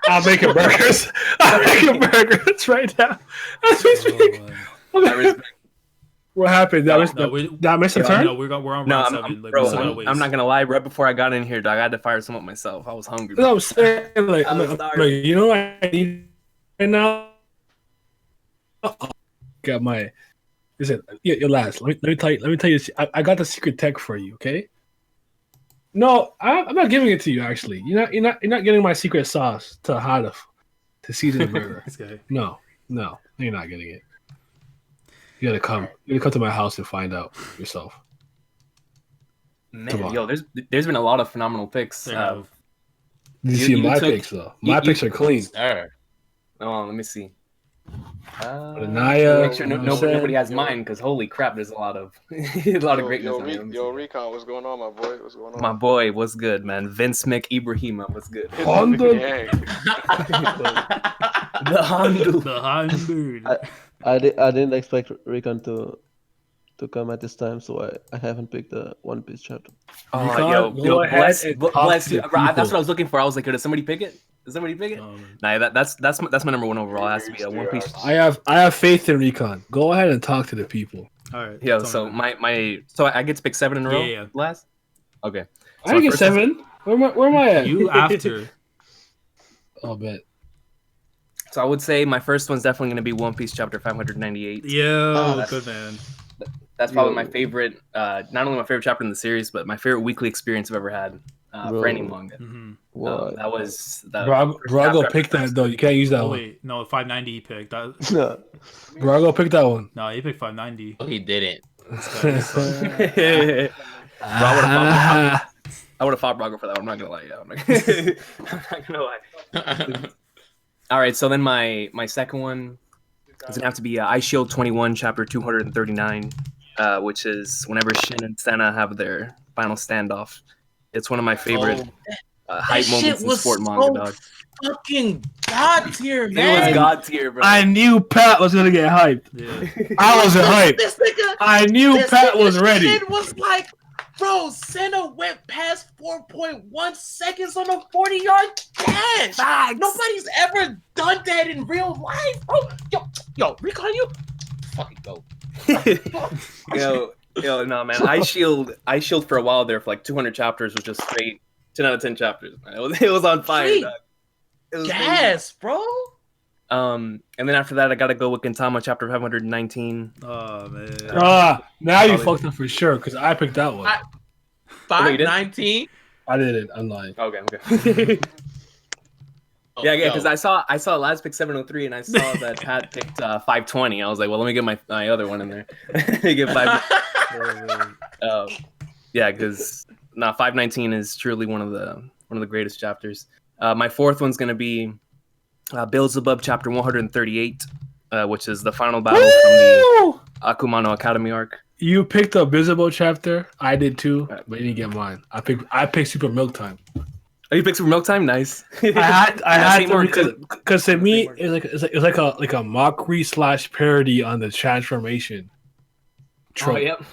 I'm making burgers. I'm making burgers right now. As we speak. What happened? Did I miss a turn? No, we're on no, round 7. I'm, Like, bro, we still gotta wait. I'm not gonna lie. Right before I got in here, dog, I had to fire some up myself. I was hungry. That's what I'm saying. Like, I'm like, you know what I need right now? Got my. Listen, your last. Let me tell you. I got the secret tech for you. Okay. No, I'm not giving it to you. Actually, you're not getting my secret sauce to season the burger. This guy. No, you're not getting it. You gotta come. You gotta come to my house and find out yourself. Man, yo, there's been a lot of phenomenal picks. Did you see my picks though? My picks are clean. Sir. Oh, let me see. Naya, make sure nobody has mine, because holy crap, there's a lot of greatness. Yo, Recon, what's going on, my boy? What's going on? My boy, what's good, man? Vince Ibrahima, what's good? Gang. The Hondu. The Hondu. I didn't expect Recon to come at this time, so I haven't picked the One Piece chapter. Oh, go ahead bless and you. talk That's to what I people. was looking for. I was like, did somebody pick it? Did somebody pick it? Nah, that's my number 1 overall. It has to be a One Piece. I have faith in Recon. Go ahead and talk to the people. All right. Yo, so so I get to pick 7 in a row. Yeah. Last. Okay. I didn't get 7. Where am I at? You after. I'll bet. So I would say my first one's definitely going to be One Piece chapter 598. Yeah, good man. That's probably my favorite. Not only my favorite chapter in the series, but my favorite weekly experience I've ever had for any manga. Mm-hmm. That was Brago picked that though. You can't use that Oh one. wait, no, 590 he picked. That. Brago picked that one. No, he picked 590. Oh, he didn't. I would have fought Brago for that one. I'm not gonna lie. I'm not gonna lie. All right, so then my second one is gonna have to be Ice Shield 21, chapter 239, which is whenever Shin and Senna have their final standoff. It's one of my favorite hype moments in sport manga, dog. Fucking god tier, man. It was god tier, bro. I knew Pat was gonna get hyped. Yeah. I wasn't hyped. This nigga, I knew Pat was ready. Shit was like, bro, Senna went past 4.1 seconds on a 40-yard dash. Facts. Nobody's ever done that in real life, bro. Yo, Recon, you fucking go. Yo, no, man. Ice Shield for a while there for like 200 chapters was just straight 10 out of 10 chapters. Man. It was on fire, dog. It was Yes, bro. and then after that, I gotta go with Gintama chapter 519. Oh man. Now you fucked up for sure because I picked that one. 519. I didn't. I'm lying. Okay. Yeah, because I saw Laz pick 703 and I saw that Pat picked 520. I was like, well, let me get my other one in there. Get 5. Yeah, because 519 is truly one of the greatest chapters. My fourth one's gonna be Beelzebub chapter 138, which is the final battle from the Akumano Academy arc. You picked a Visible chapter. I did too, but you didn't get mine. I picked Super Milk Time. Oh, you picked Super Milk Time? Nice. I had to because to me it's like a mockery / parody on the transformation trope. Oh, yep.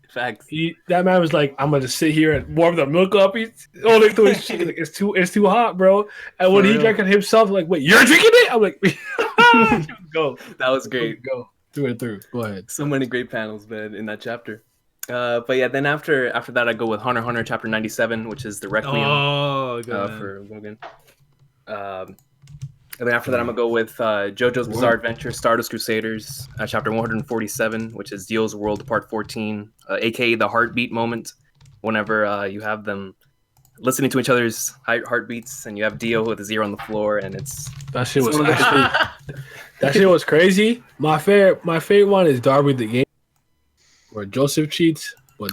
Facts. That man was like, I'm gonna just sit here and warm the milk up. He's only through his cheek. Like, it's too hot, bro. And when he drank it himself, like, wait, you're drinking it? I'm like, go. That was great. Go through and through. Go ahead. So many great panels, man, in that chapter. But yeah, then after that, I go with Hunter x Hunter chapter 97, which is the Requiem for Logan. And then after that, I'm gonna go with JoJo's Bizarre Adventure, Stardust Crusaders, chapter 147, which is Dio's World Part 14, aka the heartbeat moment. Whenever you have them listening to each other's heartbeats, and you have Dio with a zero on the floor, and that shit was that shit was crazy. My favorite one is Darby the Game, where Joseph cheats. But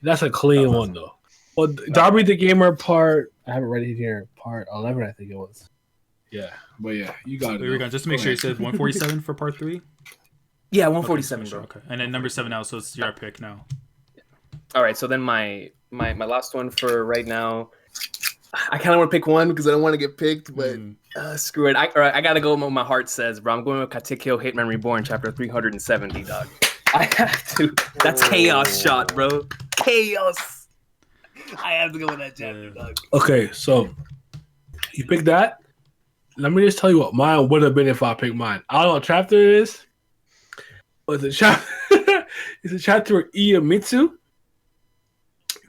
that's a clean one though. Well, Darby the Gamer part, I have it right here, part 11, I think it was. Yeah, but yeah, you got it. Recon, just to make sure you said 147 for part 3. Yeah, 147, bro. Okay, and then number 7 now, so it's your pick now. All right, so then my last one for right now, I kind of want to pick one because I don't want to get picked, but screw it. I gotta go with what my heart says, bro. I'm going with Katekyo Hitman Reborn, chapter 370, dog. I have to. That's chaos shot, bro. Chaos. I have to go with that chapter, dog. Okay, so you picked that. Let me just tell you what mine would have been if I picked mine. I don't know what chapter it is, but it's a chapter where Iemitsu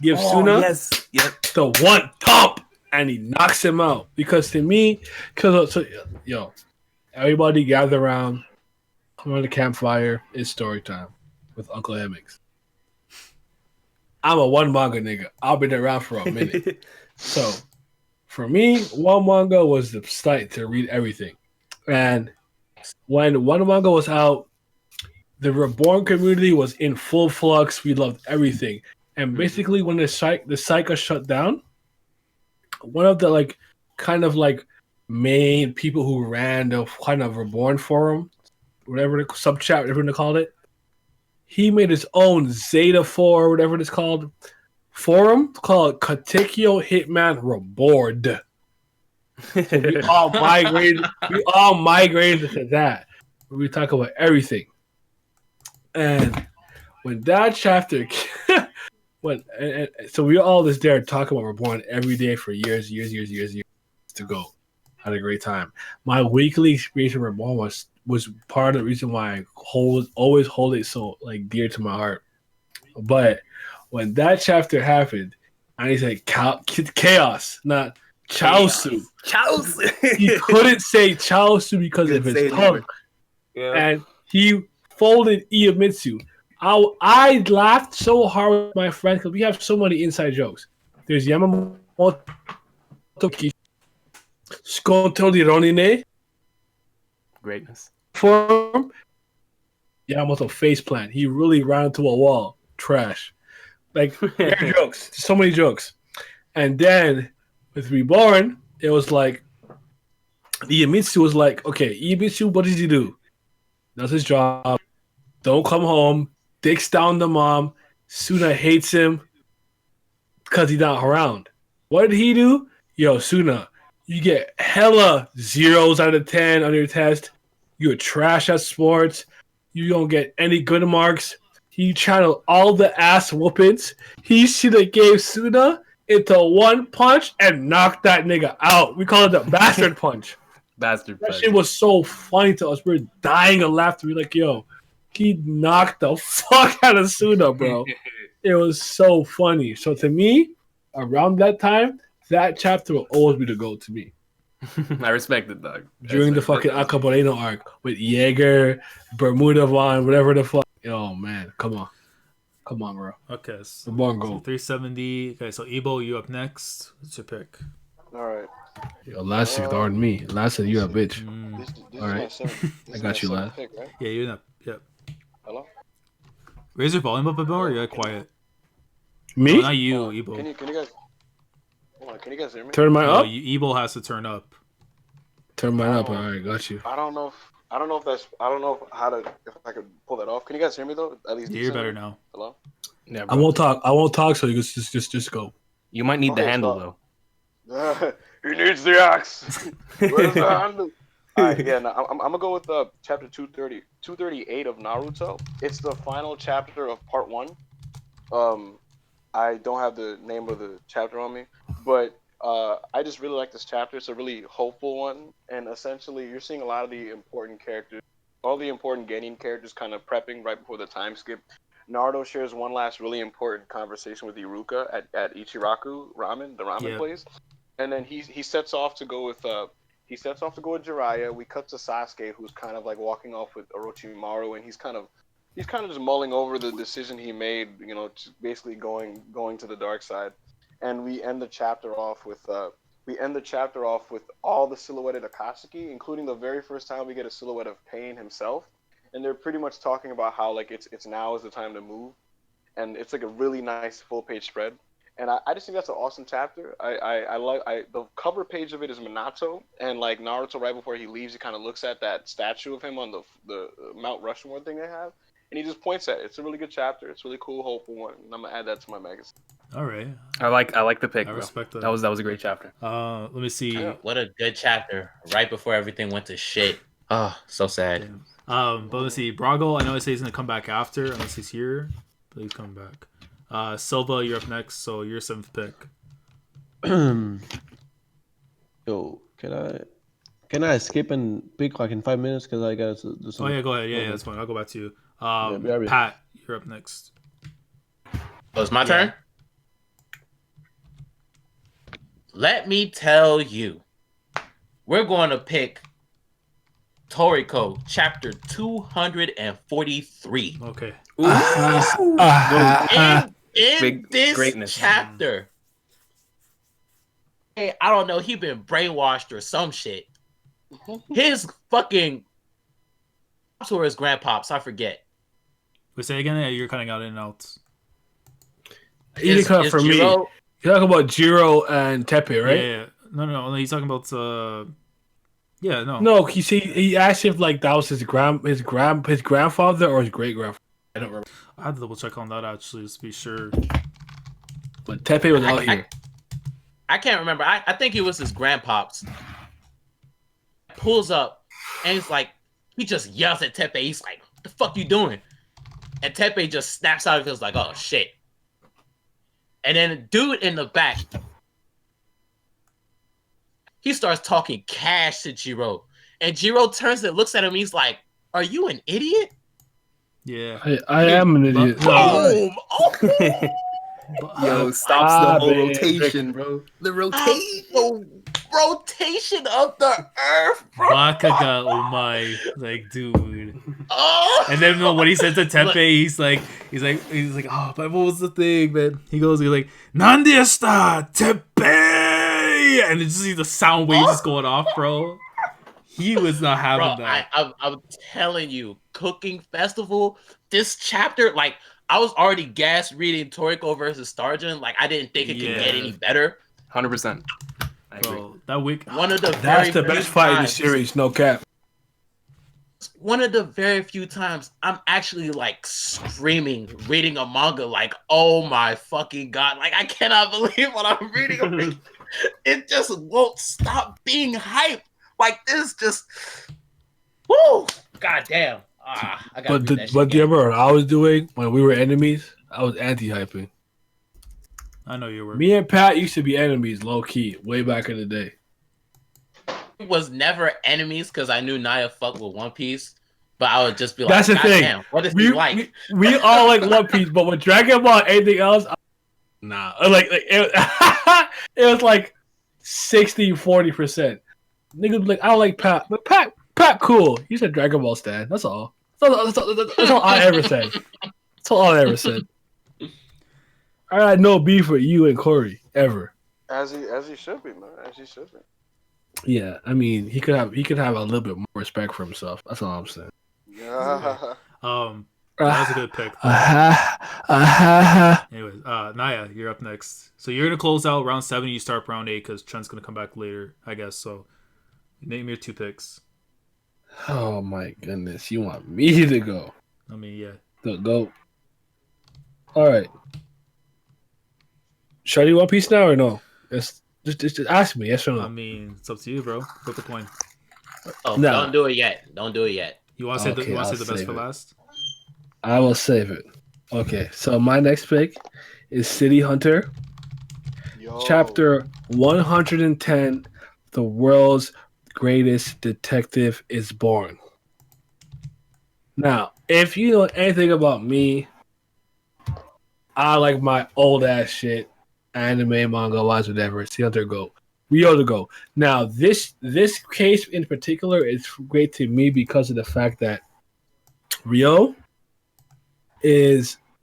gives Suna the one thump and he knocks him out. Because to me, everybody gather around, come on the campfire, it's story time with Uncle Hemmings. I'm a one manga nigga. I've been around for a minute. So for me, one manga was the site to read everything. And when one manga was out, the Reborn community was in full flux. We loved everything. And basically when the site got shut down, one of the main people who ran the kind of Reborn forum, whatever the subchat, whatever they called it, he made his own Zeta 4, whatever it's called, forum called Katekyo Hitman Reborn. So we all migrated to that. We talk about everything. And when that chapter so we all just there talking about Reborn every day for years to go. Had a great time. My weekly experience with Reborn was part of the reason why I always hold it so dear to my heart. But when that chapter happened, and he said chaos, not Chaosu. Chaosu. He couldn't say Chaosu because of his tongue. Yeah. And he folded Iemitsu. I laughed so hard with my friends because we have so many inside jokes. There's Yamamoto Skonto di Ronine. Greatness. Form Yamamoto faceplant. He really ran into a wall. Trash. Jokes. So many jokes. And then with Reborn, it was like Iemitsu was like, okay, Iemitsu, what does he do? Does his job. Don't come home. Dicks down the mom. Suna hates him because he's not around. What did he do? Yo, Suna, you get hella 0s out of 10 on your test. You're trash at sports. You don't get any good marks. He channeled all the ass whoopings. He should have gave Suna into one punch and knocked that nigga out. We call it the bastard punch. Bastard punch. That shit was so funny to us. We were dying of laughter. We were like, yo, he knocked the fuck out of Suna, bro. It was so funny. So to me, around that time, that chapter will always be the goal to me. I respect it, dog. During the fucking Acapulco arc with Jaeger, Bermuda Von, whatever the fuck. Oh man, come on, bro. Okay, so Reborn goal. 370. Okay, so Ebo, you up next. What's your pick? All right. Yo, last ignored me. Last said you a bitch. This all right, I got you, last. Pick, right? Yeah, you're not. Yep. Hello. Raise your volume up a bit more. Or you're quiet. Me? No, not you, Ebo. Can you guys? Hold on, can you guys hear me? Turn mine No, up. Ebo has to turn up. Turn mine up. All right, got you. I don't know if I could pull that off. Can you guys hear me though? At least You're better now. Hello. Yeah, I bro. won't talk. I won't talk. So you just go. You might need the Okay, handle so- He needs the axe. Where's the handle? All right, yeah. No, I'm gonna go with chapter 238 of Naruto. It's the final chapter of part 1. I don't have the name of the chapter on me, but I just really like this chapter. It's a really hopeful one, and essentially you're seeing a lot of the important characters, all the important Genin characters, kind of prepping right before the time skip. Naruto shares one last really important conversation with Iruka at Ichiraku Ramen, the ramen place, and then he sets off to go with Jiraiya. We cut to Sasuke, who's kind of like walking off with Orochimaru, and he's kind of just mulling over the decision he made, you know, basically going to the dark side. And we end the chapter off with all the silhouetted Akatsuki, including the very first time we get a silhouette of Pain himself. And they're pretty much talking about how like it's now is the time to move, and it's like a really nice full page spread. And I just think that's an awesome chapter. I like the cover page of it is Minato, and like Naruto right before he leaves, he kind of looks at that statue of him on the Mount Rushmore thing they have, and he just points at it. It's a really good chapter. It's a really cool, hopeful one, and I'm gonna add that to my magazine. All right. I like the pick. I Bro. respect that. That was a great chapter. Let me see. What a good chapter. Right before everything went to shit. Oh, so sad. But let's see. Brago, I know I say he's gonna come back after, unless he's here, but he's coming back. Silva, you're up next, so you're 7th pick. Yo, can I skip and pick like in 5 minutes because I gotta do something? Oh yeah, go ahead. Yeah, that's fine. I'll go back to you. BRB. Pat, you're up next. Oh, it's my turn? Let me tell you, we're going to pick Toriko, chapter 243. Okay. In Big this greatness. chapter, hey, I don't know, he been brainwashed or some shit. His fucking pops or his grandpops, I forget. Wait, say again. Yeah, you're cutting out in and out. You didn't cut for me. Jiro- You're talking about Jiro and Tepe, right? Yeah. No. He's talking about. Yeah, no. No, he asked if like that was his grandfather or his great grandfather. I don't remember. I had to double check on that actually, just to be sure. But Tepe was out here. I can't remember. I think it was his grandpops. Pulls up and he's like, he just yells at Tepe. He's like, "What the fuck you doing?" And Tepe just snaps out of it. Feels like, "Oh shit!" And then a dude in the back, he starts talking cash to Jiro, and Jiro turns and looks at him. He's like, "Are you an idiot?" Yeah. I am an idiot. Boom! Yo, stops the whole rotation, bro. The rotation. The rotation of the earth, bro. Bakaga, oh my, like, dude. Oh. And then when he says to Tepe, he's like, oh, but what was the thing, man? He's like, "Nande está Tepe?" And it's just the sound waves just going off, bro. He was not having that. I'm telling you, Cooking Festival, this chapter, like, I was already gassed reading Toriko versus Starjun. Like, I didn't think it could get any better. 100%. I agree. Bro, that week. That's the best fight in the series, no cap. One of the very few times I'm actually like screaming reading a manga, like, oh my fucking god, like I cannot believe what I'm reading. It just won't stop being hype. Like this, just whoo, goddamn. But do you remember what I was doing when we were enemies? I was anti-hyping. I know you were. Me and Pat used to be enemies, low key, way back in the day. It was never enemies because I knew Naya fucked with One Piece, but I would just be like, "That's the thing. Damn, what is he like?" We all like One Piece, but with Dragon Ball, anything else, nah. Like it, it was like 60-40%. Niggas be like, "I don't like Pat," but Pat cool. He's a Dragon Ball stan. That's all. That's all I ever said. That's all I ever said. I had no beef with you and Corey ever. As he should be, man. As he should be. Yeah, I mean, he could have a little bit more respect for himself. That's all I'm saying. Yeah. That was a good pick. Anyways, Naya, you're up next. So you're gonna close out round 7. You start round 8 because Trent's gonna come back later, I guess. So name your 2 picks. Oh my goodness, you want me to go? I mean, yeah. Go. All right. Should I do One Piece now or no? Just ask me, yes or no. I mean, it's up to you, bro. Flip the coin. Oh, Nah. don't do it yet. Don't do it yet. You want to say Okay, the I'll best save for it. last? I will save it. Okay, so my next pick is City Hunter, Yo. chapter 110. The world's greatest detective is born. Now, if you know anything about me, I like my old ass shit, anime, manga, wise, whatever. City Hunter go. Rio to go. Now, this case in particular is great to me because of the fact that Rio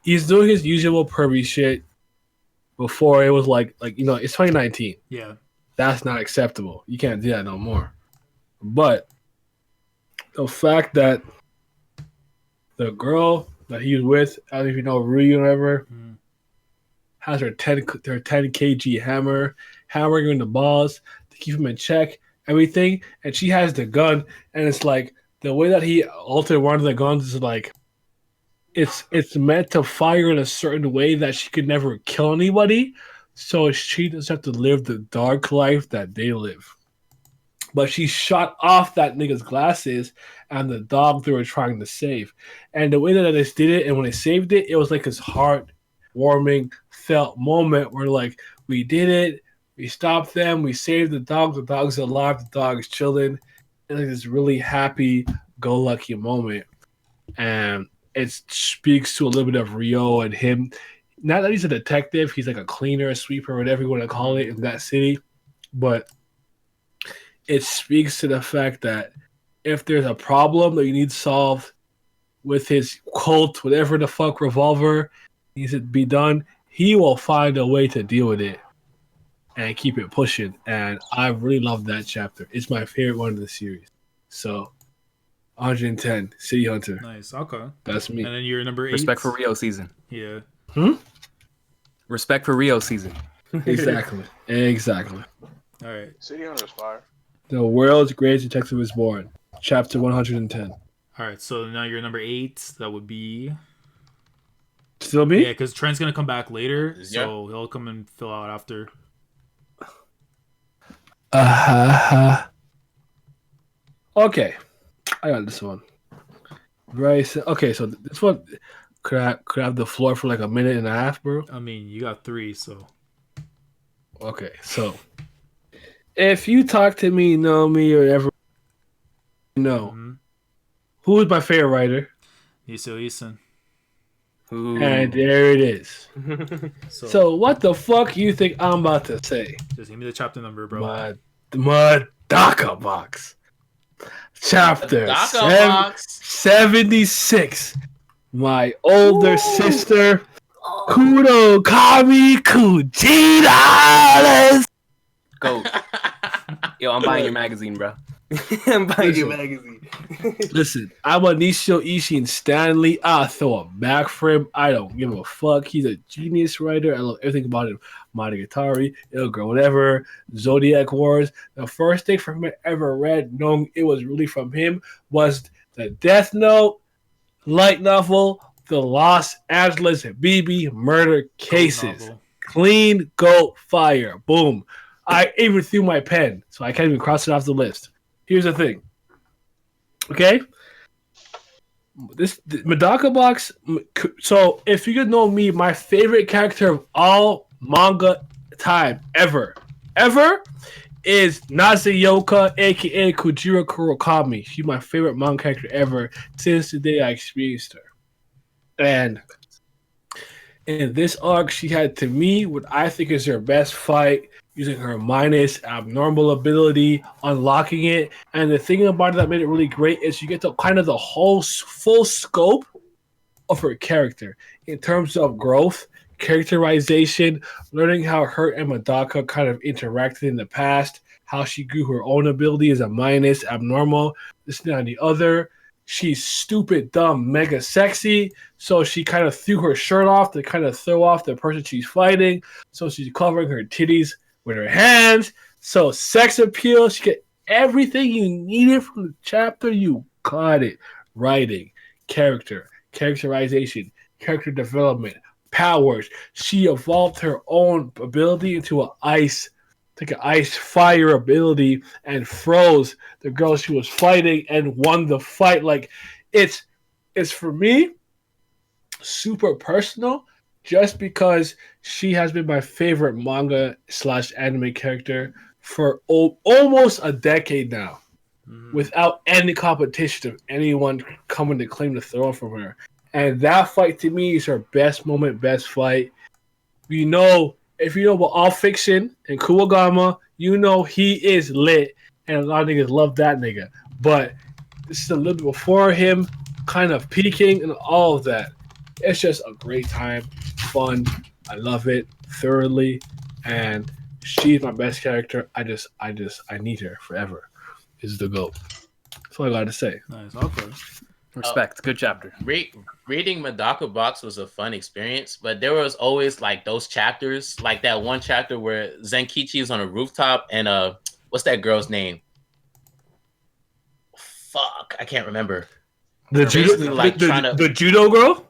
he's doing his usual pervy shit. Before it was like it's 2019. Yeah. That's not acceptable. You can't do that no more. But the fact that the girl that he's with, I don't know if you know Rui or whatever, has her 10 kg hammer, hammering him in the balls to keep him in check, everything, and she has the gun, and it's like the way that he altered one of the guns is like it's meant to fire in a certain way that she could never kill anybody, so she doesn't have to live the dark life that they live. But she shot off that nigga's glasses and the dog they were trying to save. And the way that they did it, and when they saved it, it was like this heart-warming, felt moment where like, we did it, we stopped them, we saved the dog's alive, the dog is chilling. It's like this really happy-go-lucky moment. And it speaks to a little bit of Rio and him. Not that he's a detective, he's like a cleaner, a sweeper, whatever you want to call it in that city. But it speaks to the fact that if there's a problem that you need solved with his Colt, whatever the fuck revolver needs to be done, he will find a way to deal with it and keep it pushing. And I really love that chapter. It's my favorite one of the series. So 110, City Hunter. Nice. Okay. That's me. And then you're number 8. Respect for Rio season. Yeah. Respect for Rio season. Exactly. All right. City Hunter's fire. The world's greatest detective is born. Chapter 110. All right. So now you're number 8. That would be. Still me? Yeah, because Trent's going to come back later. So he'll come and fill out after. Okay. I got this one. Okay, so this one, could I have the floor for like a minute and a half, bro? I mean, you got 3, so. Okay, so if you talk to me, know me, or ever know, who is my favorite writer? Iso Isan. And there it is. So what the fuck you think I'm about to say? Just give me the chapter number, bro. Madaka Box. Chapter 76. My older sister, Kuro Kami Kujita. Go. Yo, I'm buying your magazine, bro. I'm buying your magazine. Listen, I'm a Nishio Ishii and Stanley. I'll throw a back for him. I don't give a fuck. He's a genius writer. I love everything about him. Monogatari, Ilgirl, whatever, Zodiac Wars. The first thing from him I ever read, knowing it was really from him, was the Death Note light novel, The Los Angeles BB Murder Cases. Clean, go, fire. Boom. I even threw my pen, so I can't even cross it off the list. Here's the thing. Okay? This Madaka Box. So, if you could know me, my favorite character of all manga time ever is Nazuyoka, aka Kujiro Kurokami. She's my favorite manga character ever since the day I experienced her. And in this arc, she had, to me, what I think is her best fight, using her minus abnormal ability, unlocking it. And the thing about it that made it really great is you get to kind of the whole full scope of her character in terms of growth, characterization, learning how her and Madaka kind of interacted in the past, how she grew her own ability as a minus, abnormal, this and that and the other. she's stupid, dumb, mega sexy. So she kind of threw her shirt off to kind of throw off the person she's fighting. So she's covering her titties with her hands. So sex appeal. She get everything you needed from the chapter. You got it. Writing, characterization, character development, powers. She evolved her own ability into an ice fire ability and froze the girl she was fighting and won the fight. Like it's for me super personal just because she has been my favorite manga / anime character for almost a decade now without any competition of anyone coming to claim the throne from her. And that fight to me is her best moment, best fight. You know, if you know about All Fiction and Kuwagama, you know he is lit, and a lot of niggas love that nigga. But this is a little bit before him, kind of peaking and all of that. It's just a great time, fun. I love it thoroughly, and she's my best character. I need her forever. Is the GOAT. That's all I gotta say. Nice, okay. Respect. Good chapter. Reading Madaka Box was a fun experience, but there was always like those chapters, like that one chapter where Zenkichi is on a rooftop and what's that girl's name? Fuck, I can't remember. The judo girl?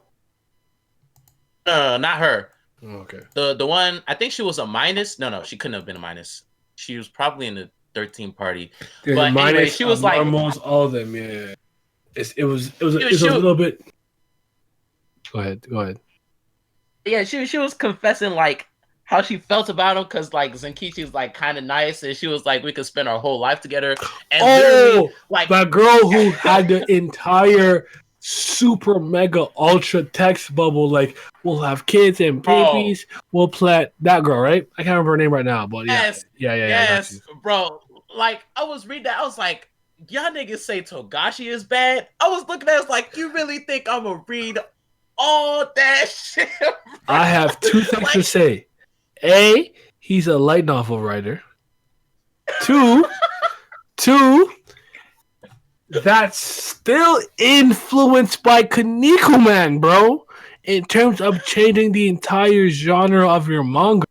No, not her. Oh, okay. The one, I think she was a minus. No, she couldn't have been a minus. She was probably in the 13 party. Yeah, but minus, anyway, she was like almost all of them. Yeah. It was a little bit. Go ahead. Yeah, she was confessing like how she felt about him because like Zenkichi's like kind of nice, and she was like, we could spend our whole life together. And like that girl who had the entire super mega ultra text bubble, like we'll have kids and babies, we'll plant that girl, right? I can't remember her name right now, but yes, bro. Like I was reading that, I was like, y'all niggas say Togashi is bad. I was looking at it, like, you really think I'm gonna read all that shit? Bro? I have two things to say. A, he's a light novel writer. Two, that's still influenced by Kinnikuman, bro. In terms of changing the entire genre of your manga,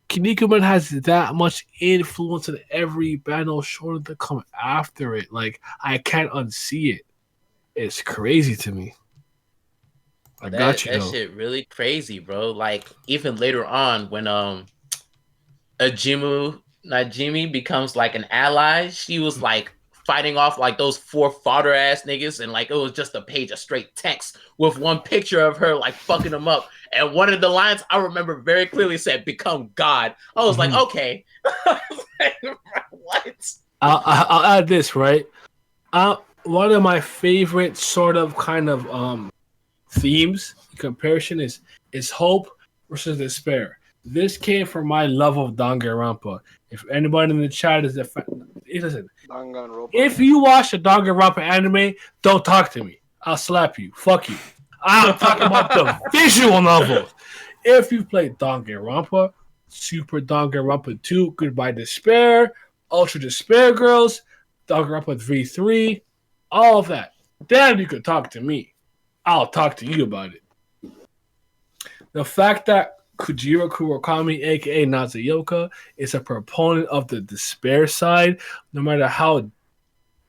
Kinnikuman has that much influence on every battle shonen to come after it. Like, I can't unsee it. It's crazy to me. That shit really crazy, bro. Like, even later on, when Najimi becomes like an ally, she was like fighting off like those 4 fodder ass niggas, and like it was just a page of straight text with one picture of her like fucking them up. And one of the lines I remember very clearly said, "Become God." I was like, okay. I was like, what? I'll add this, right? One of my favorite sort of kind of themes comparison is hope versus despair. This came from my love of Danganronpa. If anybody in the chat is listen, if you watch the Danganronpa anime, don't talk to me. I'll slap you. Fuck you. I'm talking about the visual novels. If you played Danganronpa, Super Danganronpa 2, Goodbye Despair, Ultra Despair Girls, Danganronpa 3, all of that, then you could talk to me. I'll talk to you about it. The fact that Kujiro Kurakami, aka Natsuyoka, is a proponent of the despair side, no matter how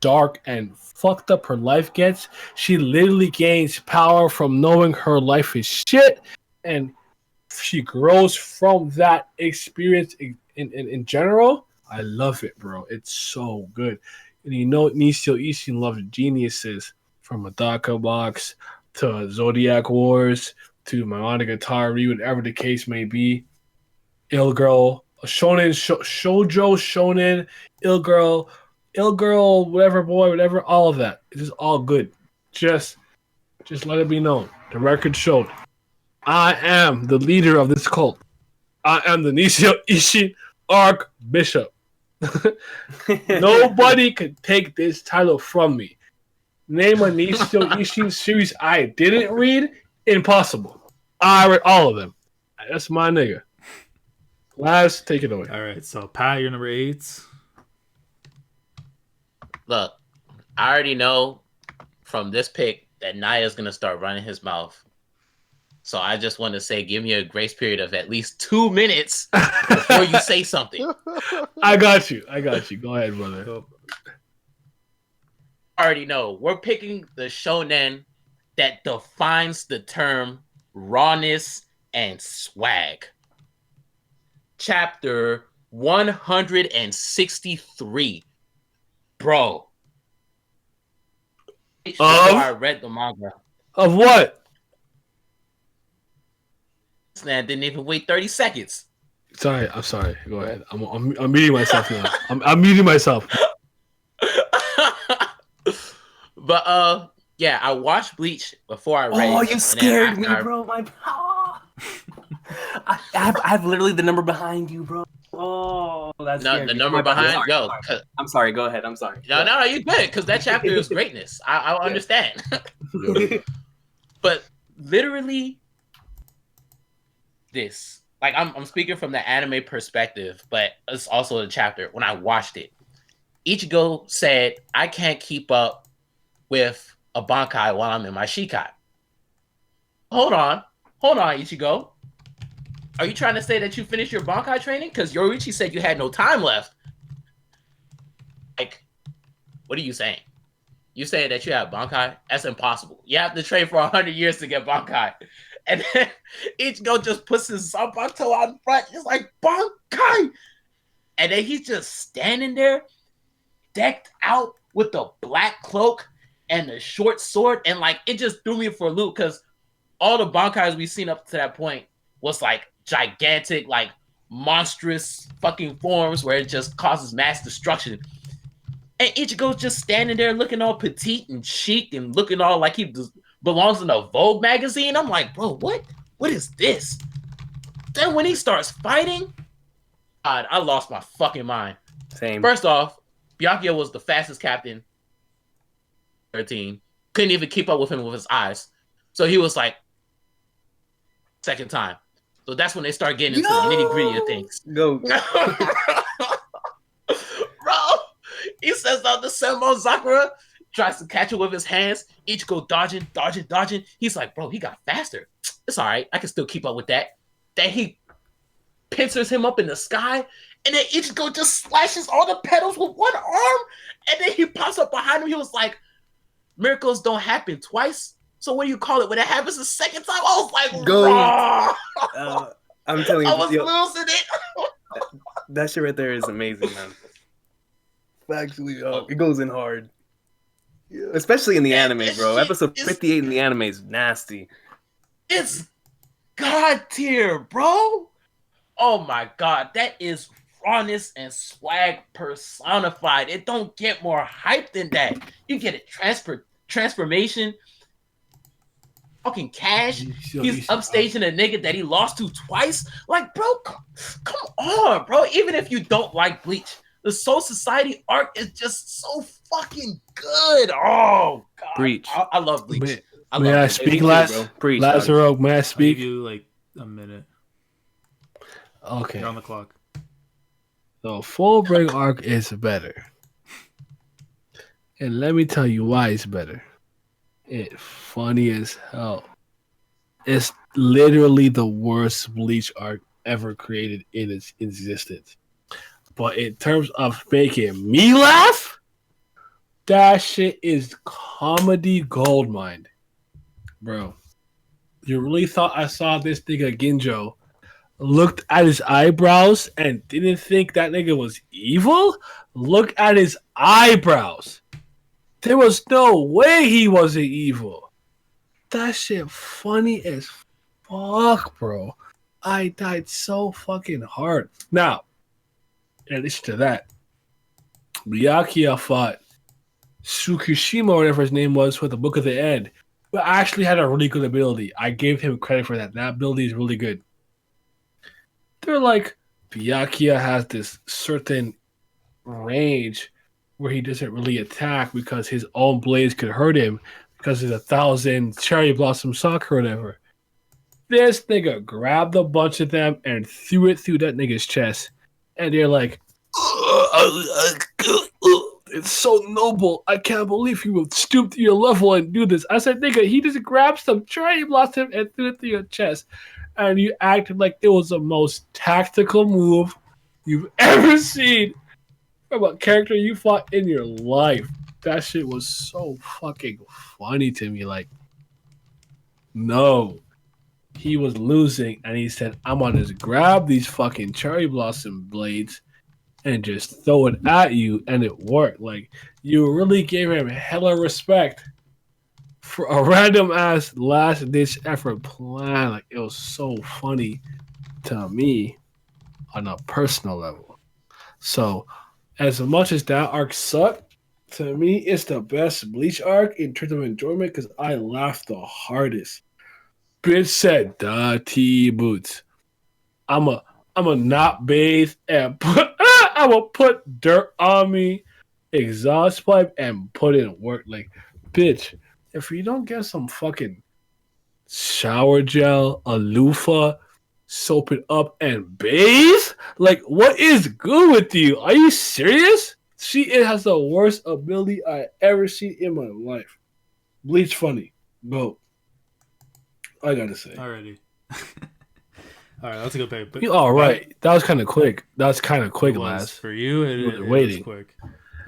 dark and fucked up her life gets, she literally gains power from knowing her life is shit, and she grows from that experience in general. I love it, bro. It's so good. And you know, Nishio Ishin loves geniuses, from Madaka Box to Zodiac Wars to Monogatari, whatever the case may be. Ill Girl, Shonen, Shoujo Shonen, Ill Girl, whatever boy, whatever, all of that. It is all good. Just let it be known. The record showed. I am the leader of this cult. I am the Nishio Ishin Archbishop. Nobody could take this title from me. Name a Nishio Ishin series I didn't read. Impossible. I read all of them. That's my nigga. Last, take it away. All right, so Pat, you're number 8. Look, I already know from this pick that Naya's gonna start running his mouth. So I just want to say, give me a grace period of at least 2 minutes before you say something. I got you. Go ahead, brother. I already know. We're picking the shonen that defines the term rawness and swag. Chapter 163. Bro. Before I read the manga. Of what? This man didn't even wait 30 seconds. I'm sorry. Go ahead. I'm muting myself now. I'm muting myself. But yeah, I watched Bleach before I read. Oh, you scared me, bro. I have literally the number behind you, bro. Oh, that's the number behind. Yo, I'm sorry. Go ahead. I'm sorry. No, you good because that chapter is greatness. I understand. But literally, this like I'm speaking from the anime perspective, but it's also the chapter. When I watched it, Ichigo said, "I can't keep up with a Bankai while I'm in my Shikai." Hold on, Ichigo. Are you trying to say that you finished your Bankai training? Because Yoruichi said you had no time left. Like, what are you saying? You say that you have Bankai? That's impossible. You have to train for 100 years to get Bankai. And then Ichigo just puts his Zanpakuto out front. It's like, Bankai! And then he's just standing there, decked out with the black cloak and the short sword. And, like, it just threw me for a loop because all the Bankais we've seen up to that point was, like, gigantic, like, monstrous fucking forms where it just causes mass destruction. And Ichigo's just standing there looking all petite and chic and looking all like he belongs in a Vogue magazine. I'm like, bro, what? What is this? Then when he starts fighting, God, I lost my fucking mind. Same. First off, Byakuya was the fastest captain. 13. Couldn't even keep up with him with his eyes. So he was like, second time. So that's when they start getting into the nitty-gritty of things. Go. Bro, he says out the Senmon Sakura, tries to catch it with his hands. Ichigo dodging. He's like, bro, he got faster. It's all right. I can still keep up with that. Then he pincers him up in the sky, and then Ichigo just slashes all the petals with one arm, and then he pops up behind him. He was like, miracles don't happen twice. So what do you call it when it happens the second time? I was like, go. I'm telling you, I was losing it. That shit right there is amazing, man. Actually, it goes in hard. Yeah. Especially in the anime, bro. Episode 58 in the anime is nasty. It's God tier, bro. Oh my God, that is rawness and swag personified. It don't get more hype than that. You get it transformation. Fucking cash. He's upstaging a nigga that he lost to twice. Like, bro, come on, bro. Even if you don't like Bleach, the Soul Society arc is just so fucking good. Oh God, Breach. I love Bleach. May I speak, Lazaro? May I speak? I'll give you like a minute. Okay. You're on the clock. The Fullbring arc is better, and let me tell you why it's better. It's funny as hell. It's literally the worst Bleach arc ever created in its existence. But in terms of making me laugh, that shit is comedy goldmine. Bro, you really thought I saw this nigga Ginjo looked at his eyebrows and didn't think that nigga was evil? Look at his eyebrows. There was no way he wasn't evil. That shit funny as fuck, bro. I died so fucking hard. Now, in addition to that, Byakuya fought Tsukushima, or whatever his name was, for the Book of the End, but actually had a really good ability. I gave him credit for that. That ability is really good. They're like, Byakuya has this certain range where he doesn't really attack because his own blades could hurt him because there's 1,000 cherry blossom sock or whatever. This nigga grabbed a bunch of them and threw it through that nigga's chest. And they're like, it's so noble. I can't believe you would stoop to your level and do this. I said, nigga, he just grabbed some cherry blossom and threw it through your chest. And you acted like it was the most tactical move you've ever seen from a character you fought in your life. That shit was so fucking funny to me. Like, no. He was losing, and he said, I'm gonna just grab these fucking cherry blossom blades and just throw it at you, and it worked. Like, you really gave him hella respect for a random ass last ditch effort plan. Like, it was so funny to me on a personal level. So, as much as that arc sucked, to me, it's the best Bleach arc in terms of enjoyment because I laughed the hardest. Bitch said, "Dirty boots. I'ma not bathe and put I'ma put dirt on me, exhaust pipe, and put in work." Like, bitch, if you don't get some fucking shower gel, a loofah, soap it up, and bathe, like, what is good with you? Are you serious? She has the worst ability I ever seen in my life. Bleach funny. Go. I gotta say. Alrighty. All right, that's a good pick. But You all right? That was kind of quick. That was kind of quick, Laz. For you, it was waiting. quick.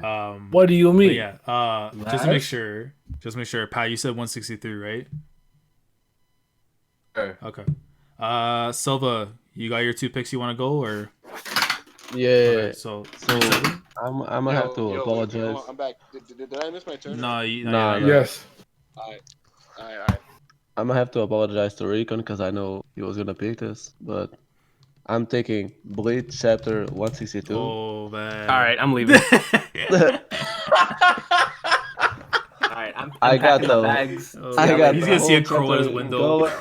What do you mean? Yeah. Just to make sure. Pat, you said 163, right? Okay. Silva, you got your 2 picks. You want to go or? Yeah. Okay, so I'm gonna have to apologize. I'm back. Did I miss my turn? No, Nah. Yes. All right. I'm gonna have to apologize to Recon because I know he was gonna pick this, but I'm taking Bleach chapter 162. Oh man! All right, I'm leaving. All right, I'm I got packing the my bags. I got He's the gonna see a whole crow at his chapter window. going.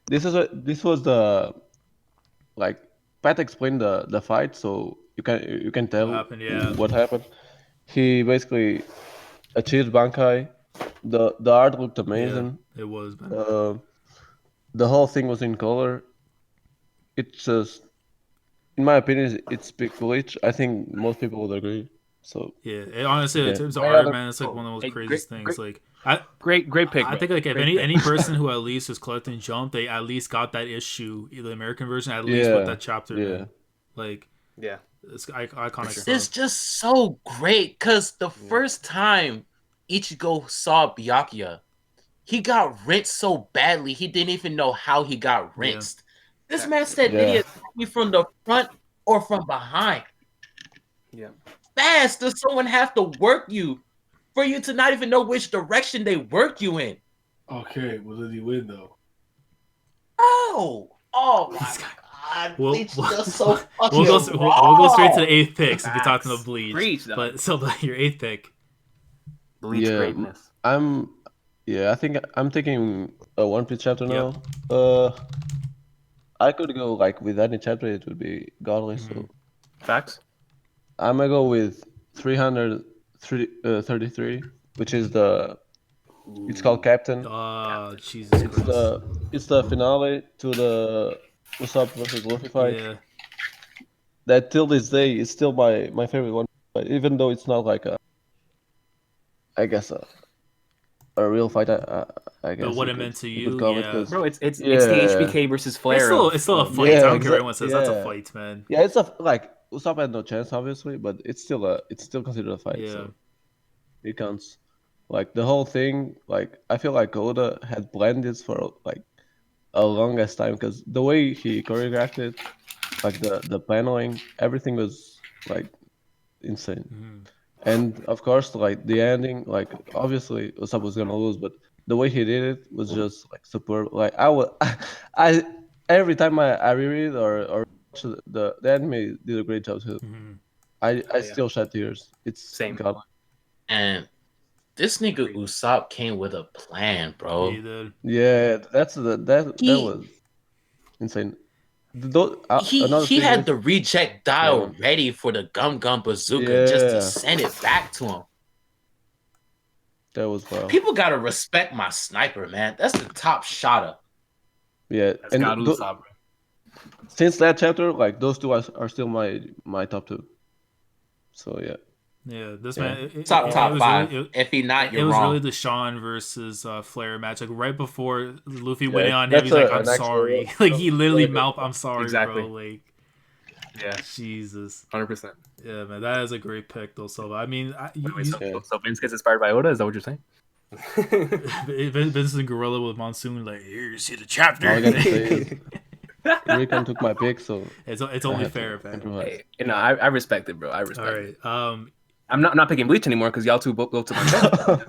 This was the like Pat explained the fight, so you can tell what happened. He basically achieved Bankai. The art looked amazing. Yeah, it was, man. The whole thing was in color. It's just, in my opinion, it's big Bleach. I think most people would agree. So honestly, in terms of art, man, it's like one of the most craziest things. Great pick. I think like if any person who at least is collecting Jump, they at least got that issue, the American version, at least with that chapter. Yeah. Man. Like it's iconic. It's just so great because the first time Ichigo saw Byakuya, he got rinsed so badly he didn't even know how he got rinsed. This man said, "Idiot, me from the front or from behind." Yeah. Fast does someone have to work you for you to not even know which direction they work you in? Okay, well, did he win though? Oh my god! Bleach just so fucking we'll go straight to the 8th pick if you're talking about Bleach. But so your 8th pick. Bleach greatness. I think I'm taking a One Piece chapter now. I could go like with any chapter, it would be godly. So facts. I'm gonna go with 333, which is it's called Captain. Oh, Jesus Christ. It's the finale to the Usopp versus Luffy fight. Yeah. That till this day is still my favorite one, but even though it's not like a real fight, I guess. But what it meant to you, bro, it's the HBK versus Flair. It's still a fight. I don't care what anyone says. That's a fight, man. Yeah, it's Usopp had no chance, obviously, but it's still considered a fight. Yeah. So it counts. Like the whole thing, like I feel like Oda had planned this for like a longest time because the way he choreographed it, like the paneling, everything was like insane. And of course, like the ending, like obviously Usopp was gonna lose, but the way he did it was just like superb. Like I every time I reread or watch the anime did a great job too. I still shed tears. It's same. godlike. And this nigga Usopp came with a plan, bro. He did. Yeah, that was insane. He had the reject dial ready for the Gum Bazooka just to send it back to him. That was wild. People gotta respect my sniper, man. That's the top shotter. Yeah, and since that chapter, like those two are still my top 2. So yeah. Yeah, this Yeah. man. Top it was five. Really, If he not, it you're was wrong. really the Sean versus Flair match. Like right before Luffy Yeah, went in on him, that's he's like, an "I'm actual- sorry." Like he literally really good mouthed, "I'm sorry, Exactly. bro." Like, Yeah, Jesus. 100%. Yeah, man, that is a great pick, though. So I mean, So Vince gets inspired by Oda. Is that what you're saying? Vincent Gorilla with Monsoon, like, here you see the chapter. All I gotta say is Recon took my pick, so it's I only have to fair, man. improvise. Hey, you know, I respect it, bro. I respect All it. right. I'm not picking Bleach anymore because y'all two both go to my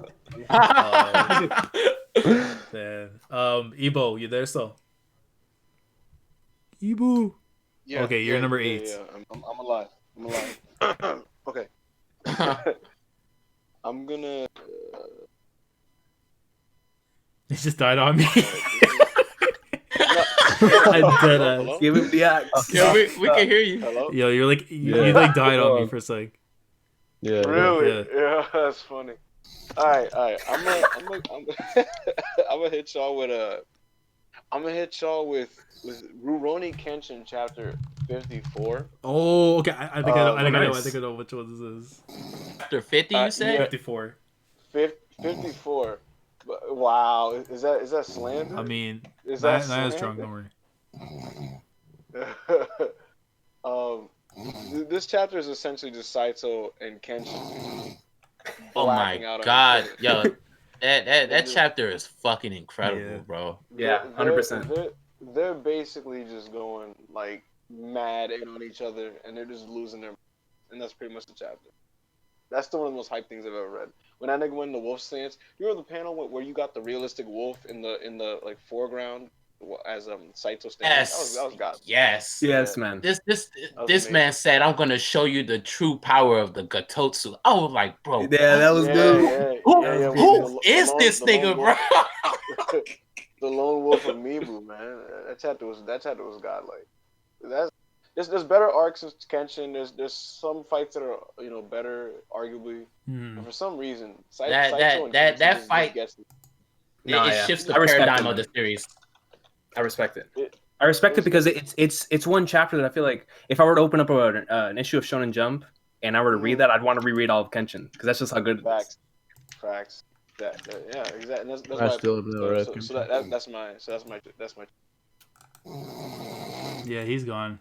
Man. Ebo, you there still? Ebo. Yeah, Okay, you're number 8. Yeah. I'm alive. Okay. I'm gonna. He just died on me. I did. Hello? Give him the axe. Yeah, we can hear you. Hello? Yo, you're like you like died on me for a sec. Yeah. Really? Yeah, that's funny. All right. I'm gonna hit y'all with Rurouni Kenshin chapter 54. Oh, okay. I think I nice. know which one this is. After 50, you said? Yeah. 54. 54. Wow, is that slander? I mean, Is that that is drunk. Don't worry. This chapter is essentially just Saito and Kenshin. Oh my blacking out on god, each other. yo, that chapter is fucking incredible, Yeah. bro. Yeah, 100%. They're basically just going like mad in on each other, and they're just losing their, and that's pretty much the chapter. That's still one of the most hype things I've ever read. When that nigga went in the wolf stance, you remember the panel where you got the realistic wolf in the like foreground as Saito standing? Yes, That was God. yes. Yes, man. This amazing. man said, "I'm gonna show you the true power of the Gatotsu." I was like, bro, Yeah, that was good. who is this nigga, bro? The lone wolf of Mibu, man. That chapter was godlike. There's better arcs in Kenshin. There's some fights that are better, arguably. But for some reason, Saito and Kenshin that just fight gets it yeah. shifts the I respect paradigm it, of the man. series. I respect it. I respect it because it's one chapter that I feel like if I were to open up an issue of Shonen Jump and I were to read that, I'd want to reread all of Kenshin because that's just how good it is. Facts. Yeah, exactly. And that's I why still have never read Kenshin. that's my. Yeah, he's gone.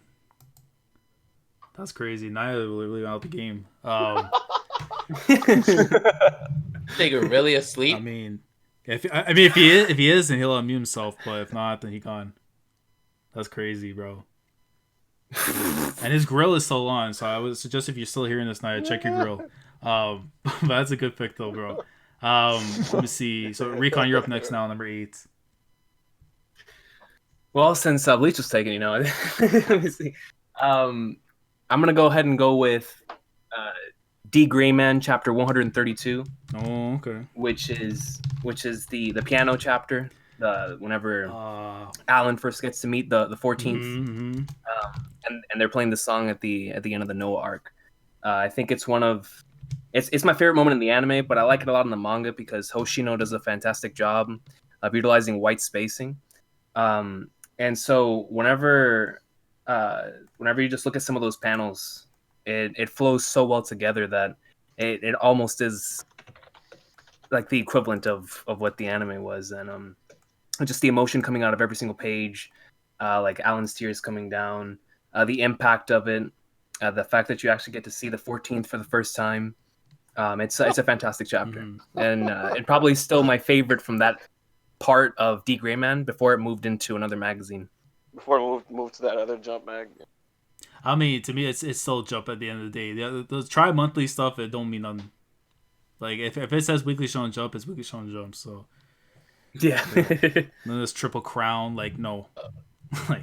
That's crazy. Naya literally out the game. Nigga really asleep? I mean, if he is, then he'll unmute himself. But if not, then he gone. That's crazy, bro. And his grill is still on, so I would suggest if you're still hearing this, Naya, check your grill. But that's a good pick though, bro. Let me see. So Recon, you're up next now, number 8. Well, since Bleach was taken, let me see. I'm gonna go ahead and go with D. Grayman chapter 132. Oh, okay. Which is the piano chapter. Whenever Alan first gets to meet the 14th, Mm-hmm. And they're playing the song at the end of the Noah arc. I think it's it's my favorite moment in the anime, but I like it a lot in the manga because Hoshino does a fantastic job of utilizing white spacing. And so whenever you just look at some of those panels, it flows so well together that it almost is like the equivalent of what the anime was. And just the emotion coming out of every single page, like Alan's tears coming down, the impact of it, the fact that you actually get to see the 14th for the first time. It's a fantastic chapter, and it probably still my favorite from that part of D. Grayman before it moved into another magazine. Before it moved to that other Jump mag. I mean, to me, it's still Jump at the end of the day. The tri-monthly stuff, it don't mean nothing. Like if it says Weekly Shonen Jump, it's Weekly Shonen Jump. So yeah. Then this Triple Crown, like no, like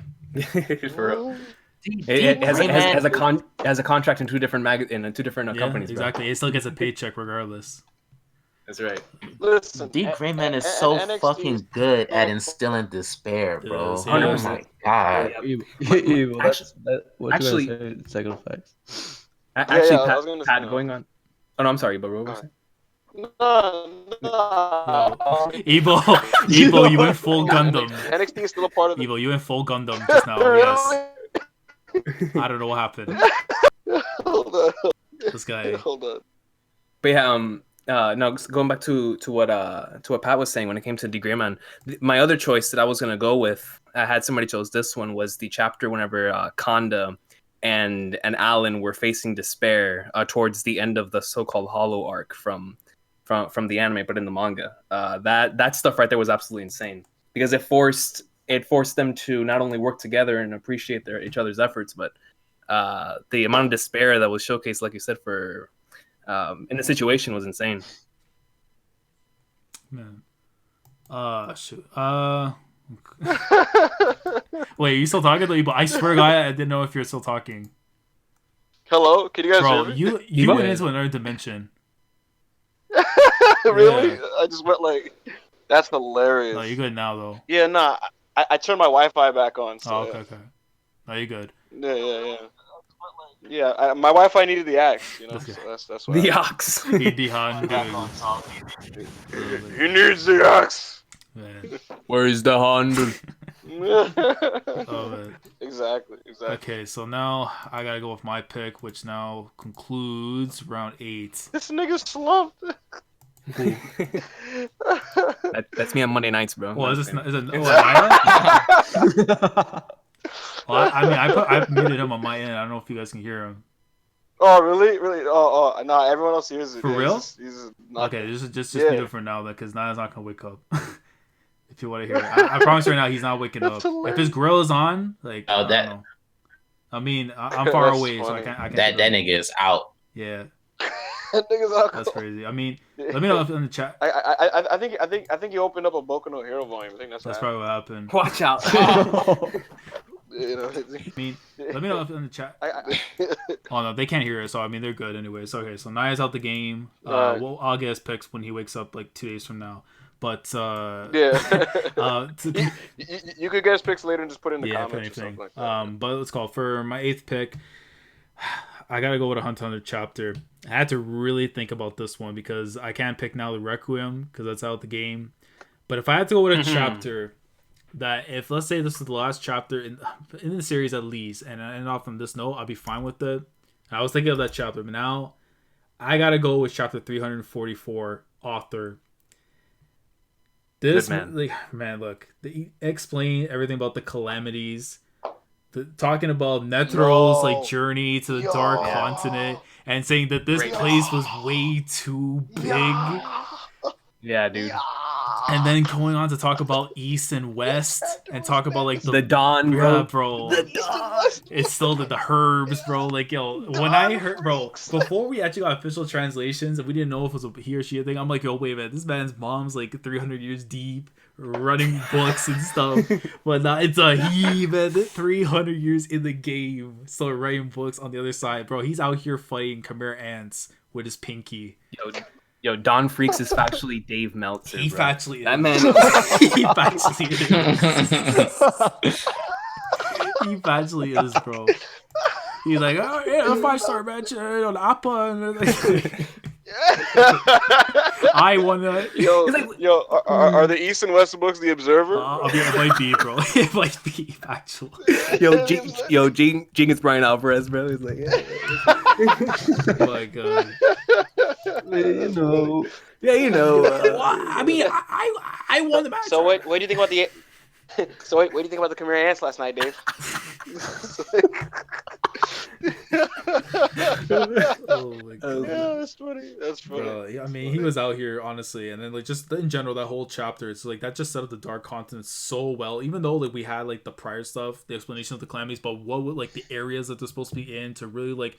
for real. It has a contract in two different companies. Exactly. Bro. It still gets a paycheck regardless. That's right. Listen, D. Grayman is so fucking good at instilling despair, bro. Yeah, Oh my god. Actually, sacrifice. Actually, I was gonna say, Pat, going on. Oh no, I'm sorry, but what was No. Evo, you went full Gundam. NXT is still a part of the. Evo, you went full Gundam just now. Yes. I don't know what happened. Hold on. This guy. Hold on. But yeah, no, going back to what Pat was saying when it came to Degree Man, my other choice that I was gonna go with, I had somebody chose this one, was the chapter whenever Kanda and Alan were facing despair towards the end of the so-called Hollow arc from the anime, but in the manga. That stuff right there was absolutely insane because it forced them to not only work together and appreciate each other's efforts, but the amount of despair that was showcased, like you said, for in the situation was insane. Man. Shoot. Wait, are you still talking? I swear to God, I didn't know if you're still talking. Hello, can you guys Bro, hear me? you went into another dimension. Really? Yeah. I just went like, that's hilarious. No, you're good now though. Yeah, nah. I turned my Wi-Fi back on. So, Oh, okay. No, you're good. Yeah. Yeah, my Wi-Fi needed the axe, you know. Okay. So that's why. The ox. He needs He needs the axe. Man. Where is the handle? Oh, man. Exactly. Okay, so now I gotta go with my pick, which now concludes round 8. This nigga slumped. That's me on Monday nights, bro. Well, is it Naya? Well, I muted him on my end. I don't know if you guys can hear him. Oh, really? Oh, no, everyone else hears it. For real? He's not... Okay, just mute him for now, because Naya's not gonna wake up. If you want to hear it, I promise right now he's not waking up. If his grill is on, like, I don't know. I mean, I'm far away, so I can't. That nigga is out. Yeah. That nigga's out. That's crazy. I mean, let me know if in the chat. I think you opened up a Boku no Hero volume. I think that's probably what happened. Watch out. You know, I mean, let me know if in the chat. Oh no, they can't hear it, so I mean they're good anyway. So okay, so Naya's out the game. Well, I'll get his picks when he wakes up like 2 days from now. But yeah, you could get his picks later and just put it in the comments or something like that. But let's call for my 8th pick. I gotta go with a Hunter chapter. I had to really think about this one because I can't pick now the Requiem because that's out the game. But if I had to go with a chapter that, if let's say this is the last chapter in the series at least, and I end off on this note, I'll be fine with it. I was thinking of that chapter, but now I gotta go with chapter 344, Author. This man, look, they explain everything about the calamities, talking about Netro's journey to the Dark Continent, and saying that this place was way too big. Yeah, dude. And then going on to talk about East and West, and talk about the dawn, bro. Yeah, bro. The dawn. It's still the herbs, bro. Like, yo, when I heard, bro, before we actually got official translations, and we didn't know if it was a he or she thing, I'm like, yo, wait, man, this man's mom's like 300 years deep, running books and stuff. But now it's a he, man. 300 years in the game, still writing books on the other side, bro. He's out here fighting Chimera ants with his pinky. Yo, Don Freaks is factually Dave Meltzer. He factually is. That man. He factually is. He factually is, bro. He's like, oh yeah, a 5-star match on Appa. I won that. Are the East and West books the Observer? It might be, bro. It might be factual. Jenkins Brian Alvarez, bro. He's like, oh my god. You know. I mean, I won the match. So what do you think about the? So what do you think about the Chimera ants last night, Dave? Oh my god. Yeah, that's funny. Bro, yeah, I mean, he was out here honestly, and then like just in general, that whole chapter, it's like that just set up the Dark Continent so well. Even though like we had like the prior stuff, the explanation of the calamities, but what would like the areas that they're supposed to be in to really like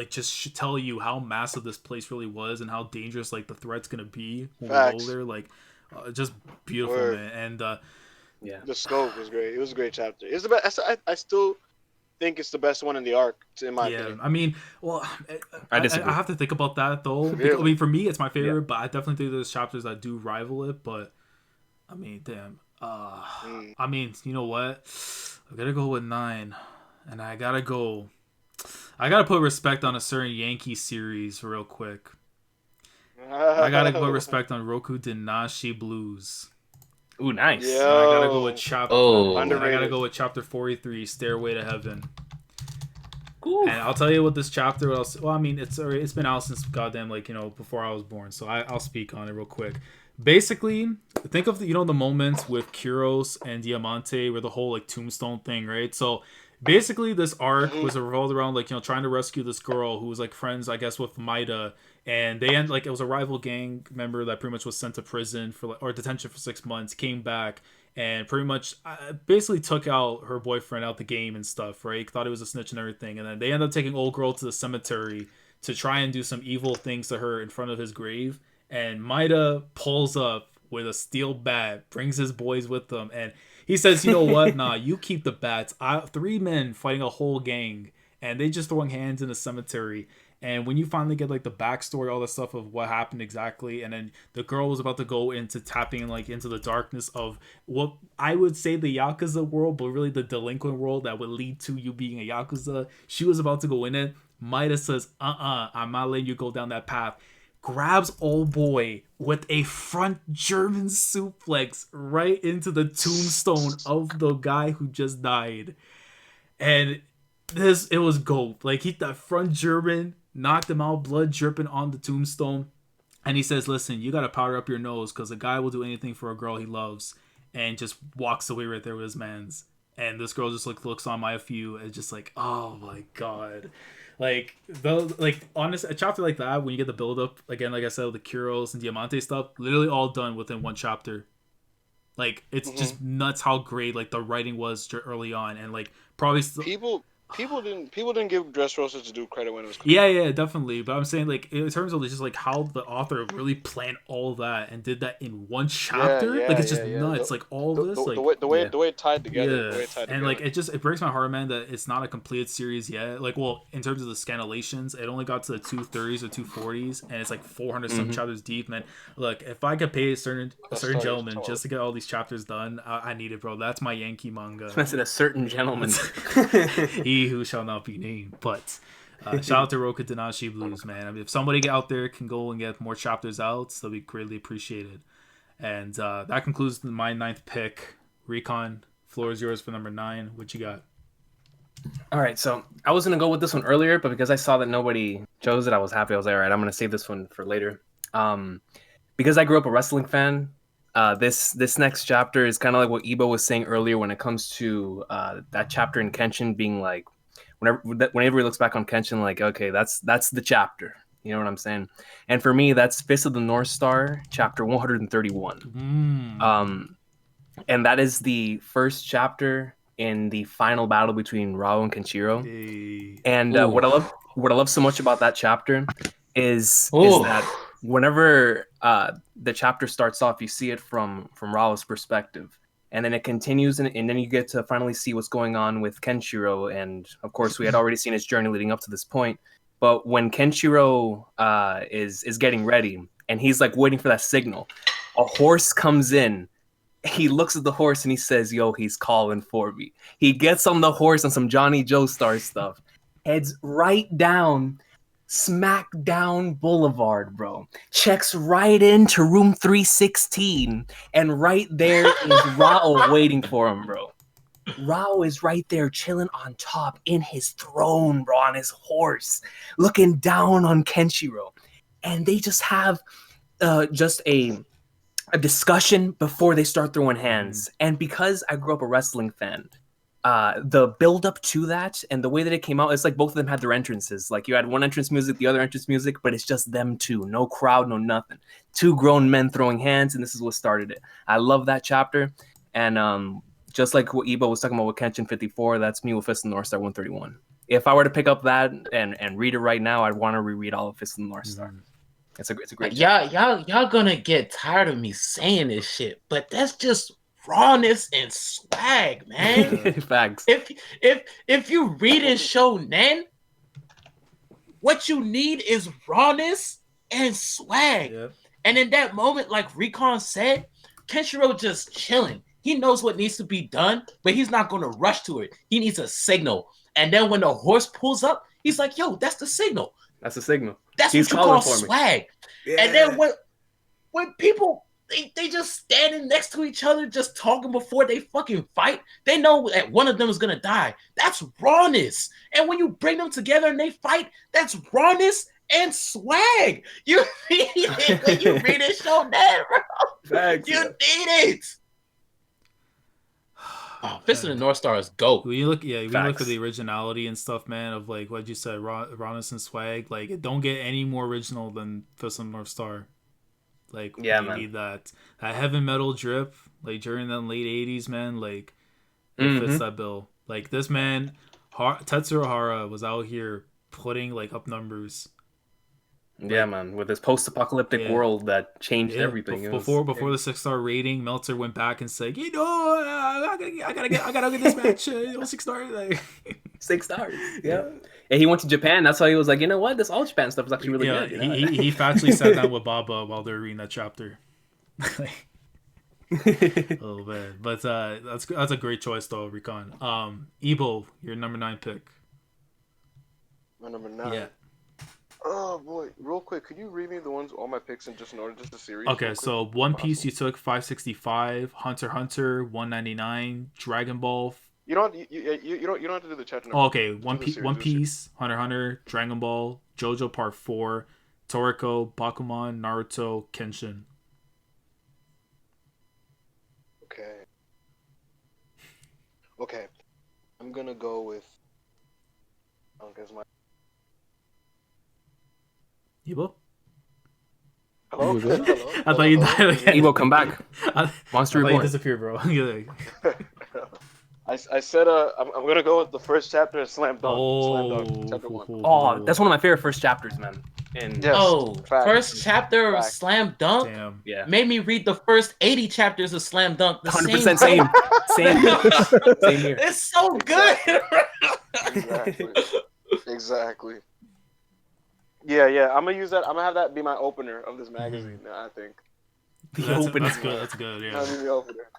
just tell you how massive this place really was and how dangerous like the threat's gonna be when we go there. Like, just beautiful, man. And the scope was great. It was a great chapter. It's the best. I still think it's the best one in the arc, in my opinion. I mean, well, I have to think about that though. Really? I mean, for me, it's my favorite, but I definitely think there's chapters that do rival it. But I mean, damn. I mean, you know what? I gotta go with 9, and I gotta put respect on a certain Yankee series real quick. I gotta put respect on Roku Dinashi Blues. Ooh, nice. I gotta go with chapter. I gotta go with chapter 43, Stairway to Heaven. And I'll tell you what this chapter was. Well, I mean, it's been out since goddamn before I was born. So I'll speak on it real quick. Basically, think of the moments with Kuros and Diamante where the whole tombstone thing, right? So basically, this arc was revolved around trying to rescue this girl who was friends, I guess, with Maida, and they end it was a rival gang member that pretty much was sent to prison or detention for 6 months, came back and pretty much basically took out her boyfriend out the game and stuff, right? Thought he was a snitch and everything, and then they end up taking old girl to the cemetery to try and do some evil things to her in front of his grave. And Maida pulls up with a steel bat, brings his boys with them, and he says, "You know what? Nah, you keep the bats. 3 men fighting a whole gang, and they just throwing hands in a cemetery." And when you finally get the backstory, all the stuff of what happened exactly, and then the girl was about to go into tapping into the darkness of what I would say the Yakuza world, but really the delinquent world that would lead to you being a Yakuza. She was about to go in it. Maida says, I'm not letting you go down that path. Grabs old boy with a front German suplex right into the tombstone of the guy who just died. And it was gold. That front German knocked him out, blood dripping on the tombstone. And he says, listen, you got to powder up your nose because a guy will do anything for a girl he loves. And just walks away right there with his mans. And this girl just looks on my few and just oh my God. Honestly, a chapter like that, when you get the build up, again, like I said, with the Kuros and Diamante stuff, literally all done within one chapter. It's just nuts how great the writing was early on, and probably still... People didn't give Dressrosa to do credit when it was yeah, definitely. But I'm saying in terms of just how the author really planned all that and did that in one chapter. It's just nuts. The way it tied together. And it breaks my heart, man, that it's not a completed series yet. In terms of the scanlations, it only got to the 230s or 240s, and it's 400 some chapters deep. Man, look, if I could pay a certain gentleman just to get all these chapters done, I need it, bro. That's my Yankee manga. I said a certain gentleman. He who shall not be named. But shout out to Roku Tanashi Blues, man. I mean, if somebody out there can go and get more chapters out, that'll be greatly appreciated. And that concludes my 9th pick. Recon, floor is yours for number 9. What you got? All right, so I was gonna go with this one earlier, but because I saw that nobody chose it, I was happy. I was all right, I'm gonna save this one for later. Because I grew up a wrestling fan, this next chapter is kind of like what Ibo was saying earlier when it comes to that chapter in Kenshin being whenever he looks back on Kenshin, okay, that's the chapter. You know what I'm saying? And for me, that's Fist of the North Star, chapter 131. And that is the first chapter in the final battle between Rao and Kenshiro. Hey. And what I love so much about that chapter is that whenever the chapter starts off, you see it from Rao's perspective. And then it continues, and then you get to finally see what's going on with Kenshiro. And, of course, we had already seen his journey leading up to this point. But when Kenshiro is getting ready, and he's, waiting for that signal, a horse comes in. He looks at the horse, and he says, yo, he's calling for me. He gets on the horse on some Johnny Joestar stuff. Heads right down Smackdown Boulevard, bro. Checks right into room 316, and right there is Rao waiting for him, bro. Rao is right there chilling on top in his throne, bro, on his horse, looking down on Kenshiro. And they just have just a discussion before they start throwing hands. And because I grew up a wrestling fan, the build up to that and the way that it came out, it's both of them had their entrances. You had one entrance music, the other entrance music, but it's just them two. No crowd, no nothing. 2 grown men throwing hands, and this is what started it. I love that chapter. And just like what Ibo was talking about with Kenshin 54, that's me with Fist of the North Star 131. If I were to pick up that and read it right now, I'd want to reread all of Fist of the North Star. It's a great y'all gonna get tired of me saying this shit, but that's just rawness and swag, man. Facts. If you read in Shonen, what you need is rawness and swag. Yep. And in that moment, like Recon said, Kenshiro just chilling. He knows what needs to be done, but he's not going to rush to it. He needs a signal. And then when the horse pulls up, he's like, yo, that's the signal. That's the signal. That's what you call swag. Yeah. And then when people they just standing next to each other, just talking before they fucking fight. They know that one of them is gonna die. That's rawness. And when you bring them together and they fight, that's rawness and swag. You need it when you read it, Shonen, bro. Facts, You need it. Oh, Fist of the North Star is GOAT. When you look, when you look Facts. at the originality and stuff, man, of like what you said, rawness and swag, like it don't get any more original than Fist of the North Star. Like, Yeah, you man. need that heavy metal drip, like during the late '80s, man. Like, it fits that bill. Like this man, Tetsuro Hara was out here putting like up numbers. Yeah, man, with this post-apocalyptic world that changed everything. Before the 6-star rating, Meltzer went back and said, I gotta get this match 6 stars. Like 6 stars. Yeah. And he went to Japan. That's why he was like, you know what? This all Japan stuff is actually really good. You know? He factually sat down with Baba while they were reading that chapter. Oh man, but that's a great choice though, Recon. Ebo, your number 9 pick. My number 9. Yeah. Oh boy, real quick, could you read me the ones all my picks in just in order, just the series? Okay, so One Piece you took 565, Hunter x Hunter 199, Dragon Ball. You don't have to do the chapter. Oh, okay, One Piece, Hunter x Hunter, Dragon Ball, JoJo Part 4, Toriko, Bakuman, Naruto, Kenshin. Okay, I'm gonna go with. I don't guess my. Ebo? Hello? Hello? I thought you died again. Ebo, come back. Monster I thought you Reborn. disappeared, bro. I said I'm gonna go with the first chapter of Slam Dunk. Slam Dunk, chapter 1. Oh, that's one of my favorite first chapters, man. And Yes. Facts. First chapter of Facts. Slam Dunk Damn. yeah, made me read the first 80 chapters of Slam Dunk. The 100% same. same here. It's so good. Exactly. Yeah. I'm gonna use that. I'm gonna have that be my opener of this magazine. I think. That's good. That's good. Yeah. That'll be the opener.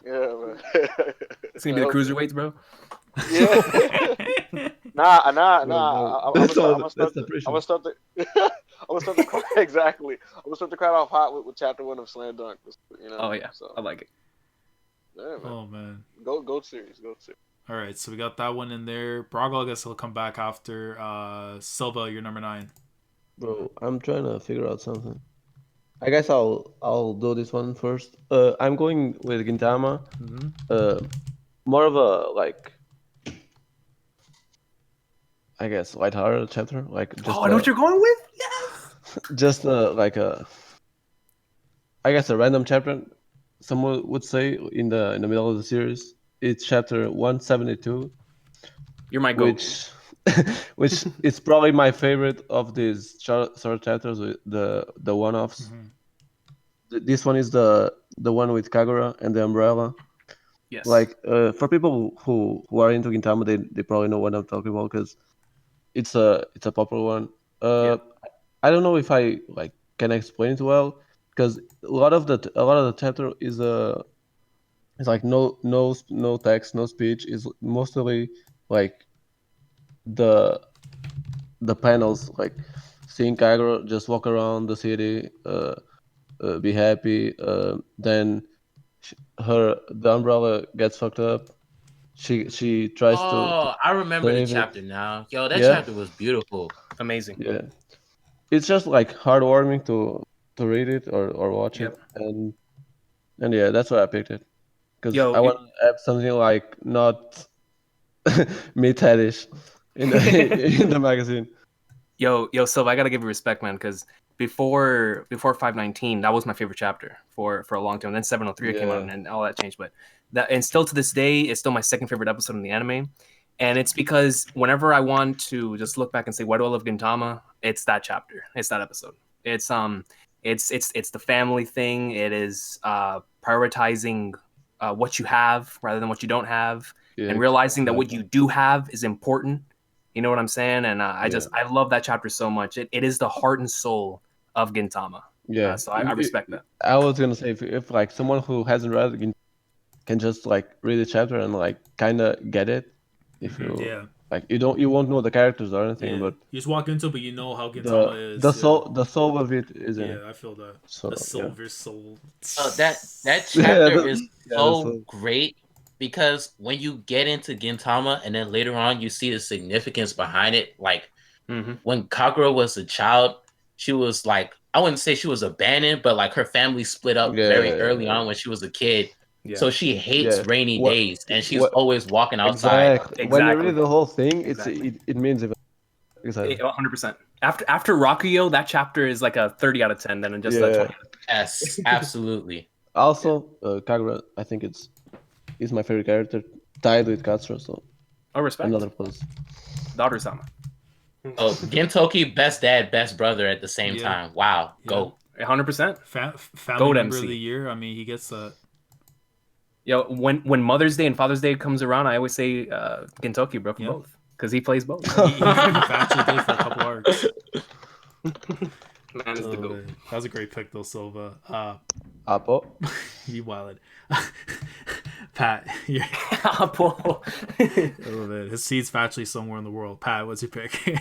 Yeah, man. It's gonna be the cruiserweights, bro. Yeah. Nah. I'm gonna start the exactly. I'm gonna start the crowd off hot with chapter 1 of Slam Dunk. You know. Oh yeah, So, I like it. yeah, man. Oh man. Go series. All right, so we got that one in there. Brago, I guess he'll come back after. Silva, your number 9. Bro, I'm trying to figure out something. I guess I'll do this one first. I'm going with Gintama. More of a like, I guess lighthearted chapter. Like just I know what you're going with. Yes. just like I guess a random chapter. Someone would say in the middle of the series. It's chapter 172. You're my goat. Which is probably my favorite of these short chapters, the one-offs. This one is the one with Kagura and the umbrella. Yes. Like for people who are into Gintama, they probably know what I'm talking about because it's a popular one. I don't know if I like can explain it well because a lot of the chapter is it's like no text, no speech. Is mostly like the panels, like seeing Kagura just walk around the city, be happy. Then the umbrella gets fucked up. She tries to. Oh, I remember the save it. chapter now. Yo, that Yeah. chapter was beautiful. Amazing. Yeah, it's just like heartwarming to read it or watch it, and yeah, that's why I picked it because I want to have something like not meatheadish in the magazine. Yo, Silva, I gotta give you respect, man, because before 519, that was my favorite chapter for a long time. And then 703 came out and all that changed, but and still to this day, it's still my second favorite episode in the anime. And it's because whenever I want to just look back and say, why do I love Gintama? It's that chapter. It's that episode. It's the family thing. It is prioritizing what you have rather than what you don't have, and realizing that what you do have is important. You know what I'm saying? And I love that chapter so much. It is the heart and soul of Gintama. Yeah. So I respect that. I was gonna say if like someone who hasn't read Gintama can just like read the chapter and like kind of get it. If you Like you won't know the characters or anything, Yeah. but You just walk into it, but you know how Gintama is. the soul of it is in it. Yeah, I feel that. So The silver soul. That yeah, chapter is the so soul. great because when you get into Gintama and then later on you see the significance behind it, like when Kagura was a child, she was like, I wouldn't say she was abandoned, but like her family split up very early Yeah, on when she was a kid. Yeah. So she hates yeah. rainy What days and she's what always walking outside. exactly? When you Exactly. read the whole thing, Exactly. it means even exactly. 100%. After Rakuyo, that chapter is like a 30 out of 10. Then just a Yeah. 20. Yes, absolutely. Also, Kagura, I think is my favorite character, tied with Katsura. So Oh, respect. another plus. Daughter-sama. Oh, Gintoki, best dad, best brother at the same time. Wow, go. 100%. Family Goat member of MC. the year. I mean, he gets that. Yo, when Mother's Day and Father's Day comes around, I always say Gintoki, bro, for Yeah. both. Because he plays both. He actually did for a couple arcs. Man is the goat. Man. That was a great pick, though, Silva. Apo. You wilded. Pat, you're... Apo. Oh, man. His seed's actually somewhere in the world. Pat, what's your pick?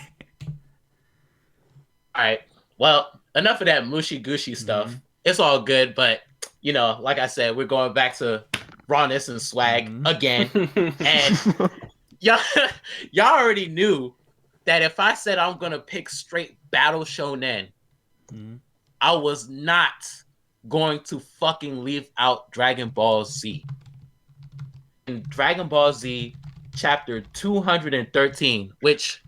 All right. Well, enough of that mushy gushy stuff. It's all good, but you know, like I said, we're going back to rawness and swag again. And y'all already knew that if I said I'm gonna pick straight battle shonen, I was not going to fucking leave out Dragon Ball Z. In Dragon Ball Z chapter 213, which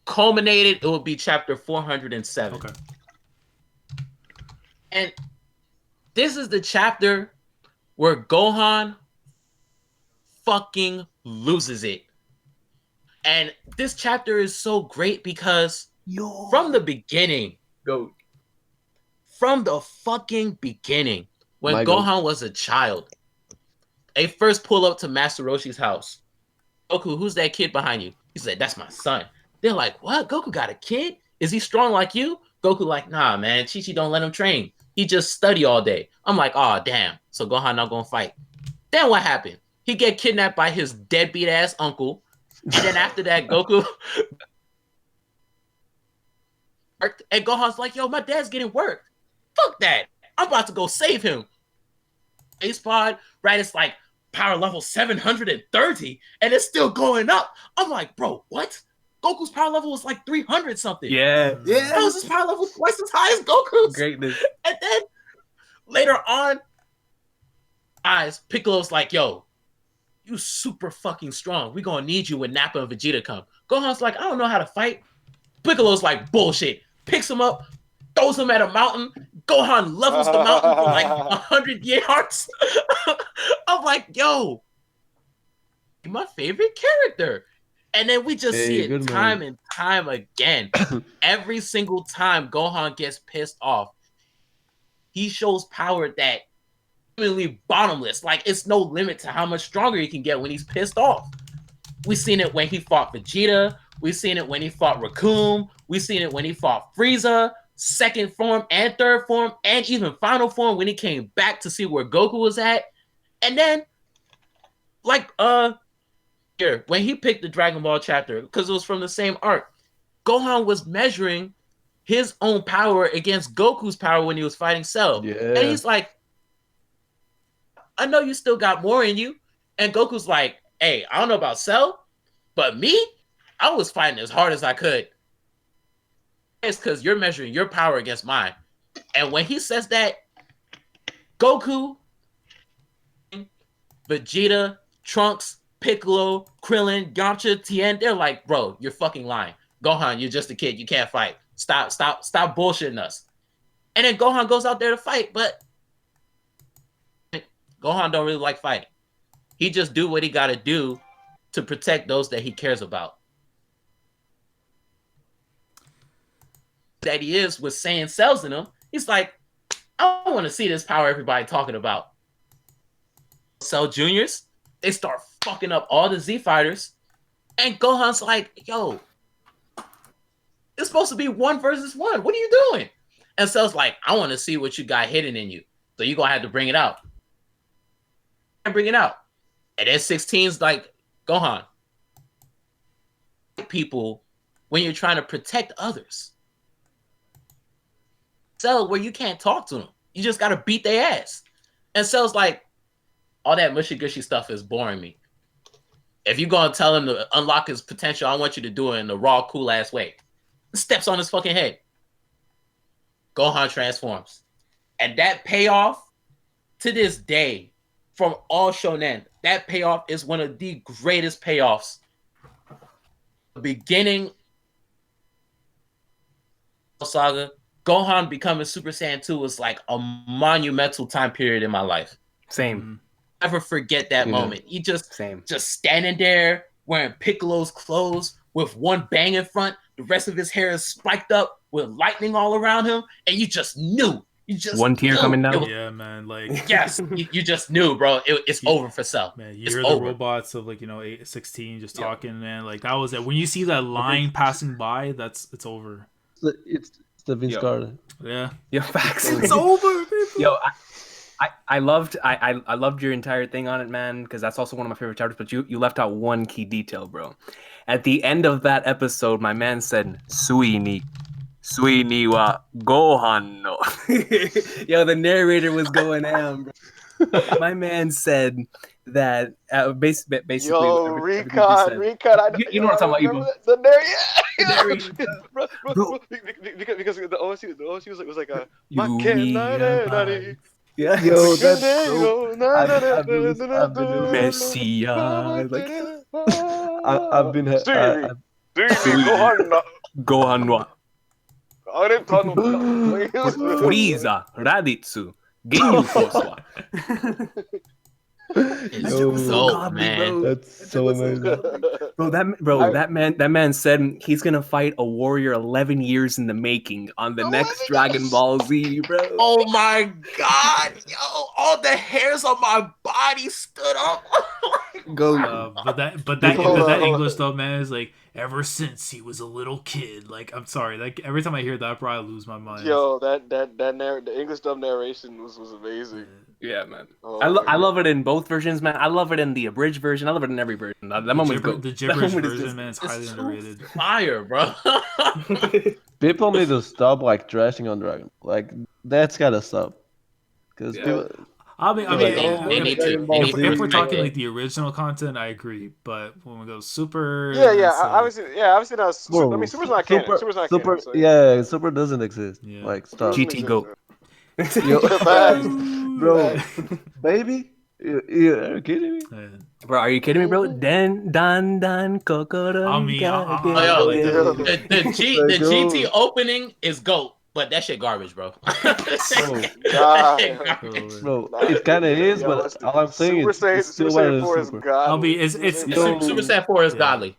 culminated, it will be chapter 407. Okay. And this is the chapter where Gohan fucking loses it. And this chapter is so great because from the beginning, from the fucking beginning, when Gohan was a child, they first pull up to Master Roshi's house. Goku, who's that kid behind you? He said, that's my son. They're like, what? Goku got a kid? Is he strong like you? Goku like, nah, man. Chi-Chi don't let him train. He just study all day. I'm like, oh, damn. So Gohan not gonna fight. Then what happened? He get kidnapped by his deadbeat ass uncle. And then after that, Goku... and Gohan's like, yo, my dad's getting worked. Fuck that. I'm about to go save him. Base pod, right? It's like power level 730, and it's still going up. I'm like, bro, what? Goku's power level was like 300 something. Yeah. How is his power level twice as high as Goku's? Greatness. And then later on, Piccolo's like, yo, you super fucking strong. We gonna need you when Nappa and Vegeta come. Gohan's like, I don't know how to fight. Piccolo's like, bullshit. Picks him up, throws him at a mountain. Gohan levels the mountain for like 100 yards. I'm like, yo, my favorite character. And then we just see it time and time again. Every single time Gohan gets pissed off, he shows power that really bottomless. Like, it's no limit to how much stronger he can get when he's pissed off. We've seen it when he fought Vegeta. We've seen it when he fought Recon. We've seen it when he fought Frieza, second form and third form, and even final form when he came back to see where Goku was at. And then, like, here, when he picked the Dragon Ball chapter, because it was from the same arc, Gohan was measuring his own power against Goku's power when he was fighting Cell. Yeah. And he's like, I know you still got more in you. And Goku's like, hey, I don't know about Cell, but me, I was fighting as hard as I could. It's because you're measuring your power against mine. And when he says that, Goku, Vegeta, Trunks, Piccolo, Krillin, Yamcha, Tien, they're like, bro, you're fucking lying. Gohan, you're just a kid. You can't fight. Stop bullshitting us. And then Gohan goes out there to fight, but Gohan don't really like fighting. He just do what he got to do to protect those that he cares about. That he is with Saiyan cells in him. He's like, I don't want to see this power everybody talking about. Cell Juniors, they start fucking up all the Z fighters, and Gohan's like, yo, it's supposed to be 1 versus 1. What are you doing? And Cell's like, I want to see what you got hidden in you. So you're going to have to bring it out. And bring it out. And then 16's like, Gohan, people when you're trying to protect others. Cell where you can't talk to them. You just gotta beat their ass. And Cell's like, all that mushy gushy stuff is boring me. If you're gonna tell him to unlock his potential, I want you to do it in the raw, cool ass way. Steps on his fucking head. Gohan transforms. And that payoff, to this day, from all shonen, that payoff is one of the greatest payoffs. The beginning of Saga, Gohan becoming Super Saiyan 2 was like a monumental time period in my life. Same. Never forget that moment. You just standing there wearing Piccolo's clothes with one bang in front, the rest of his hair is spiked up with lightning all around him, and you just knew. You just one tear coming down. Yeah, man. Like yes, you just knew, bro. It's over for Cell. Man, you it's hear over. the robots of 16 just talking, man. Like that was it. When you see that line passing by, it's over. It's the Vince Carter. Yeah. Yeah, facts. It's over, people. Yo, I loved your entire thing on it, man, because that's also one of my favorite chapters. But you left out one key detail, bro. At the end of that episode, my man said, "Sui ni wa Gohan no." Yo, the narrator was going ham, bro. My man said that basically. Yo, Recon, you know what I'm talking about, the narrator. Bro, because the OSC was like a yeah, yo, that's so. I've been Gohan no Frieza Raditsu Ginyu Force. It's so man. That's so amazing. That man said he's gonna fight a warrior 11 years in the making on the next Dragon Ball Z, bro. Oh my god, yo! All the hairs on my body stood up. But that English though, man, is like ever since he was a little kid. Like I'm sorry, like every time I hear that, bro, I lose my mind. Yo, the English dub narration was amazing. Yeah, man. I love it in both versions, man. I love it in the abridged version. I love it in every version. That moment's good. The gibberish version, man, is highly underrated. Fire, bro. People need to stop trashing on Dragon. Like that's gotta stop. Because people. If we're talking like the original content, I agree. But when we go Super, obviously not. Super's not canon. Super's not canon. So, yeah, Super doesn't exist. Yeah. Like stop. GT Go. Bro, baby, are you kidding me? Yeah. Bro, are you kidding me, bro? Dan Kokoro. The GT opening is GOAT, but that shit garbage, bro. Bro, it kind of is, but all I'm saying is it's still one of the Super. Super Saiyan 4 is godly.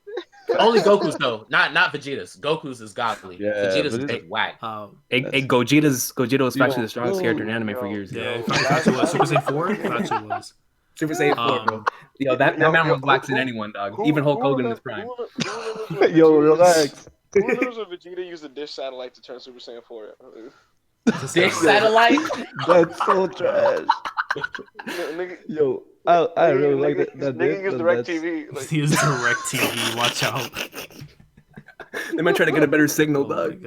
Only Goku's though, not Vegeta's. Goku's is godly. Yeah, Vegeta's is whack. Gogeta was actually the strongest character in anime for years. Yeah, Super Saiyan 4? Gotcha was. Super Saiyan 4, bro. Yo, that man was blacker than anyone, dog. Even Hulk Hogan in his prime. Yo, relax. Who knows if Vegeta used a dish satellite to turn Super Saiyan 4? Dish satellite? That's so trash. Yo, I really like that. Nigga used DirecTV. He used DirecTV. Watch out. They might try to get a better signal, dog.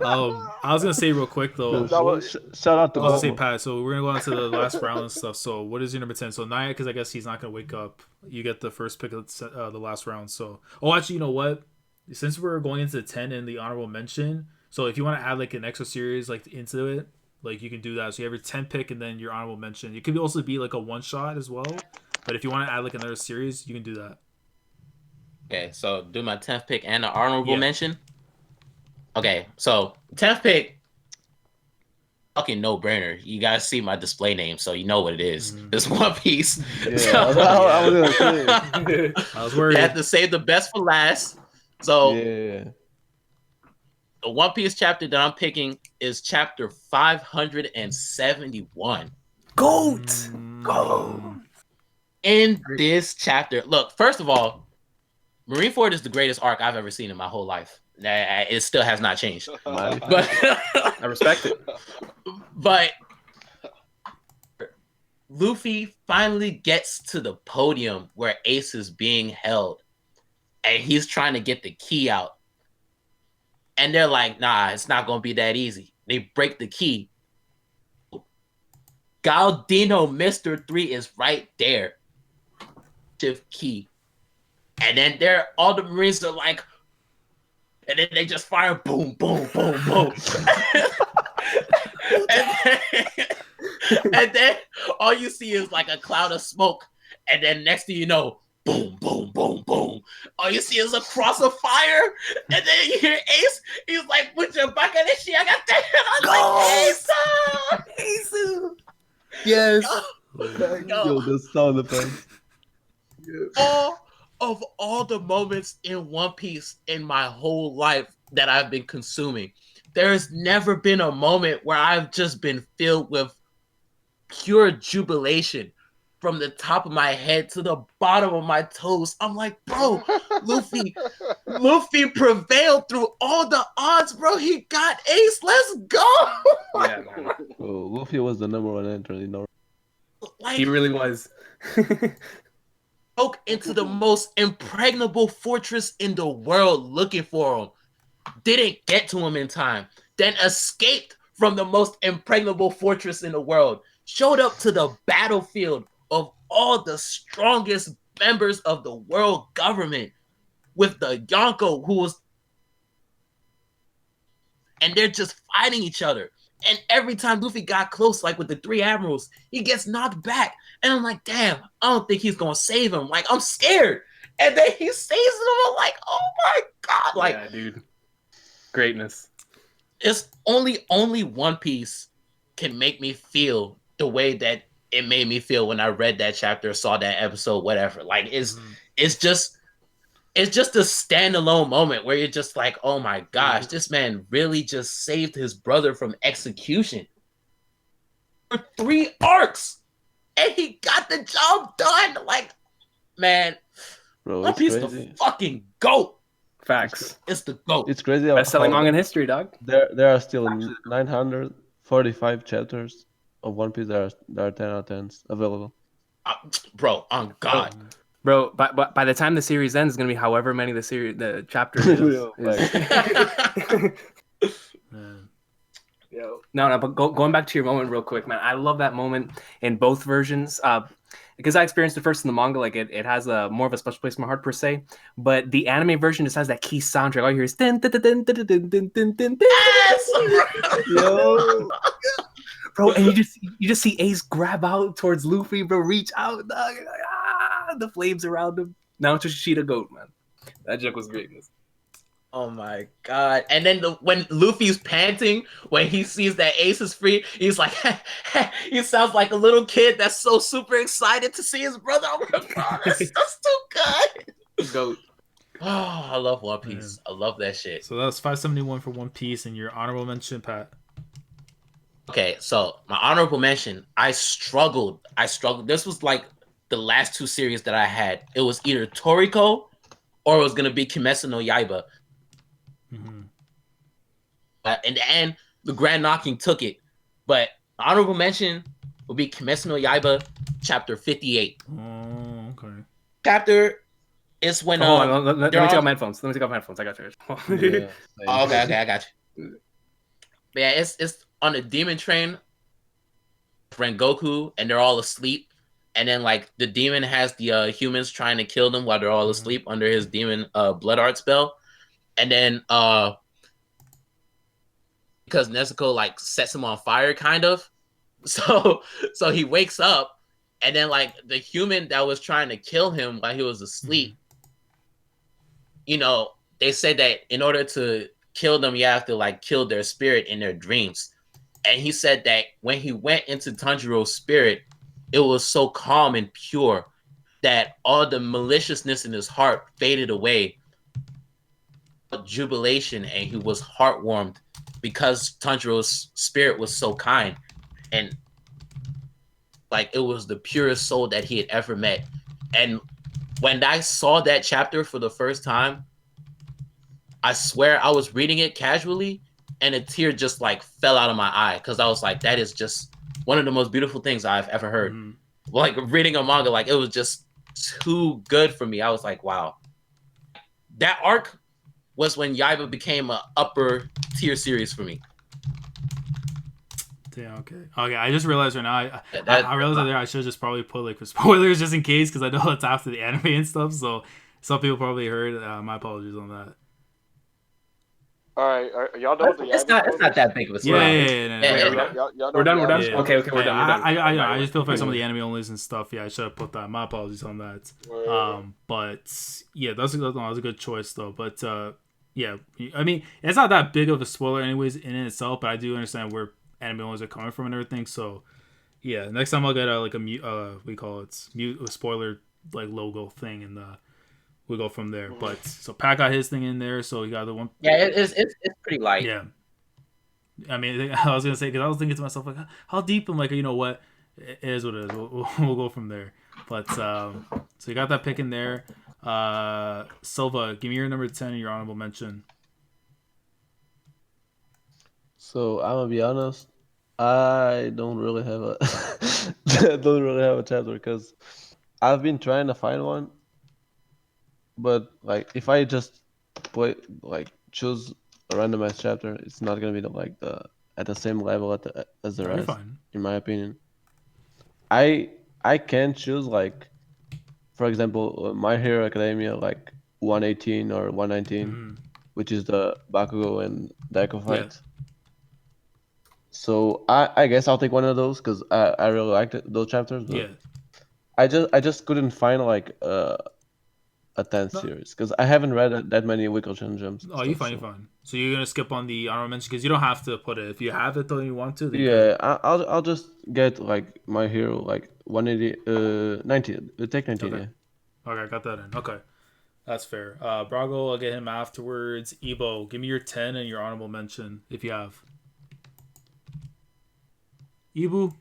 I was gonna say real quick though. Shout out to. I was gonna say Pat. So we're gonna go on to the last round and stuff. So what is your number 10? So Naya, because I guess he's not gonna wake up. You get the first pick of the last round. So actually, you know what? Since we're going into 10 and the honorable mention, so if you want to add like an extra series into it, like you can do that. So you have your 10 pick and then your honorable mention. It could also be like a one shot as well. But if you want to add like another series, you can do that. Okay, so do my 10th pick and the honorable mention. Okay, so 10th pick, fucking no brainer. You guys see my display name, so you know what it is. It's One Piece. Yeah, I was gonna say. I was worried. You have to save the best for last. So the One Piece chapter that I'm picking is chapter 571. Goat. In this chapter, look, first of all, Marineford is the greatest arc I've ever seen in my whole life. It still has not changed. But I respect it. But Luffy finally gets to the podium where Ace is being held. and he's trying to get the key out. And they're like, nah, it's not going to be that easy. They break the key. Galdino Mr. 3 is right there. Shift key. And then all the Marines are like, and then they just fire boom, boom, boom, boom. and then all you see is like a cloud of smoke. And then next thing you know, boom, boom, boom, boom. All you see is a cross of fire. And then you hear Ace. He's like, put your back on this shit. I got that. I was like, Ace. Yes. Yo, the sound effects. Of all the moments in One Piece in my whole life that I've been consuming, there's never been a moment where I've just been filled with pure jubilation from the top of my head to the bottom of my toes. I'm like, bro, Luffy prevailed through all the odds, bro. He got Ace. Let's go. Yeah, man. Oh, Luffy was the #1 entrant in Naruto. Like, He really was. broke into the most impregnable fortress in the world looking for him. Didn't get to him in time. Then escaped from the most impregnable fortress in the world. Showed up to the battlefield of all the strongest members of the world government with the Yonko and they're just fighting each other. And every time Luffy got close, like with the 3 admirals, he gets knocked back. And I'm like, damn, I don't think he's going to save him. Like, I'm scared. And then he saves him. I'm like, oh my God. Like, yeah, dude. Greatness. It's only One Piece can make me feel the way that it made me feel when I read that chapter, saw that episode, whatever. Like, it's just a standalone moment where you're just like, oh my gosh, this man really just saved his brother from execution for 3 arcs, and he got the job done. Like, man, Bro, One Piece is the fucking GOAT. Facts. It's the GOAT. It's crazy. Best-selling manga in history, dog. There are still 945 chapters of One Piece that are 10 out of 10s available. Bro, on God. Bro, by the time the series ends, it's gonna be however many the chapter is. Yo. No, but going back to your moment real quick, man. I love that moment in both versions. Because I experienced it first in the manga, like it has a more of a special place in my heart per se. But the anime version just has that key soundtrack. All you hear is dun, dun, dun, dun, dun, dun, dun, dun, dun, dun. Yo. Bro, and you just see Ace grab out towards Luffy, bro, reach out, dog. The flames around him. Now it's just Shida Goat, man. That joke was greatness. Oh my God. And then when Luffy's panting, when he sees that Ace is free, he's like, he sounds like a little kid that's so super excited to see his brother. Oh my God, that's too good. Goat. Oh, I love One Piece. I love that shit. So that was 571 for One Piece, and your honorable mention, Pat. Okay, so my honorable mention, I struggled. This was like the last 2 series that I had. It was either Toriko or it was going to be Kimetsu no Yaiba. Mm-hmm. In the end, the Grand Knocking took it. But my honorable mention would be Kimetsu no Yaiba, chapter 58. Oh, okay. Chapter is when... Hold on, let me take off my headphones. I got yours. Okay, I got you. But yeah, it's on a demon train, Rengoku, and they're all asleep. And then, like, the demon has the humans trying to kill them while they're all asleep under his demon blood art spell. And then, because Nezuko, like, sets him on fire, kind of. So he wakes up, and then, like, the human that was trying to kill him while he was asleep, you know, they said that in order to kill them, you have to, like, kill their spirit in their dreams. And he said that when he went into Tanjiro's spirit, it was so calm and pure that all the maliciousness in his heart faded away. Jubilation, and he was heartwarmed because Tanjiro's spirit was so kind, and like it was the purest soul that he had ever met. And when I saw that chapter for the first time, I swear I was reading it casually and a tear just like fell out of my eye, because I was like, that is just one of the most beautiful things I've ever heard. Like reading a manga, like it was just too good for me. I was like, wow. that arc was when Yaiba became a upper tier series for me. Yeah, okay. I just realized right now. I realized that I should just probably put like spoilers just in case, because I know it's after the anime and stuff. So some people probably heard. My apologies on that. All right, are y'all done with the It's not that big of a spoiler. We're done. Yeah. Okay, we're done. I just feel for some of the anime onlys and stuff. Yeah, I should have put that. My apologies on that. But yeah, that was a good choice though. But yeah, I mean, it's not that big of a spoiler anyways in itself. But I do understand where anime onlys are coming from and everything. So yeah, next time I'll get like a spoiler like logo thing, and we go from there. But so Pat got his thing in there, so he got the one. Yeah, it's pretty light. Yeah. I mean, I was gonna say, because I was thinking to myself like, how deep? I'm like, you know what, it is what it is. We'll go from there. But so you got that pick in there. Silva, give me your number 10 and your honorable mention. So I'm gonna be honest, I don't really have a chapter because I've been trying to find one, but like if I just choose a randomized chapter, it's not gonna be at the same level as the rest, in my opinion. I can choose for example, My Hero Academia 118 or 119, which is the Bakugo and Deco fight. Yeah. So I guess I'll take one of those because I really liked those chapters. But yeah. I just couldn't find a 10th series because I haven't read that many Weekly Shonen Jumps. Oh, you're fine. So you're gonna skip on the honorable mention because you don't have to put it. If you have it though, you want to. Yeah, I'll just get My Hero 180 19. Take 19. Okay. Yeah. Okay, I got that in. Okay, that's fair. Brago, I'll get him afterwards. Ebo, give me your 10 and your honorable mention if you have. Ibu.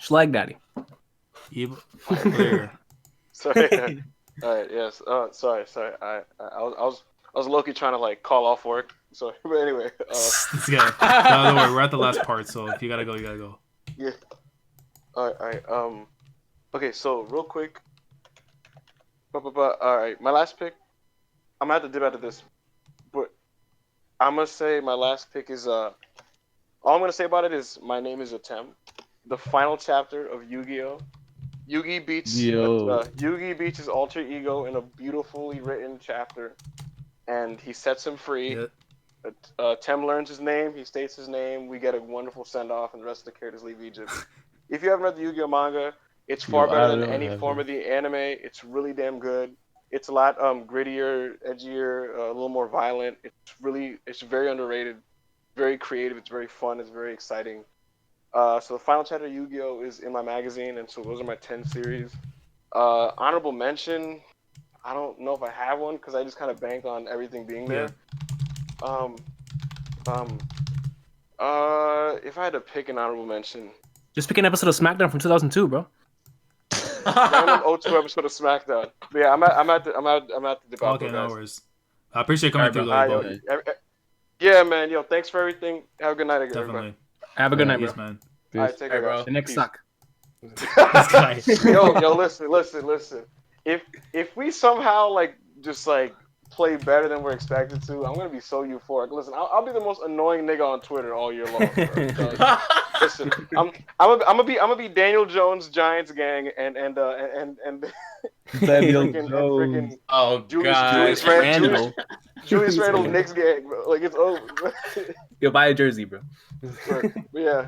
Schlag Daddy. Ibu. Sorry. All right. Yes. Sorry. I was low-key trying to call off work. So, but anyway. Let's go. No, don't worry. We're at the last part, so if you gotta go, you gotta go. Yeah. All right. Okay. So real quick. All right. My last pick. I'm gonna have to dip out of this, but I'm gonna say my last pick is all I'm gonna say about it is My Name Is Atem, the final chapter of Yu-Gi-Oh. Yugi beats his alter ego in a beautifully written chapter, and he sets him free. Yep. Tem learns his name. He states his name. We get a wonderful send off, and the rest of the characters leave Egypt. If you haven't read the Yu-Gi-Oh manga, it's far better than any form of the anime. It's really damn good. It's a lot grittier, edgier, a little more violent. It's very underrated, very creative. It's very fun. It's very exciting. So the final chapter of Yu-Gi-Oh is in my magazine, and so those are my 10 series. Honorable mention, I don't know if I have one because I just kind of bank on everything being there. If I had to pick an honorable mention, just pick an episode of SmackDown from 2002, bro. Random 02 episode of SmackDown. But yeah, I'm at the debate. Okay, no worries. I appreciate coming through. Yeah, man. Yo, thanks for everything. Have a good night, everybody. Definitely. Have a good night, bro. Peace, man. All right, take care, bro. The Knicks suck. Yo, listen. If we somehow just play better than we're expected to, I'm gonna be so euphoric. Listen, I'll be the most annoying nigga on Twitter all year long. Bro. Listen, I'm gonna be Daniel Jones Giants gang and Daniel Jones. Oh God, Julius Randle Knicks gang, bro. It's over. You'll buy a jersey, bro. Yeah.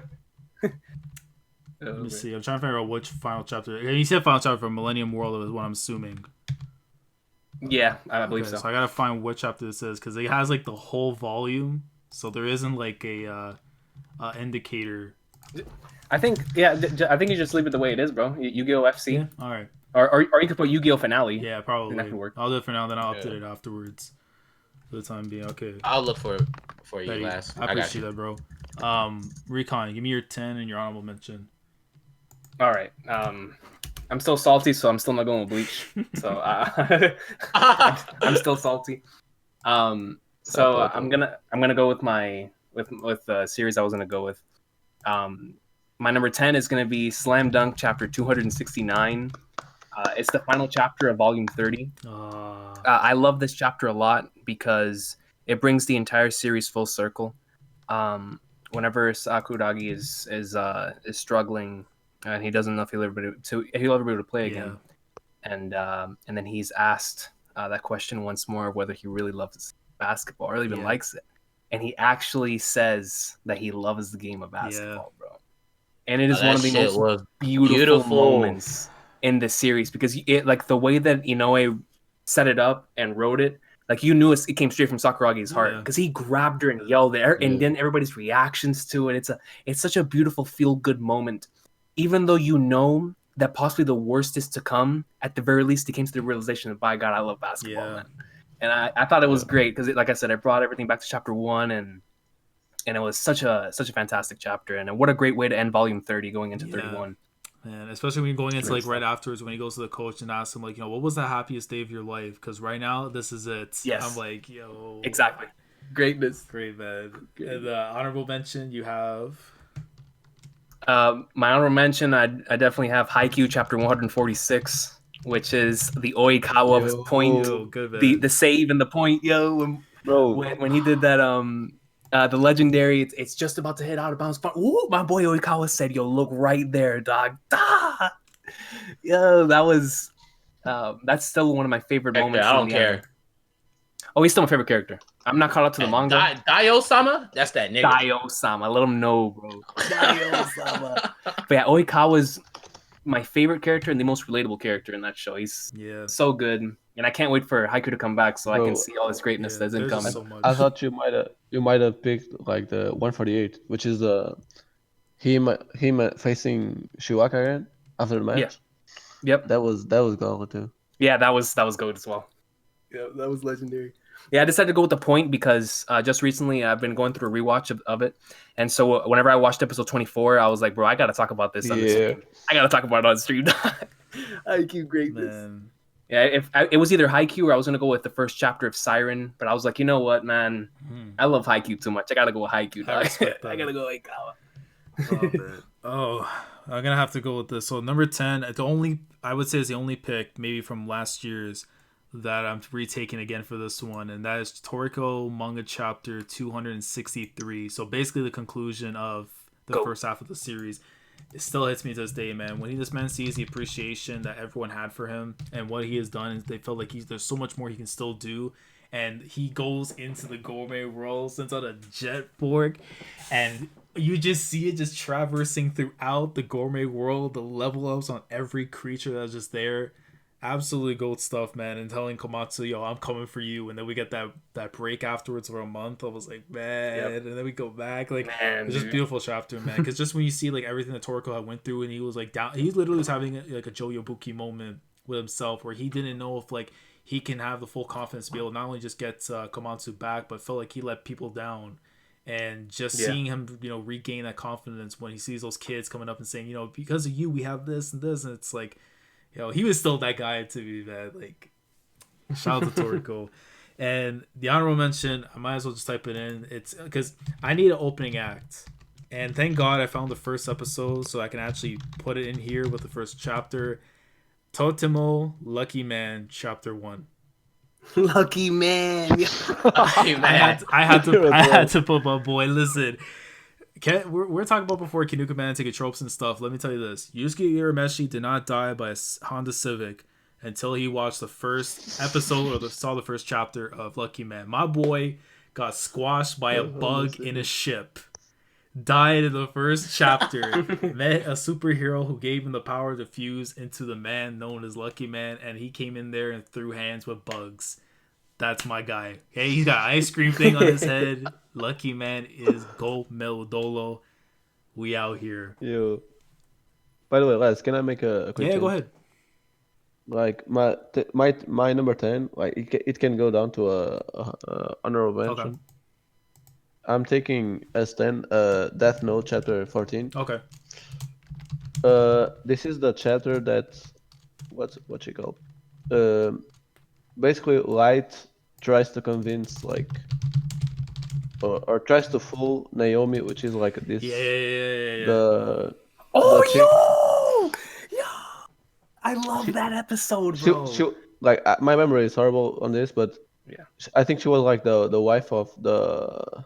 Let me see. I'm trying to figure out which final chapter. You said final chapter for Millennium World is what I'm assuming. Yeah, I believe so. So I gotta find which chapter this is because it has the whole volume, so there isn't a indicator. I think I think you just leave it the way it is, bro. Yu-Gi-Oh FC. Yeah. All right. Or you could put Yu-Gi-Oh finale. Yeah, probably. And that could work. I'll do it for now, then I'll update it afterwards. For the time being, okay. I'll look for you last. I appreciate that, bro. Recon, give me your 10 and your honorable mention. All right. I'm still salty, so I'm still not going with Bleach. So I'm still salty. So I'm gonna go with with the series I was gonna go with. My number 10 is gonna be Slam Dunk Chapter 269. It's the final chapter of Volume 30. I love this chapter a lot because it brings the entire series full circle. Whenever Sakuragi is struggling and he doesn't know if he'll ever be able to play again, and then he's asked that question once more of whether he really loves basketball or even likes it, and he actually says that he loves the game of basketball, bro. And it is one of the most beautiful moments in the series because it, like, the way that Inoue set it up and wrote it, like, you knew it came straight from Sakuragi's heart because he grabbed her and yelled there, and then everybody's reactions to it. It's such a beautiful feel-good moment, even though you know that possibly the worst is to come. At the very least, he came to the realization that, by God, I love basketball, man. And I thought it was great because, like I said, it brought everything back to chapter 1, and it was such a fantastic chapter, and what a great way to end Volume 30 going into 31. Man, especially when you're going into, like, right afterwards when he goes to the coach and asks him, like, you know, what was the happiest day of your life? Because right now, this is it. I'm like, yo. Exactly. Greatness. Great, man. And the honorable mention you have... my honorable mention, I definitely have Haikyuu chapter 146, which is the Oikawa point, the save and the point, when he did that, the legendary, it's just about to hit out of bounds. Ooh, my boy Oikawa said, "Yo, look right there, dog." Yo, that was that's still one of my favorite moments. I don't care. Oh, he's still my favorite character. I'm not caught up to the manga. Dio-sama? That's that nigga. Dio-sama. Let him know, bro. Dio-sama. But yeah, Oikawa's my favorite character and the most relatable character in that show. He's so good, and I can't wait for Haikyuu to come back so I can see all this greatness that's incoming. I thought you might have picked like the 148, which is the him facing Shiwaka again after the match. Yep. That was gold too. Yeah, that was good as well. Yeah, that was legendary. Yeah, I decided to go with the point because just recently I've been going through a rewatch of it, and so whenever I watched episode 24, I was like, bro, I gotta talk about this on the stream. I gotta talk about it on the stream. Haikyuu greatness. Man. Yeah, if it was either Haikyuu or I was gonna go with the first chapter of Siren, but I was like, you know what, man, I love Haikyuu too much. I gotta go with Haikyuu. I gotta go with Oikawa. I'm gonna have to go with this. So number 10, I would say is the only pick maybe from last year's that I'm retaking again for this one, and that is Toriko manga chapter 263. So basically the conclusion of the first half of the series. It still hits me to this day, man. When this man sees the appreciation that everyone had for him and what he has done, they felt like there's so much more he can still do. And he goes into the gourmet world, sends out a jet fork, and you just see it just traversing throughout the gourmet world, the level ups on every creature that's just there. Absolutely gold stuff, man. And telling Komatsu, yo, I'm coming for you. And then we get that break afterwards for a month. I was like, man. And then we go back. Like, it's just beautiful chapter, man. Because just when you see, like, everything that Toriko had went through, and he was, like, down. He literally was having, like, a Joe Yabuki moment with himself where he didn't know if, like, he can have the full confidence to be able to not only just get Komatsu back, but felt like he let people down. And just seeing him, you know, regain that confidence when he sees those kids coming up and saying, you know, because of you, we have this and this. And it's like, yo, he was still that guy to me, man. Like, shout out to Toriko. And the honorable mention, I might as well just type it in. It's because I need an opening act. And thank God I found the first episode so I can actually put it in here with the first chapter. Totemo Lucky Man, chapter 1. Lucky man. Lucky man. I had to put my boy. Listen. We're talking about before Kinuka Man ticket tropes and stuff. Let me tell you this. Yusuke Urameshi did not die by a Honda Civic until he watched the first episode or saw the first chapter of Lucky Man. My boy got squashed by a bug in a ship. Died in the first chapter. Met a superhero who gave him the power to fuse into the man known as Lucky Man. And he came in there and threw hands with bugs. That's my guy. Okay, he's got an ice cream thing on his head. Lucky Man is Go Melodolo. We out here. Yo. By the way, Les, can I make a quick change? Go ahead. Like my number 10, like it can go down to a honorable mention. Okay. I'm taking S10, Death Note chapter 14. Okay. This is the chapter that what's it called? Basically, Light tries to convince or tries to fool Naomi, which is like this. Yeah. The I love that episode, bro. She like my memory is horrible on this, but Yeah. I think she was like the wife of the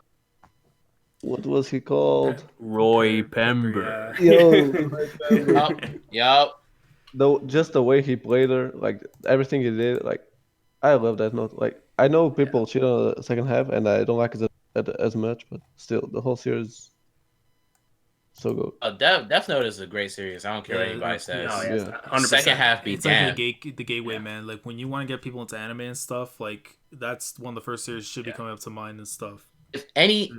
what was he called? Roy Pember. Yo, Yup. just the way he played her, like everything he did, like I love that note. Like I know people cheat on the second half, and I don't like it as much, but still, the whole series so good. Death Note is a great series. I don't care what anybody says. No, Yeah. yeah, 100%. Second half be It's damn. like the gateway, man. Like when you want to get people into anime and stuff, like that's one of the first series should be coming up to mind and stuff. If any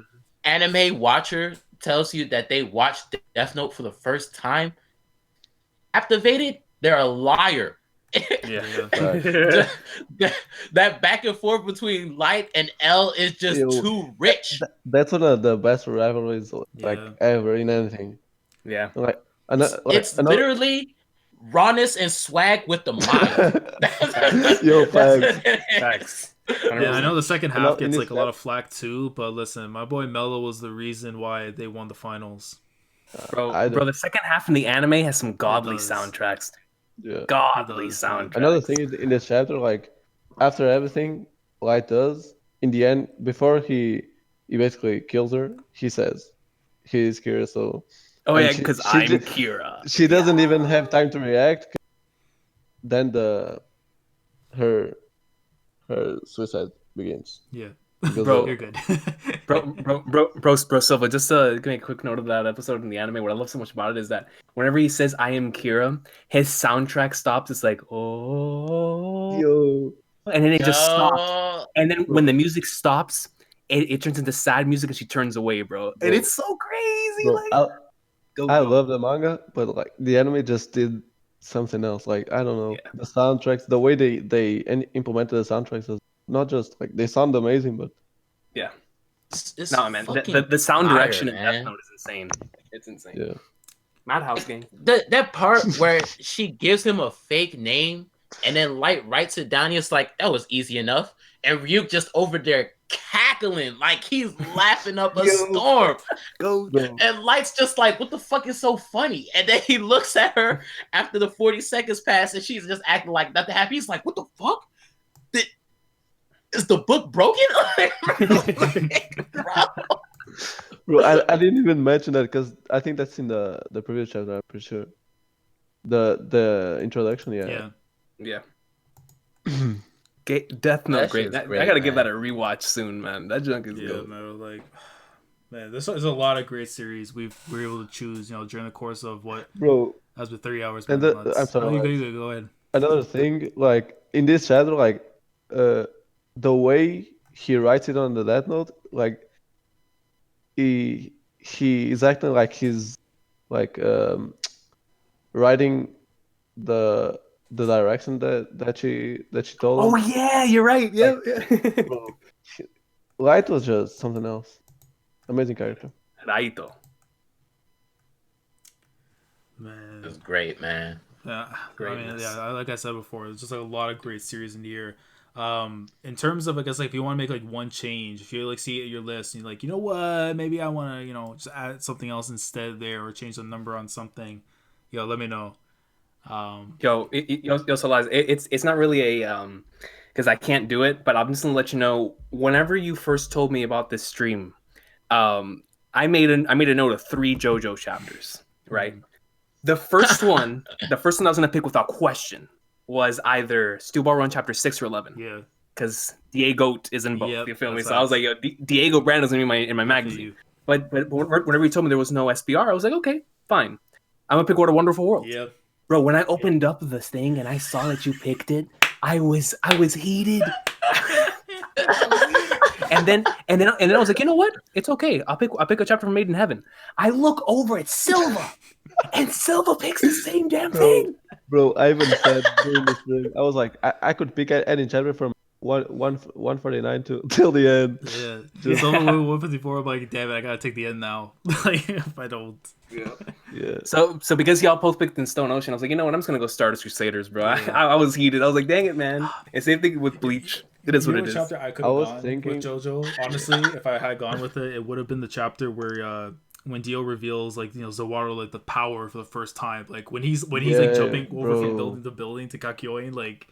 anime watcher tells you that they watched Death Note for the first time, activated, they're a liar. Yeah. That back and forth between Light and L is just too rich. That's one of the best rivalries like Yeah. ever in anything. Yeah. Like, It's literally rawness and swag with the mind. Yo, Facts. Yeah, I know the second half in gets this like a lot of flack too, but listen, my boy Mello was the reason why they won the finals. Bro, the second half in the anime has some godly soundtracks. Yeah. Godly soundtracks. Another thing is in this chapter, like after everything Light does, in the end, before he basically kills her, he says he's Kira. So Oh and yeah, because I'm Kira. She doesn't even have time to react. Then her suicide begins. Yeah. Because Bro, You're good. bro, Silva, just to give me a quick note of that episode in the anime, what I love so much about it is that whenever he says I am Kira, his soundtrack stops. It's like, oh, yo, and then it just stops. And then when the music stops, it turns into sad music and she turns away, bro. And it's so crazy. Bro, Like, I love the manga, but like the anime just did something else. Like I don't know, the soundtracks, the way they implemented the soundtracks is not just like they sound amazing, but yeah, it's no man, fucking the sound fire, direction in man. Death Note is insane. It's insane. Yeah, Madhouse game. That part where she gives him a fake name and then Light writes it down, it's like that was easy enough, and Ryuk just over there cackling like he's laughing up a storm. And Light's just like, what the fuck is so funny? And then he looks at her after the 40 seconds pass and she's just acting like nothing happened. He's like, what the fuck? Is the book broken? bro, I didn't even mention that because I think that's in the previous chapter. I'm pretty sure. The introduction, yeah. Death Note, great. I gotta give that a rewatch soon, man. That junk is good. Man, like, man, there's a lot of great series we were able to choose, during the course of what has been 3 hours. And I'm sorry. Go ahead. Another thing, like in this chapter, like the way he writes it on the Death Note, like he is acting like he's like writing the direction that she told him. Oh yeah, you're right. Yeah. Bro, Light was just something else. Amazing character. Raito. Man, It's great, man. Yeah, I mean, like I said before, it's just like a lot of great series in the year. In terms of, I guess, like if you want to make like one change, if you like see your list and you're like, you know what, maybe I want to, just add something else instead there or change the number on something, let me know. So Liza, it's not really a because I can't do it, but I'm just gonna let you know. Whenever you first told me about this stream, I made a note of 3 JoJo chapters, right? The first one I was gonna pick without question was either Steel Ball Run chapter 6 or 11. Yeah. Because Diego is in both. Yep, you feel me? that's So I was like, yo, Diego Brando's gonna be in my magazine. But whenever you told me there was no SBR, I was like, okay, fine. I'm gonna pick What a Wonderful World. Yep. Bro, when I opened up this thing and I saw that you picked it, I was heated. and then I was like, you know what? It's okay. I'll pick a chapter from Made in Heaven. I look over at Silva, and Silva picks the same damn thing. Bro, I even said during the stream, I was like, I could pick any chapter from 149 till the end. Yeah. Silva 154. I'm like, damn it, I gotta take the end now. Like, if I don't. Yeah. So because y'all both picked in Stone Ocean, I was like, you know what? I'm just gonna go Stardust Crusaders, bro. I was heated. I was like, dang it, man. And same thing with Bleach. It is what it is. Chapter I could have gone with JoJo. Honestly, if I had gone with it, it would have been the chapter where when Dio reveals like Zawaru like the power for the first time, like when he's like jumping over from building to building to Kakyoin, like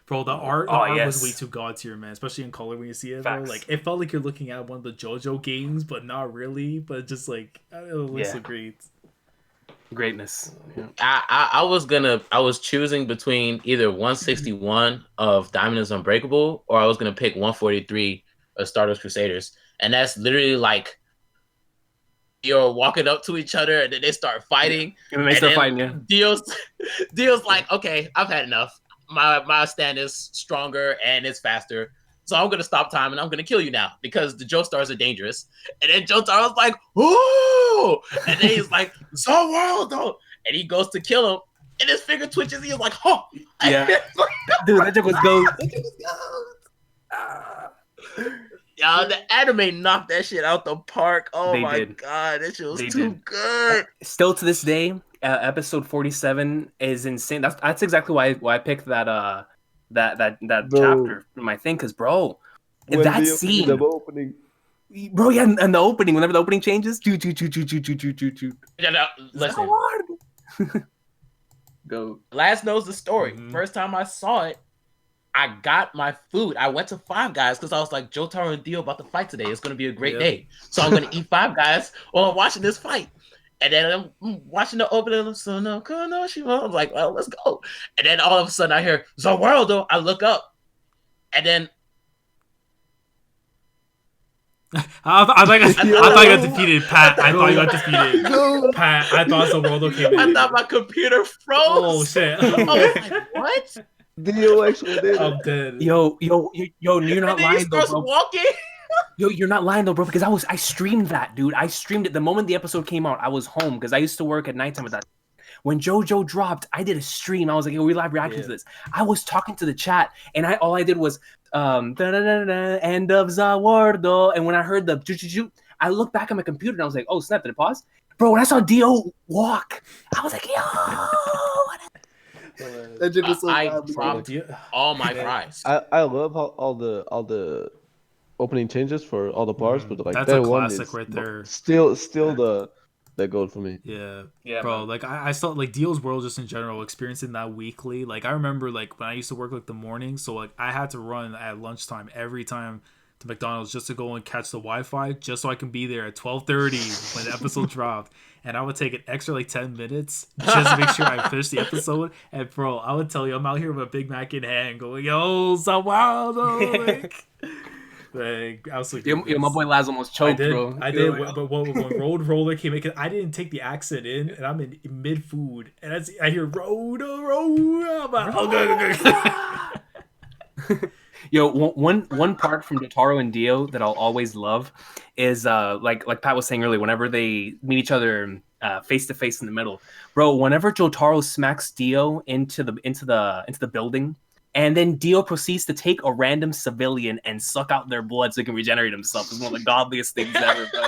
bro, the art was way too god tier, man, especially in color when you see it, bro. Like it felt like you're looking at one of the JoJo games, but not really, but just like it looks so great. Greatness. Yeah. I was choosing between either 161 of Diamond is Unbreakable or I was gonna pick 143 of Stardust Crusaders, and that's literally like you're walking up to each other and then they start fighting. And then they start fighting. Yeah. Dio's like, okay, I've had enough. My stand is stronger and it's faster. So I'm gonna stop time and I'm gonna kill you now because the Joestars are dangerous. And then Jotaro was like, "Ooh!" And then he's like, "Zawardo!" And he goes to kill him, and his finger twitches. He's like, "Oh, yeah, dude, that joke was gold." Y'all, the anime knocked that shit out the park. Oh my god, that shit was too good. Still to this day, episode 47 is insane. That's exactly why I picked that chapter in my thing, because bro, that scene, opening. Bro, yeah, and the opening, whenever the opening changes, Listen, go. Last knows the story. First time I saw it, I got my food. I went to Five Guys because I was like, Jotaro and Dio about to fight today. It's gonna be a great day, so I'm gonna eat Five Guys while I'm watching this fight. And then I'm watching the opening of Sono Konoshima. I'm like, well, let's go. And then all of a sudden I hear Zawardo. I look up. And then I thought you got defeated, Pat. I thought you got defeated. Pat, I thought Zawardo came in. I thought my computer froze. Oh shit. I was like, what? Dio actually did. I'm dead. Yo, you're not lying though, bro. Walking. Yo, you're not lying though, bro, because I streamed that, dude. I streamed it the moment the episode came out. I was home because I used to work at nighttime with that. When JoJo dropped, I did a stream. I was like, yo, we live reacting to this. I was talking to the chat, and all I did was end of Zawardo. And when I heard the choo, I looked back at my computer and I was like, oh snap, did it pause? Bro, when I saw Dio walk, I was like, yo. That joke was so I bad, dropped all my fries. I love how all the opening changes for all the parts, but like that's that a one classic is right there. Still the gold for me. Yeah, bro. Bro, like I saw like Dio's World just in general, experiencing that weekly. Like I remember like when I used to work like the morning, so like I had to run at lunchtime every time to McDonald's just to go and catch the Wi-Fi, just so I can be there at 12:30 when the episode dropped. And I would take an extra like 10 minutes just to make sure I finished the episode. And bro, I would tell you, I'm out here with a Big Mac in hand, going, "Yo, Zawardo!" Like absolutely. Yo, my boy Laz almost choked, bro. I did. But when Road Roller came in, I didn't take the accent in, and I'm in mid food, and I hear Road. I'm like, oh, good. Yo, one part from Jotaro and Dio that I'll always love is like Pat was saying earlier, whenever they meet each other face to face in the middle, bro. Whenever Jotaro smacks Dio into the building. And then Dio proceeds to take a random civilian and suck out their blood so he can regenerate himself. It's one of the godliest things ever, bro.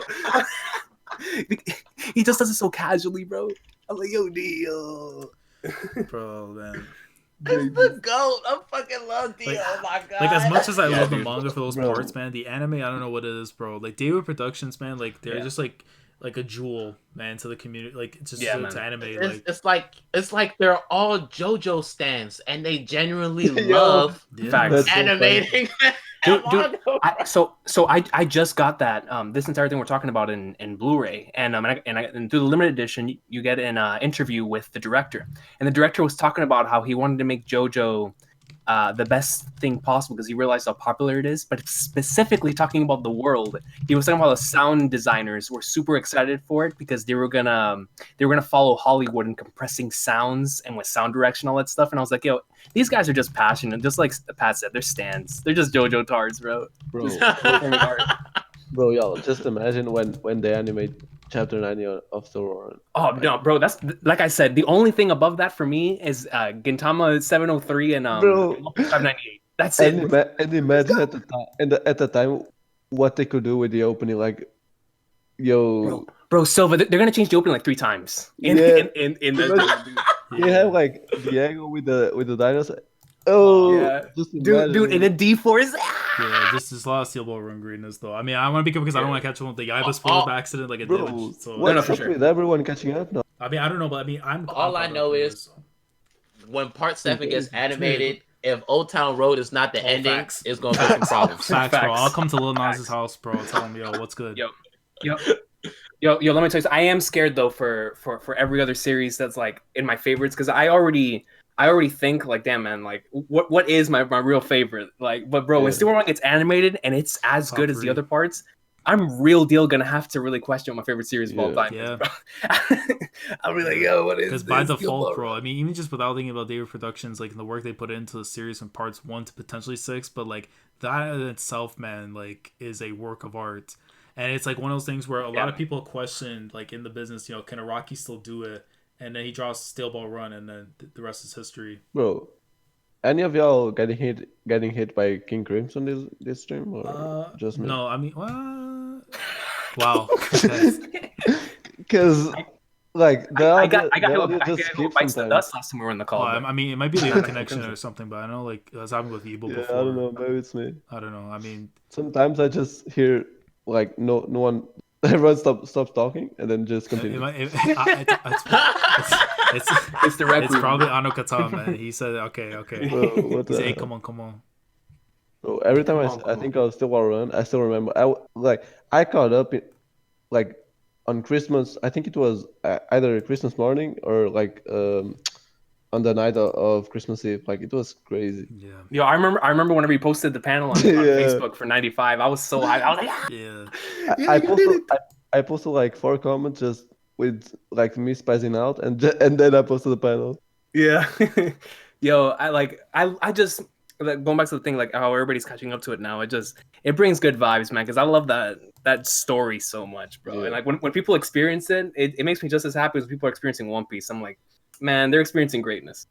He just does it so casually, bro. I'm like, yo, Dio. Bro, man. It's the GOAT. I fucking love Dio. Like, oh my god. Like as much as I love the manga for those parts, man, the anime, I don't know what it is, bro. Like David Productions, man, like they're just like a jewel, man, to the community. Like it's just to anime. It's like they're all JoJo stans, and they genuinely love animating. Dude, I just got that this entire thing we're talking about in Blu-ray, and through the limited edition you get an interview with the director, and the director was talking about how he wanted to make JoJo the best thing possible because he realized how popular it is, but specifically talking about the world. He was talking about the sound designers were super excited for it because they were gonna follow Hollywood in compressing sounds and with sound direction, all that stuff. And I was like, yo, these guys are just passionate, just like Pat said, they're stands. They're just JoJo tards, bro. Bro, y'all, just imagine when they animate Chapter 90 of Strawhat. Oh no, bro! That's like I said. The only thing above that for me is Gintama 703 and 598. That's it. And imagine at the time what they could do with the opening, like, yo, bro, Silva. They're gonna change the opening like 3 times. In the you have like Diego with the dinosaur. Oh, yeah. Dude, and then D4 is. Yeah, just a lot of Steel Ball Run greatness though. I mean, I want to be careful because I don't want to catch one with the Yaiba spoilers by accident like it Bro, did. So what's up with everyone catching up now? I mean, I don't know, but I mean, All I know is when Part 7 gets animated, if Old Town Road is not the ending, facts. it's gonna be some problems. Facts, bro. I'll come to Lil Nas' house, bro. Tell him, yo, what's good? Yo, let me tell you something. I am scared though for every other series that's like in my favorites because I already think like, damn man, like what is my real favorite? Like, but bro, when Steel Ball Run gets animated and it's as good as the other parts, I'm real deal gonna have to really question what my favorite series of all time is, bro. I'll be like, yo, what is this? Because by default, bro, I mean, even just without thinking about David Productions, like the work they put into the series from parts 1 to potentially 6, but like that in itself, man, like is a work of art. And it's like one of those things where a lot of people question, like in the business, you know, can Araki still do it? And then he draws Steel Ball Run, and then the rest is history. Bro, any of y'all getting hit by King Crimson this stream or just me? No, I mean, wow. Because like I got hit with Bites the Dust last time we were in the call. I mean, it might be the connection or something, but I know like that's happened with Evil before. I don't know, maybe it's me. I don't know. I mean, sometimes I just hear like no one. Everyone stops talking and then just continue. It's probably Ano Kata, man. He said, okay. Bro, he said, hey, come on. Bro, every time I think I was still Run, I still remember. I caught up like on Christmas. I think it was either Christmas morning or like on the night of Christmas Eve. Like it was crazy. Yeah. Yo, I remember whenever you posted the panel on Facebook for 95. I was so hyped. I was like, yeah. I posted like 4 comments just with like me spazzing out, and then I posted the panel. Yeah. Yo, I just like, going back to the thing like how everybody's catching up to it now. It brings good vibes, man. Because I love that story so much, bro. And like when people experience it makes me just as happy as people are experiencing One Piece. I'm like, man, they're experiencing greatness.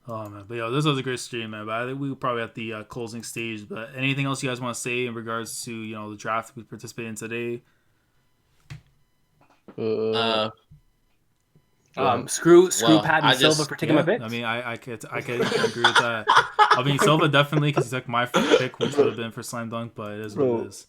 Oh man, but yo, this was a great stream, man. But I think we were probably at the closing stage. But anything else you guys want to say in regards to the draft we participated in today? Screw Pat and Silva for taking my pick. I mean, I can agree with that. I mean, Silva definitely because he took my pick, which would have been for Slam Dunk, but it is what it is.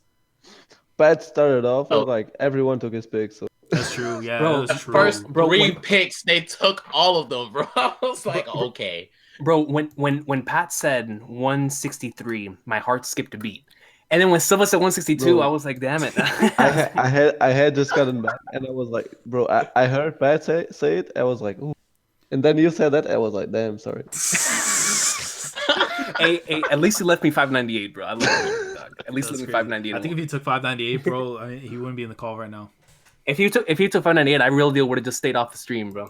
Pat started off with like everyone took his pick, so. That's true, yeah. Bro, that's true. First 3 picks, they took all of them, bro. I was like, okay. Bro, when Pat said 163, my heart skipped a beat. And then when Silva said 162, bro, I was like, damn it. I had just gotten back, and I was like, bro, I heard Pat say it, I was like, ooh. And then you said that, I was like, damn, sorry. hey, at least he left me 598, bro. I love you, dog. At least left me 598. I think if he took 598, bro, I mean, he wouldn't be in the call right now. If you took 598, I real deal would have just stayed off the stream, bro.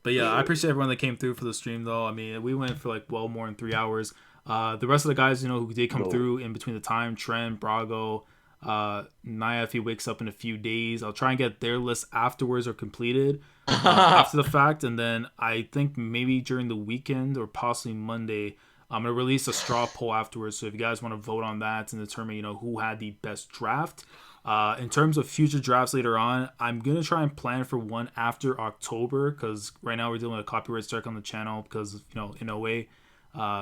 But yeah, I appreciate everyone that came through for the stream, though. I mean, we went for like well more than 3 hours. The rest of the guys, who did come through in between the time, Trent, Brago, Naya, if he wakes up in a few days, I'll try and get their list afterwards or completed after the fact, and then I think maybe during the weekend or possibly Monday, I'm going to release a straw poll afterwards. So if you guys want to vote on that and determine, who had the best draft. In terms of future drafts later on, I'm going to try and plan for one after October because right now we're dealing with a copyright strike on the channel because of, in OA.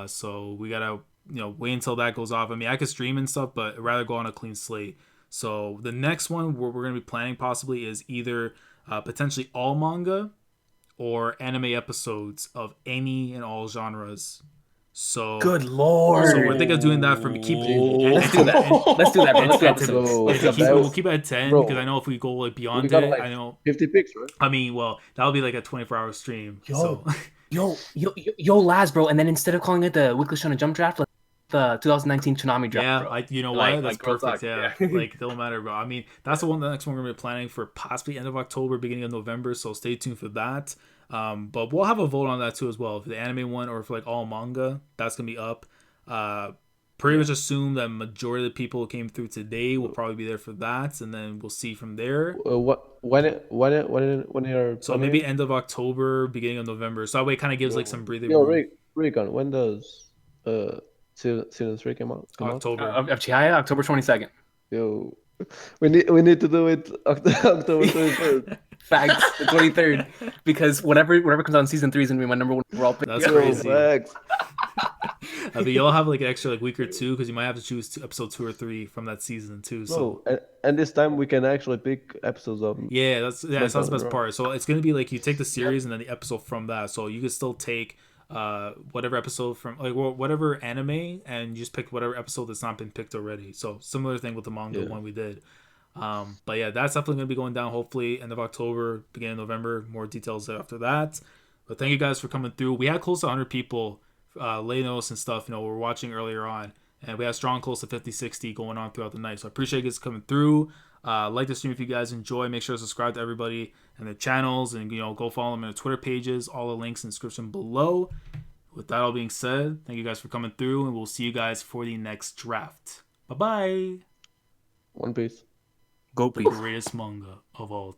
So we got to, wait until that goes off. I mean, I could stream and stuff, but I'd rather go on a clean slate. So the next one we're going to be planning possibly is either potentially all manga or anime episodes of any and all genres. So good lord! So we're thinking of doing that for me. Let's do that. Let's do that, bro. We'll keep it at 10 because I know if we go like beyond it, I know 50 picks, right? I mean, well, that'll be like a 24-hour stream. Yo, Laz, bro. And then instead of calling it the Weekly Shonen Jump Draft, like the 2019 Tsunami Draft. Yeah, bro. you know what? That's perfect. Yeah, like it don't matter, bro. I mean, that's the next one we're gonna be planning for possibly end of October, beginning of November. So stay tuned for that. But we'll have a vote on that too as well. For the anime one or for like all manga, that's gonna be up. Pretty much assume that majority of the people who came through today will probably be there for that, and then we'll see from there. When you're so maybe end of October, beginning of November. So that way it kind of gives like some breathing room. Yo, Recon, when does season 3 come out? Of Chihaya, October 22nd. Yo, We need to do it October 23rd. Facts, the 23rd, because whatever comes on season 3 is gonna be my number one overall pick. That's Yo, crazy. facts. I mean, you'll have like an extra like week or two because you might have to choose episode 2 or 3 from that season too. So No, and this time we can actually pick episodes of. that's the best part. So it's gonna be like you take the series and then the episode from that. So you could still take whatever episode from like whatever anime and you just pick whatever episode that's not been picked already. So similar thing with the manga one we did. But yeah, that's definitely gonna be going down hopefully end of October, beginning of November. More details after that. But thank you guys for coming through. We had close to 100 people lay notes and stuff. You know, we're watching earlier on, and we had strong close to 50-60 going on throughout the night. So I appreciate you guys coming through. Like the stream if you guys enjoy. Make sure to subscribe to everybody and their channels, and go follow them on their Twitter pages. All the links in the description below. With that all being said, thank you guys for coming through, and we'll see you guys for the next draft. Bye bye. One Piece. Go please. Greatest manga of all time.